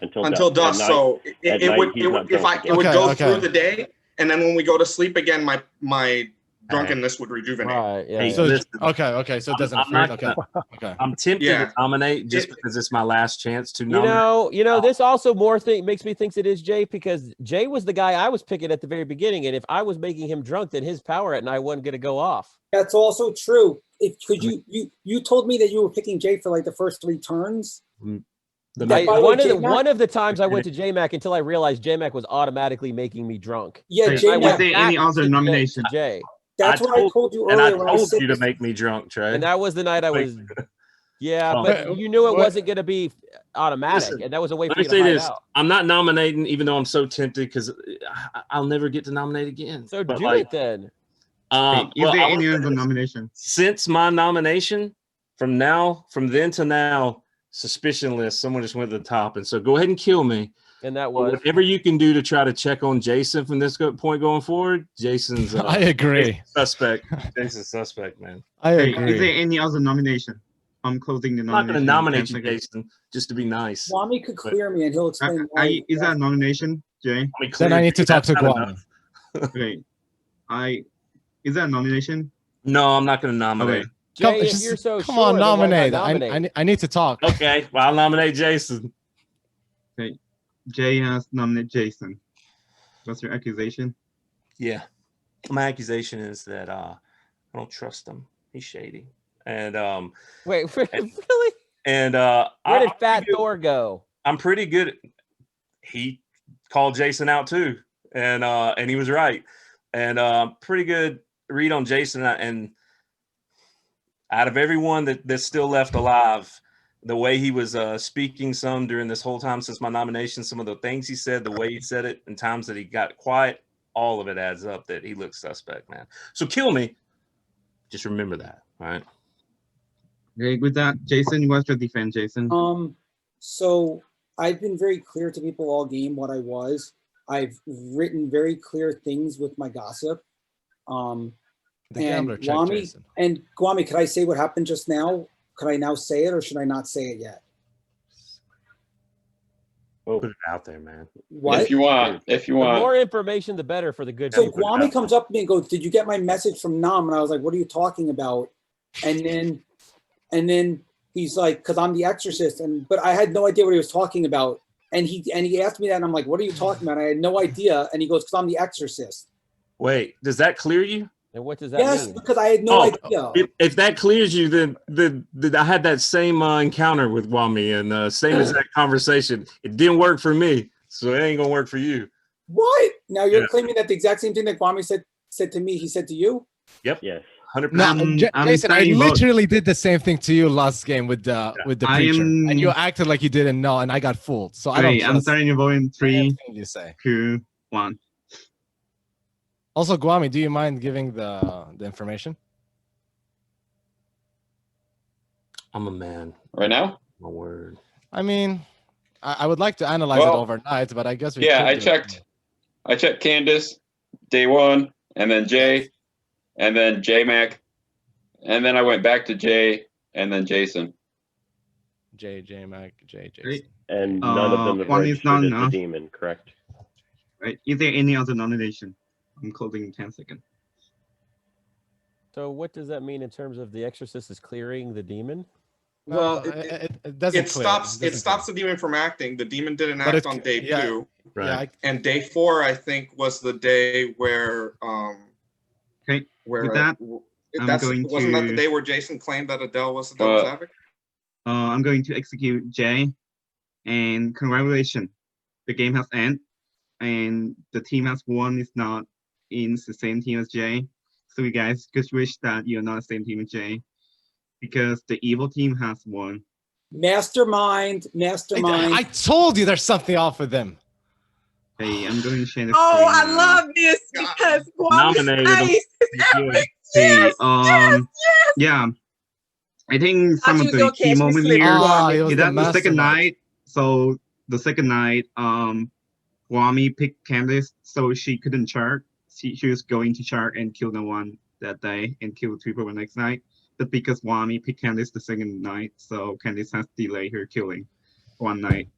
Until dusk. At So night- it, at it night, would he's it, not would- if drunk I it would again. go Okay, through okay. the day, and then when we go to sleep again, my drunkenness would rejuvenate. Right. Yeah. Hey, yeah. so listen, okay, so it doesn't I'm not affect. Okay. I'm tempted Yeah. to nominate just because it's my last chance to You nominate. know, this also makes me think it is Jay, because Jay was the guy I was picking at the very beginning, and if I was making him drunk, then his power at night wasn't going to go off. That's also true. Could you told me that you were picking Jay for like the first 3 turns? The That- night- by the way, One J-Mac- of the times I went to J-Mac until I realized J-Mac was automatically making me drunk. Yeah, Hey, J-Mac. is there any back other to nomination? Jay. That's what I told you and I earlier when I told said you to this. make me drunk, Trey. And that was the night I was. Yeah, Oh. but you knew it What? wasn't going to be automatic, Listen, and that was a way Let for me you to say hide this: out. I'm not nominating, even though I'm so tempted, because I'll never get to nominate again. So But, do like, it then. Hey, is well, there I will any say other this. nomination? Since my nomination, from then to now, suspicion list, someone just went to the top, and so go ahead and kill me. And that But was. whatever you can do to try to check on Jason from this point going forward, Jason's. I agree. Jason's suspect. Jason's suspect, man. I Hey, agree. is there any other nomination? I'm closing the I'm not going nomination. to in nominate 10 you, seconds. Jason, just to be nice. Swami could clear me, and he'll explain why. Is that a nomination, Jay? I mean, Then I need to talk to that's not Guam. enough. Okay. Is that a nomination? No, I'm not going to nominate. Okay. Jay, if just- you're so come sure, on, then why not nominate. nominate? I need to talk. Okay, well, I'll nominate Jason. Okay. Jay has nominated Jason. What's your accusation? Yeah. My accusation is that I don't trust him. He's shady. And Wait, and- really? and Where did Fat Thor go? I'm pretty good. He called Jason out too, and he was right. And pretty good read on Jason. And out of everyone that's still left alive, the way he was speaking some during this whole time since my nomination, some of the things he said, the way he said it, and times that he got quiet, all of it adds up that he looks suspect, man. So kill me. Just remember that, all right? Okay, with that, Jason, what's your defense, Jason? So I've been very clear to people all game what I was. I've written very clear things with my gossip. The And gambler checked Guami, Jason. and Guami, could I say what happened just now? Could I now say it, or should I not say it yet? Put it out there, man. What? If you want. The more information, the better for the good So people. Guami comes up to me and goes, "Did you get my message from Nam?" And I was like, "What are you talking about?" And then he's like, "Because I'm the exorcist," but I had no idea what he was talking about. And he asked me that, and I'm like, "What are you talking about?" I had no idea. And he goes, "Because I'm the exorcist." Wait, does that clear you? And what does that Yes, mean? because I had no idea. If that clears you, then I had that same encounter with Wami and same exact conversation. It didn't work for me, so it ain't gonna work for you. What? Now you're Yeah. claiming that the exact same thing that Guami said to me, he said to you? Yep. Yes. 100%. No, Jason, I literally did the same thing to you last game with the preacher, and you acted like you didn't know, and I got fooled. So I don't. Okay, I'm trust starting to vote in 3, anything you say. 2, 1. Also, Guami, do you mind giving the information? I'm a man. Right now? My word. I mean, I would like to analyze it overnight, but I guess we. Yeah, could I do it. checked. I checked Candace, day one, and then Jay, and then J Mac, And then I went back to Jay and then Jason. J, Mac, Jason. Right. And none of them have One is not registered as the enough. demon, correct? Right. Is there any other nomination? I'm closing in 10 seconds. So what does that mean in terms of the exorcist is clearing the demon? Well, it doesn't it clear. stops. It It doesn't stops the demon from acting. The demon didn't But act it- on day yeah, 2, Right. and day 4 I think was the day where Okay. where With that, wasn't that the day where Jason claimed that Adele was the devil's advocate? I'm going to execute Jay, and congratulations, the game has ended, and the team has won is not in the same team as Jay. So you guys just wish that you're not the same team as Jay, because the evil team has won. Mastermind. I told you there's something off with them. Hey, I'm going to share the Oh, screen I now. love this because Guami's Nominated them. face is epic. Hey, Yes, yes. yeah, I think Thought some you of was the gonna key catch me moment slipping, here. Guami. it was That's the the second mastermind. night. So the second night, Guami picked Candice, so she couldn't chart. She was going to chart and kill no one that day and kill 2 people the next night. But because Guami picked Candice the second night, so Candice has to delay her killing one night.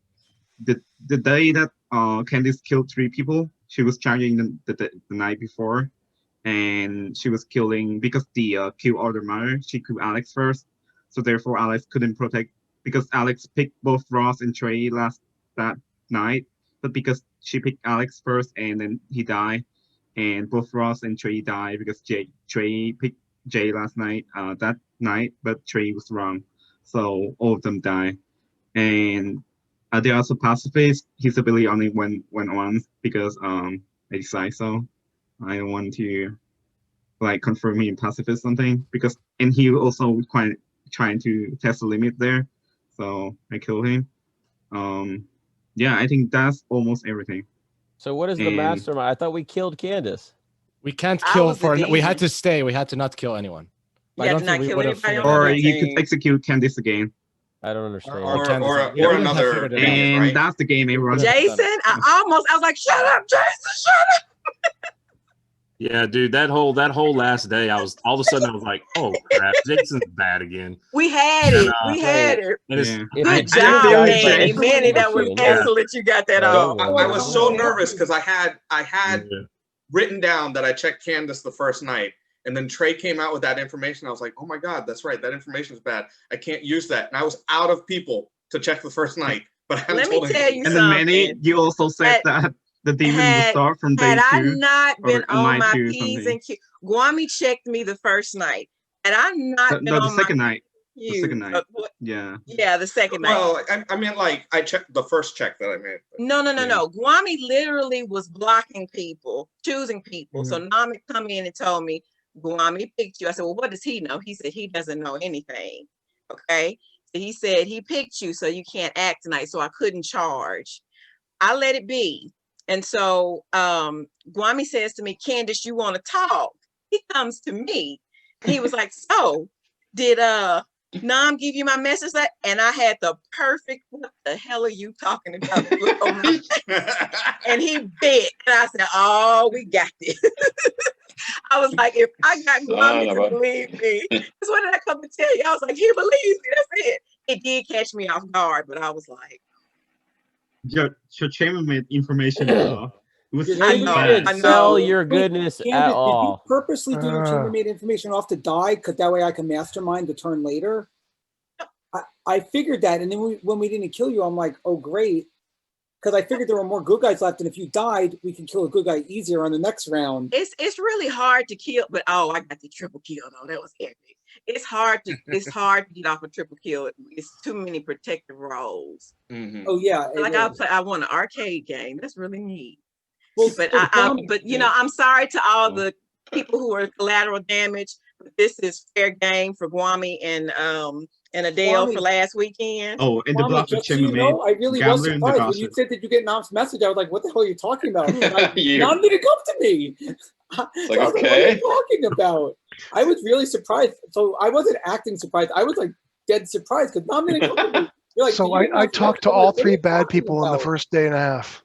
The day that Candice killed 3 people, she was charging the night before, and she was killing because the kill order matter. She killed Alex first, so therefore Alex couldn't protect because Alex picked both Ross and Trey that night. But because she picked Alex first and then he died, and both Ross and Trey died because Trey picked Jay last night, that night, but Trey was wrong, so all of them died. And they also pacifist. His ability only went once because I decided so. I don't want to like confirm me in pacifist something because and he also quite trying to test the limit there, so I killed him. Yeah, I think that's almost everything. So what is the And- mastermind? I thought we killed Candace. We can't I kill was the for. We had demon. to stay. We had to not kill anyone. You I had don't to think not we kill would have anybody on figured the it Or out. other you could team. execute Candice again. I don't understand. Or Candace. or We wouldn't have another figured it out. demon, And right? that's the game, everyone. Jason, I was like, shut up, Jason, shut up. Yeah, dude, that whole last day, I was all of a sudden I was like, oh crap, Jason's bad again. We had And, it. We had it. And it's, Yeah. If Good the job, demon dies by Manny. the Manny, that was machine, excellent. You got that off. So I was so nervous because I had written down that I checked Candace the first night, and then Trey came out with that information. I was like, oh my God, that's right. That information is bad. I can't use that. And I was out of people to check the first night. But I hadn't Let me told tell anybody. you And then Manny, something. you also said Had- that the demon will had- start from day Had I 2. not been or on night my 2 or P's something. and Q's, Guami checked me the first night. And I not been No, the on my second night. Q's. The second night. Yeah. Yeah, the second night. Well, I mean, like, I checked the first check that I made. No. Yeah. Guami literally was blocking people, choosing people. So Nami come in and told me, Guami picked you. I said, well, what does he know? He said he doesn't know anything. Okay. So he said he picked you, so you can't act tonight. So I couldn't charge. I let it be. And so Guami says to me, Candace, you want to talk? He comes to me. He was like, so did Nam give you my message? And I had the perfect, what the hell are you talking about? look on my face. And he bit. And I said, oh, we got this. I was like, if I got Guami to believe me, that's what did I come to tell you? I was like, he believes me. That's it. It did catch me off guard, but I was like, Your chambermaid information it was Your I chambermaid- know, You I didn't know. sell your goodness Candace, at did you all. purposely do your chambermaid information off to die because that way I can mastermind the turn later? I figured that, and then when we didn't kill you, I'm like, oh great, because I figured there were more good guys left, and if you died, we can kill a good guy easier on the next round. It's really hard to kill, but oh, I got the triple kill though. That was epic. It's hard to get off a triple kill. It's too many protective roles. Oh yeah, Like I want an arcade game. That's really neat. Well, But you know, I'm sorry to all the people who are collateral damage. But this is fair game for Guami and Adele Guami- for last weekend. Oh, and the Mommy, block with just so you chambermaid. know, I really was Gambler and the surprised when you gossip. said that you get Nom's message. I was like, "What the hell are you talking about?" And You- Nom didn't come to me. So like, I was like, "What are okay. you talking about?" I was really surprised. So I wasn't acting surprised. I was like dead surprised because Nom didn't come to me. You're like, So "You didn't I have talked to message." I'm all like, "What are 3 you bad talking people in the about?" first day and a half.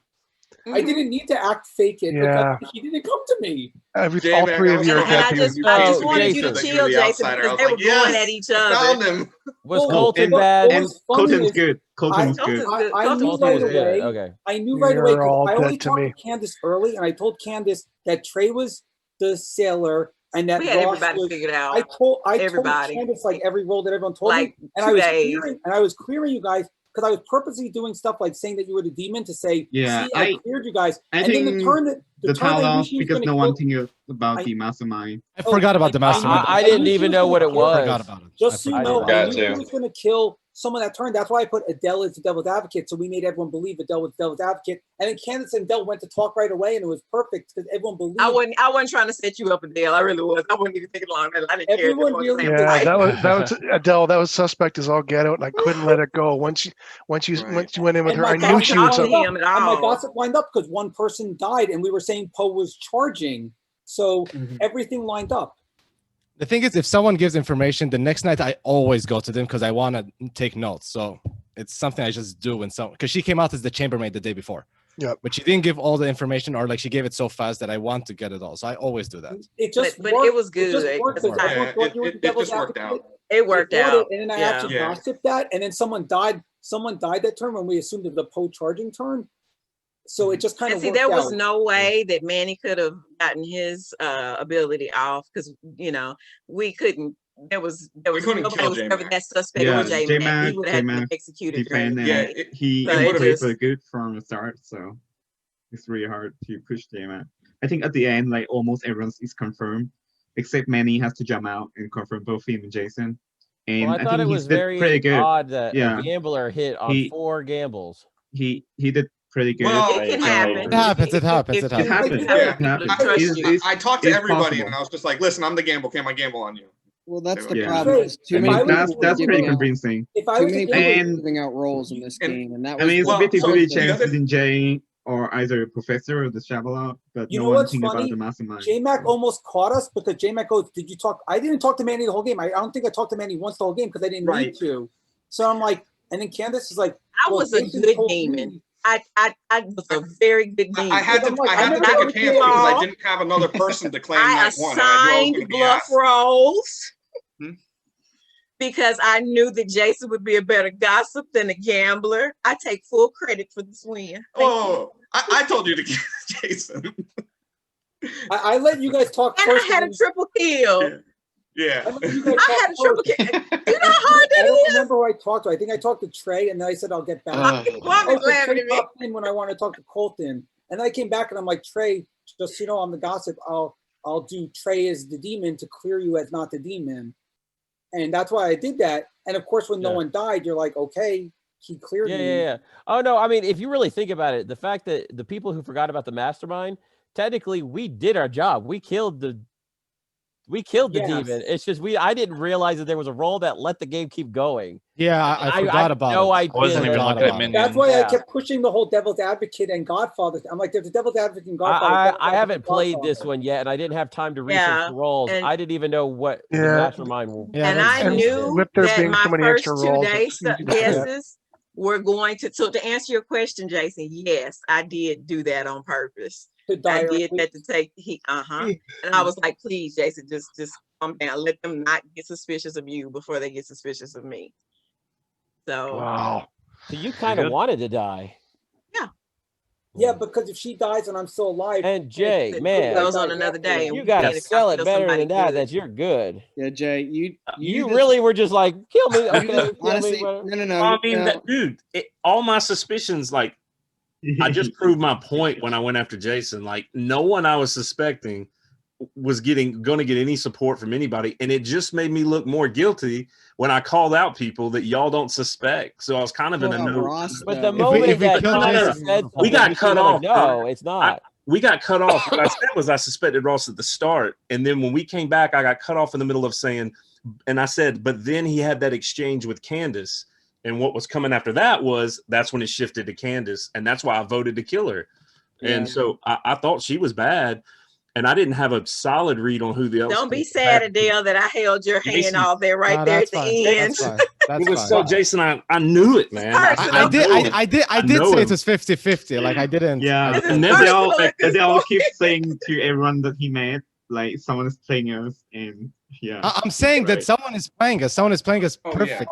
I didn't need to act fake it Yeah. because he didn't come to me. All J-Mac, three I of was you are so happy happy. when you I came just to me wanted and you to said that you chill, were the Jason, outsider. I because was they like, were going at yes, each I other. found him. Was Oh, Colton and bad? what was funny Colton's is good. Colton's good. I knew Colton's right good. away. Okay. I knew right away You're because all I only dead to talked me. to Candace early, and I told Candace that Trey was the sailor and that We had Ross everybody was. figured out. I told Everybody. Candace like every role that everyone told Like me, and 2 I was days. clearing you guys because I was purposely doing stuff like saying that you were the demon to say, Yeah, see, I cleared you guys. I And then think the turn that the turn towel I knew off she was because going no to one kill. thinks about I- the mastermind. I forgot about the mastermind. I knew didn't she even was know gonna what it kill- I forgot was. about it. Just so you know, forgot I knew too. he was going to kill someone that turned. That's why I put Adele as the devil's advocate. So we made everyone believe Adele was the devil's advocate. And then Candace and Adele went to talk right away, and it was perfect because everyone believed. I wasn't trying to set you up, Adele. I really was. I wasn't even thinking along that. I didn't care. Everyone Just really wanted to say, Yeah, that was Adele. That was suspect as all get out, and I couldn't let it go. Once you went in with And her, my I knew gossip she would. talk to lined up. him at And my all. gossip lined up because one person died, and we were saying Poe was charging. So everything lined up. The thing is, if someone gives information, the next night I always go to them because I want to take notes. So it's something I just do when someone, because she came out as the chambermaid the day before. Yeah. But she didn't give all the information, or like she gave it so fast that I want to get it all. So I always do that. It just But worked. it was good. It just worked because Yeah, everyone thought you were the it devil's just worked advocate. out. It worked They thought out. and then I Yeah. actually Yeah. gossiped that, and then someone died. Someone died that turn when we assumed it was the Poe charging turn. So it just kind And of see, worked there was out. no way that Manny could have gotten his ability off because we couldn't. There was couldn't nobody kill was J-Mac. ever that suspect Yeah, for J-Mac. J-Mac, He would have had to J-Mac be executed during defend the Yeah, and day. he So it played just- for good from the start. So it's really hard to push J-Mac. I think at the end, like almost everyone is confirmed, except Manny has to jump out and confirm both him and Jason. And Well, I thought think it he was did very pretty good. odd that Yeah. a gambler hit on He- 4 gambles. He did pretty good. Well, It can so- happen. It happens. It happens. It It happens. happens. Yeah. It happens. Trust you. I talked to it's everybody possible. and I was just like, listen, I'm the gamble. Can I gamble on you? Well, that's the Yeah. problem. Right. is Too I many mean, I was people just are that's pretty giving out- convincing. If I Too was many a people gambler, are And- giving out roles in this and- game, and that I was mean, it's the- a 50 so 50 the chance other- between Jay or either a professor or the Shabalot, but You no know one what's think funny? about the mastermind. J-Mac almost caught us because J-Mac goes, did you talk? I didn't talk to Manny the whole game. I don't think I talked to Manny once the whole game because I didn't Right. need to. So I'm like, and then Candace is like, I well, was a Jason good told demon. me. I was a very good demon. I had to I'm like, I I had to never take a got chance you because I all. didn't have another person to claim I night one. And I knew I was assigned going to be bluff asked. rolls Hmm? because I knew that Jason would be a better gossip than a gambler. I take full credit for this win. Thank you. Oh, I told you to get Jason. I let you guys talk And first. I had a triple kill. Yeah. I let you guys I had talk a triple first. kill. You know how hard I that don't is? remember who I talked to. I think I talked to Trey, and then I said I'll get back. Kwame so laughing Trey at me. popped in when I want to talk to Colton, and I came back and I'm like, Trey, just so you know, I'm the gossip. I'll do Trey as the demon to clear you as not the demon, and that's why I did that. And of course, when no Yeah. one died, you're like, okay, he cleared Yeah, me. yeah, yeah. Oh no, I mean, if you really think about it, the fact that the people who forgot about the mastermind, technically, we did our job. We killed the Yes. demon. It's just I didn't realize that there was a role that let the game keep going. Yeah, I forgot about no it. idea wasn't that- even looking at minions. That's why I Yeah. kept pushing the whole Devil's Advocate and Godfather. I'm like, there's a Devil's Advocate and Godfather. I Devil's Advocate haven't and played Godfather. this one yet, and I didn't have time to research Yeah, the roles. and- I didn't even know what the Yeah. mastermind was. Yeah, And that's- I and knew with there that being my so many first extra 2 roles, days it's easy to forget. guesses were going to. So to answer your question, Jason, yes, I did do that on purpose. To I die did early. that to take and I was like, please, Jason, just calm down. Let them not get suspicious of you before they get suspicious of me. So Wow. So you kind of good. wanted to die. Yeah, because if she dies and I'm still alive, And Jay, it man, goes on another day. and you we got can to if I sell it kill better somebody than that. good. That you're good. Yeah, Jay, You just- really were just like, kill me. you Okay, just- kill honestly, me. whatever. no. I mean, no. that, dude, all my suspicions, like, I just proved my point when I went after Jason. Like, no one I was suspecting was going to get any support from anybody, and it just made me look more guilty when I called out people that y'all don't suspect. So I was kind of in a no. Ross, But though. the moment if we that killed Tyler Jason- said We something, got you cut should've been off. like, no, it's not. We got cut off. What I said was I suspected Ross at the start, and then when we came back, I got cut off in the middle of saying, and I said, but then he had that exchange with Candace, and what was coming after that was that's when it shifted to Candace, and that's why I voted to kill her. Yeah. And so I thought she was bad. and I didn't have a solid read on who the else. Don't be sad, Adele, that I held your hand Jason, all there right No, there at that's the fine. end. That's fine. That's It was fine. so, Jason, I knew it, man. Personal. I did know say it him. was 50-50. Like I didn't. Yeah, This is and personal at this Adele point. keeps saying to everyone that he met, like someone is playing us, and yeah. I'm saying that Right. someone is playing us. Someone is playing us Oh, yeah. perfect.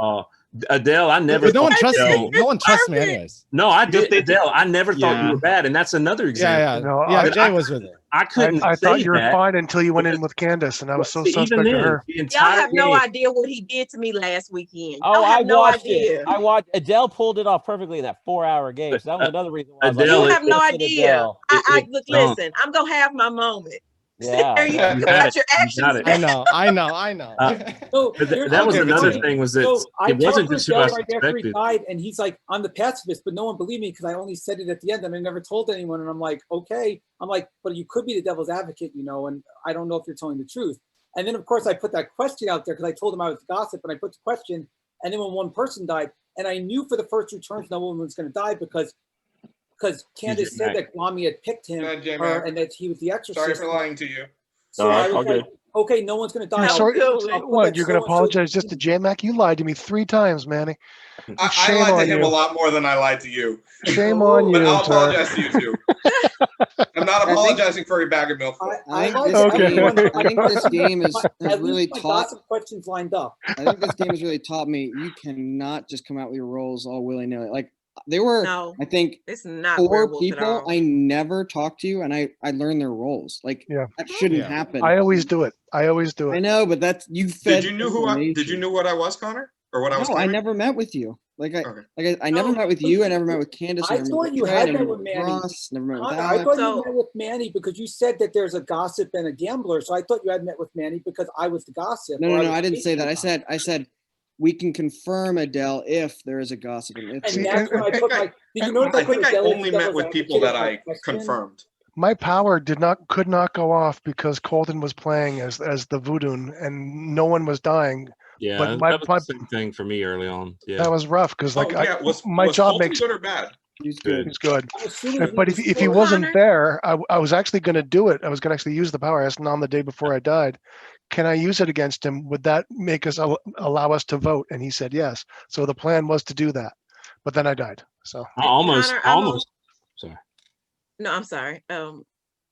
Adele, I never. But no one thought trusts Adele- me. No one trusts me, Perfect. anyways. No, I Just did, did- Adele. I never thought you Yeah. were bad, and that's another example. Yeah, yeah, No, yeah. I- Jay was with it. I couldn't. I thought say you were that. fine until you went in with Candace, and I was so See, even suspect of then, her. the Y'all entire have no game- idea what he did to me last weekend. Oh, Y'all I have no watched idea. it. I watched Adele pulled it off perfectly in that 4-hour game. So that was another reason why I was Adele, like, You have no listen, idea. Adele. I look, don't. listen, I'm gonna have my moment. Yeah. There you You go. got Got it. your You actions got it. back. I know. So But here's that the was give it thing. to another you. thing was that So I it wasn't talked to just who I Adele right after he suspected. died, and he's like, "I'm the pacifist," but no one believed me because I only said it at the end, and I never told anyone. And I'm like, "Okay," I'm like, "But you could be the devil's advocate, you know, and I don't know if you're telling the truth." And then of course I put that question out there because I told him I was gossip, and I put the question, and then when one person died, and I knew for the first 2 turns no one was going to die because Candace said that Kwame had picked him, Good, J-Mac. her, and that he was the exorcist. Sorry for lying to you. So No, I it's was all like, good. okay, no one's going to die. You're How sorry. good. So I'll put What? that You're going to so-and-so apologize just to J-Mac? You lied to me 3 times, Manny. I Shame lied to on him a you. lot more than I lied to you. Shame on But you, I'll sir. apologize to you too. I'm not I think- apologizing for your bag of milk. I think like this Okay. game, I think this game has at really least my taught. gossip questions lined up. I think this game has really taught me you cannot just come out with your roles all willy nilly. Like there were, No, I think, it's not 4 werewolf at people all. I never talked to, and I learned their roles. Like Yeah. that shouldn't Yeah. happen. I always do it. I always do I it. know, but that's you fed. Did you know who? Did you know what I was, Connor, or what I was? No, I claiming? never met with you. Like Okay. I never No. met with you. I never met with Candace. I never met thought with you Trey, had never met met with Manny. Ross, never met with Connor, I Alex. thought So- you met with Manny because you said that there's a gossip and a gambler. So I thought you had met with Manny because I was the gossip. No, or no, no. was I didn't say chasing that. the I said we can confirm Adele if there is a gossip. And if And See, that's when I put my. Did you notice I put think I Adele as only met devil's with people advocate that as my I question? confirmed. My power could not go off because Colton was playing as the voodoo, and no one was dying. Yeah, But that my, was the same thing for me early on. Yeah. that was rough because like Oh yeah, was my job Colton makes good or bad? he's good. he's good. I'm assuming But if he Well, wasn't Connor- there, I was actually going to do it. I was going to actually use the power. I asked him on the day before I died, can I use it against him? Would that make us allow us to vote? And he said yes. So the plan was to do that, but then I died. So I almost. Connor, Sorry. No, I'm sorry.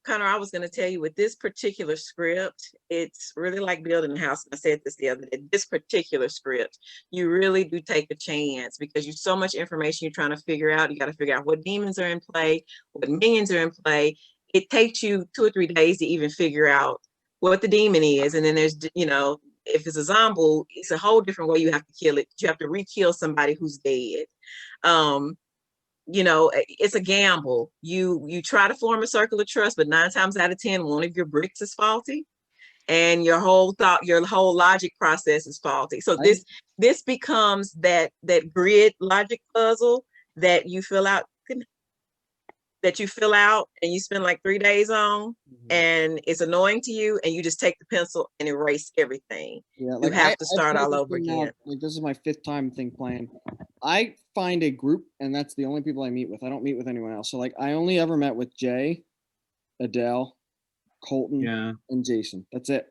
Connor, I was going to tell you with this particular script, it's really like building a house. I said this the other day. This particular script, you really do take a chance because you so much information you're trying to figure out. You got to figure out what demons are in play, what minions are in play. It takes you 2 or 3 days to even figure out what the demon is. And then there's, you know, if it's a zombie, it's a whole different way you have to kill it. You have to re-kill somebody who's dead. You know, it's a gamble. You try to form a circle of trust, but 9 times out of 10, one of your bricks is faulty, and your whole logic process is faulty. So this becomes that grid logic puzzle that you fill out, and you spend like 3 days on, and it's annoying to you, and you just take the pencil and erase everything. Yeah, You have to start all over again. Like this is my 5th time playing. I find a group, and that's the only people I meet with. I don't meet with anyone else. So like I only ever met with Jay, Adele, Colton, and Jason. That's it.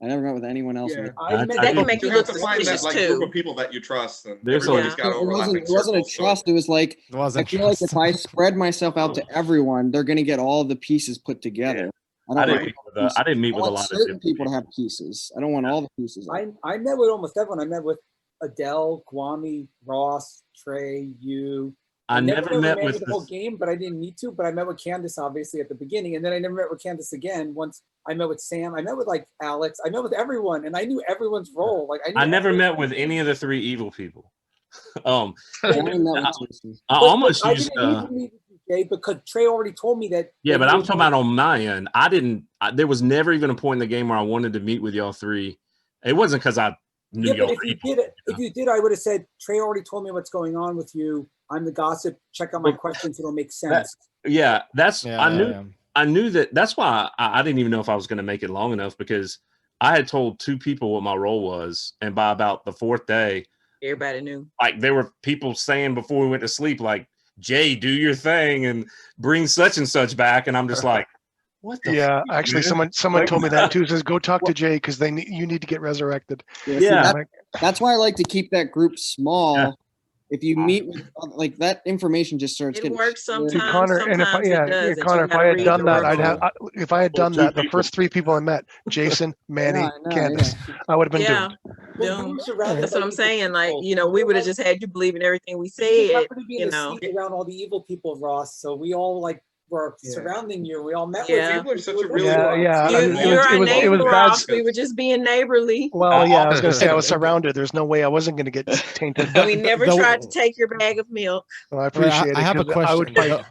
I never met with anyone else. Yeah. That can make you look have to find that suspicious like too. group of people that you trust, and There's everybody's a- got It overlapping wasn't a circles, so- trust. It was like It wasn't I feel like trust. if I spread myself out to everyone, they're gonna get all the pieces put together. I didn't like meet with I didn't meet with a want lot of certain different people to have pieces. I don't want all the pieces. I met with almost everyone. I met with Adele, Kwame, Ross, Trey, you. I never met Manny with the whole this- game, but I didn't need to. But I met with Candace obviously at the beginning, and then I never met with Candace again. Once I met with Sam, I met with like Alex, I met with everyone, and I knew everyone's role. Like I never met with any of the 3 evil people. I only met with Jason. I almost I used. didn't need to meet with you, Jay, because Trey already told me that. Yeah, that but you I'm were talking about on my end. There was never even a point in the game where I wanted to meet with y'all 3. It wasn't because I knew Yeah, but y'all. if you did, I would have said Trey already told me what's going on with you. I'm the gossip. Check out my questions; it'll make sense. Yeah, that's Yeah, I knew. yeah. I knew that. That's why I didn't even know if I was going to make it long enough because I had told 2 people what my role was, and by about the 4th day, Everybody knew. like there were people saying before we went to sleep, like Jay, do your thing and bring such and such back, and I'm just like, What the? Yeah, fuck, actually, man? someone told me that too. Says go talk to Jay because you need to get resurrected. Yeah, see, Yeah. that's why I like to keep that group small. Yeah. If you meet with like that information just starts It getting works shared. See, sometimes. Connor, and Sometimes it does. Connor, if I had done that, if I had Well, done two that, the people. first 3 people I met, Jason, Manny, I know, Candace, I would have been Yeah. doomed. Doomed. We were surrounded That's by what I'm evil saying. Like, people. you know, we would have just had you believe in everything we You just said, happened to be in you a know. seat around all the evil people, Ross. So we all like were Yeah. surrounding you. We all met Yeah. with People are such a with really Yeah. You, I mean, you're our it was neighbor, bad. Ross. We were just being neighborly. Well, yeah, I was gonna say I was surrounded. There's no way I wasn't gonna get tainted. We never tried to take your bag of milk. Well, I Wait, appreciate it. I have a 'cause question. I would fight.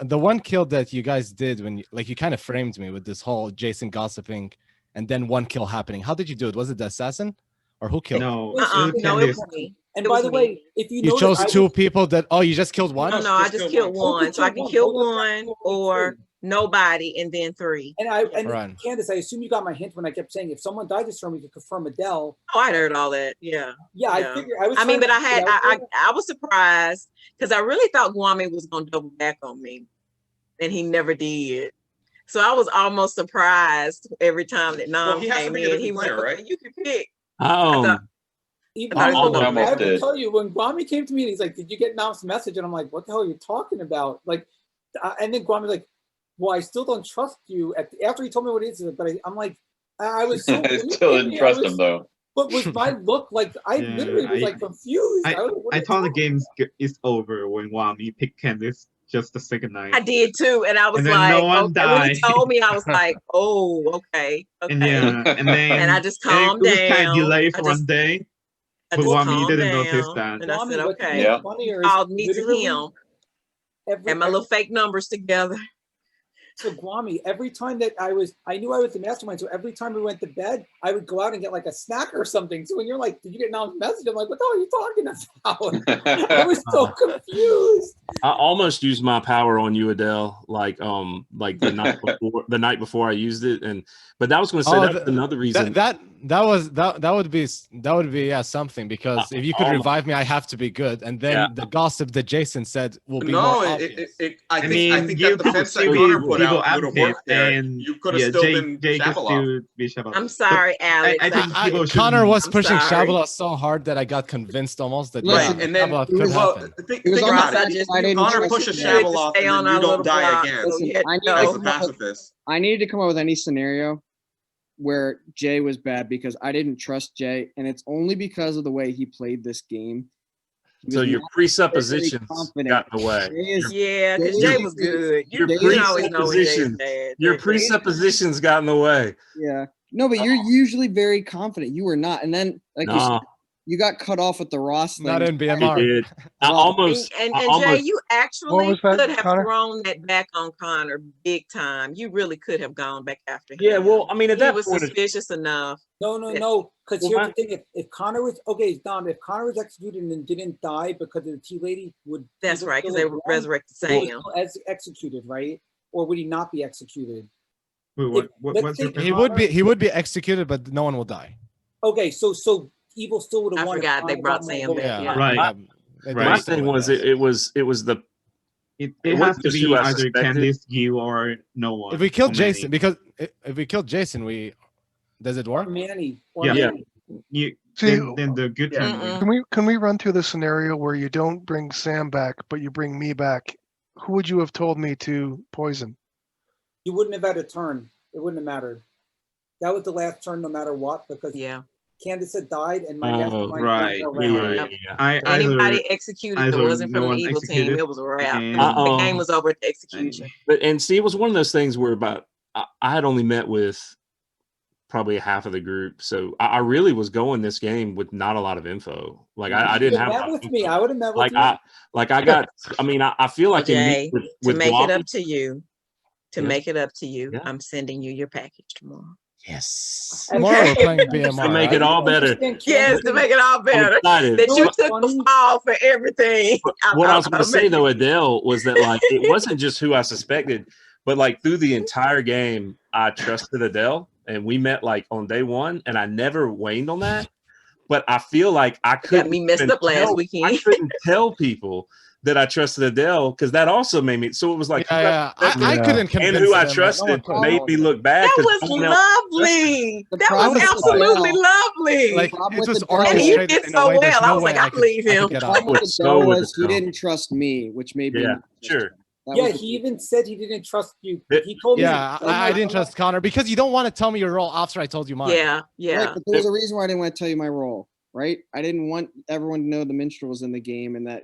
The one kill that you guys did when you kind of framed me with this whole Jason gossiping and then one kill happening. How did you do it? Was it the assassin or who killed? No, No, it was me. And It by was the me. way, if you You notice, chose I two was- people that you just killed one? No, I just killed one. So I can kill one or nobody and then 3. And Right. Candace, I assume you got my hint when I kept saying if someone died this room, you could confirm Adele. Oh, I heard all that. Yeah. Yeah, I figured. I was. I mean, but trying I to had figure out- I was surprised because I really thought Guame was gonna double back on me, and he never did. So I was almost surprised every time that Nam he has to came be a in. different He was player, like, right? "You can pick." Even I thought he was I gonna have double to back. tell you, when Guami came to me and he's like, "Did you get Nam's message?" And I'm like, "What the hell are you talking about?" Like, and then Guami's like, "Well, I still don't trust you." After he told me what it is, but I'm like, I was so. I still didn't trust him though. But was my look like I literally was like confused? I thought the game is over when Wami picked Candice just the second night. I did too, and I was And then like, no one okay. When he died. told me, I was like, "Oh, okay, okay." And yeah, and then and I just calmed it was kind of down. delayed I for just- one day, I but just Wami calmed didn't down, notice that. and I said, Wami, what "Okay." makes He funnier is called me to literally him, and my little fake numbers together. So Guami, every time that I knew I was the mastermind. So every time we went to bed, I would go out and get like a snack or something. So when you're like, "Did you get Nam's message?" I'm like, "What the hell are you talking about?" I was so confused. I almost used my power on you, Adele, like the night before I used it, but that was going to say that's another reason. That would be something, because if you could revive me, I have to be good, and then the gossip that Jason said will be more obvious. I think that defense that Connor put out would have worked there. You could have still been Shabalov. I'm sorry, Alex. I think people should- Connor was I'm pushing sorry. Shabalov so hard that I got convinced almost that Right, and then Shabalov could happen. think about it. Connor pushes Shabalov and then you don't die again. Listen, As a pacifist. I needed to come up with any scenario where Jay was bad because I didn't trust Jay, and it's only because of the way he played this game. So your presuppositions got in the way. Yeah, because Jay was good. Your You can always know when Jay's presuppositions, bad. your presuppositions got in the way. Yeah. No, but you're usually very confident. You were not. And then, like you said, you got cut off with the Ross thing. Not in BMR. You did. I almost. And I Jay, almost- you actually What was that, could have Connor? thrown that back on Connor big time. You really could have gone back after him. Yeah, well, I mean, at he that was point, suspicious enough. No. Because Well, here's the thing: if Connor was Dom, if Connor was executed and didn't die because of the tea lady, would That's he right, because still they have were resurrected He was Sam. still executed, right? Or would he not be executed? Wait, let's what's your say He would be executed, but no one will die. Okay, so evil still would have I won. if forgot they Connor brought got Sam more back. votes. Yeah. Right. My thing was it was the. It It has wasn't to just be who I either suspected. Candice, you, or no one. If we killed or Manny. Jason, because if we killed Jason, does it work? Or Manny. Or Yeah. Manny. You See, then the good time wins. Can we run through the scenario where you don't bring Sam back, but you bring me back? Who would you have told me to poison? You wouldn't have had a turn. It wouldn't have mattered. That was the last turn, no matter what, because Candace had died, and my mastermind right. wasn't around. Anybody executed that either wasn't no from the one evil team, executed, it was a wrap. and- The game was over at the execution. But see, it was one of those things where I had only met with probably half of the group, so I really was going this game with not a lot of info. Like I didn't have. Met with me. I would have met with you. I got. I mean, I feel like Jay, with to make Guam, it up to you, make it up to you, Yeah. I'm sending you your package tomorrow. Yes. Tomorrow we're playing BMR. to make it all better. Yes, to make it all better. excited. That you But- took the fall for everything. What I was going to say though, Adele, was that like it wasn't just who I suspected, but like through the entire game, I trusted Adele, and we met like on day one, and I never waned on that. But I feel like I couldn't. me messed even up last tell- weekend. I couldn't tell people that I trusted Adele because that also made me. So it was like, I couldn't convince and who I him, like, no trusted one could. made me look bad. That 'cause was no one else lovely. That problem was with absolutely Adele- lovely. Like problem it with was Adele- And he orchestrated did in a so way. There's well. no I was way like, I could believe him. The get problem out. with was Adele so with was he Adele. didn't trust me, which made me Yeah, not trust sure. him. That Yeah, was the he even said he didn't trust you. It- He told me. Yeah, I didn't trust Connor because you don't want to tell me your role after I told you mine. Yeah, yeah. Right, but there was a reason why I didn't want to tell you my role, right? I didn't want everyone to know the minstrel was in the game and that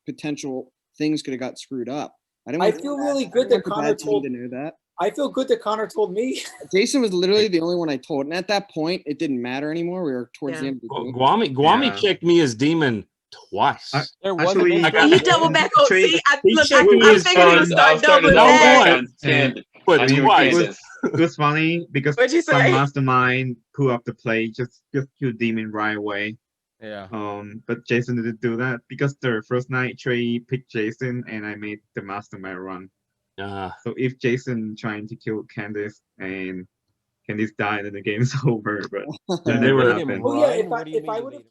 potential things could have got screwed up. I didn't. I want feel that. really I good didn't that want the Connor bad team told. to know that. I feel good that Connor told me. Jason was literally the only one I told, and at that point, it didn't matter anymore. We were towards the Yeah. end of the game. Guami Yeah. checked me as demon twice. There was a Actually, minstrel. And he doubled back on. Trey- See, I he look. checked I me as figured he would I start was starting to doubling double back. back on Candace. But on you, twice. Candace. It was funny because What'd you some say? mastermind pulled up the play, just kill demon right away. Yeah. But Jason didn't do that because the first night Trey picked Jason and I made the mastermind run. So if Jason trying to kill Candace and Candace died, then the game's over. But that They never were- happened. Oh yeah, Run? What do you if mean I you would have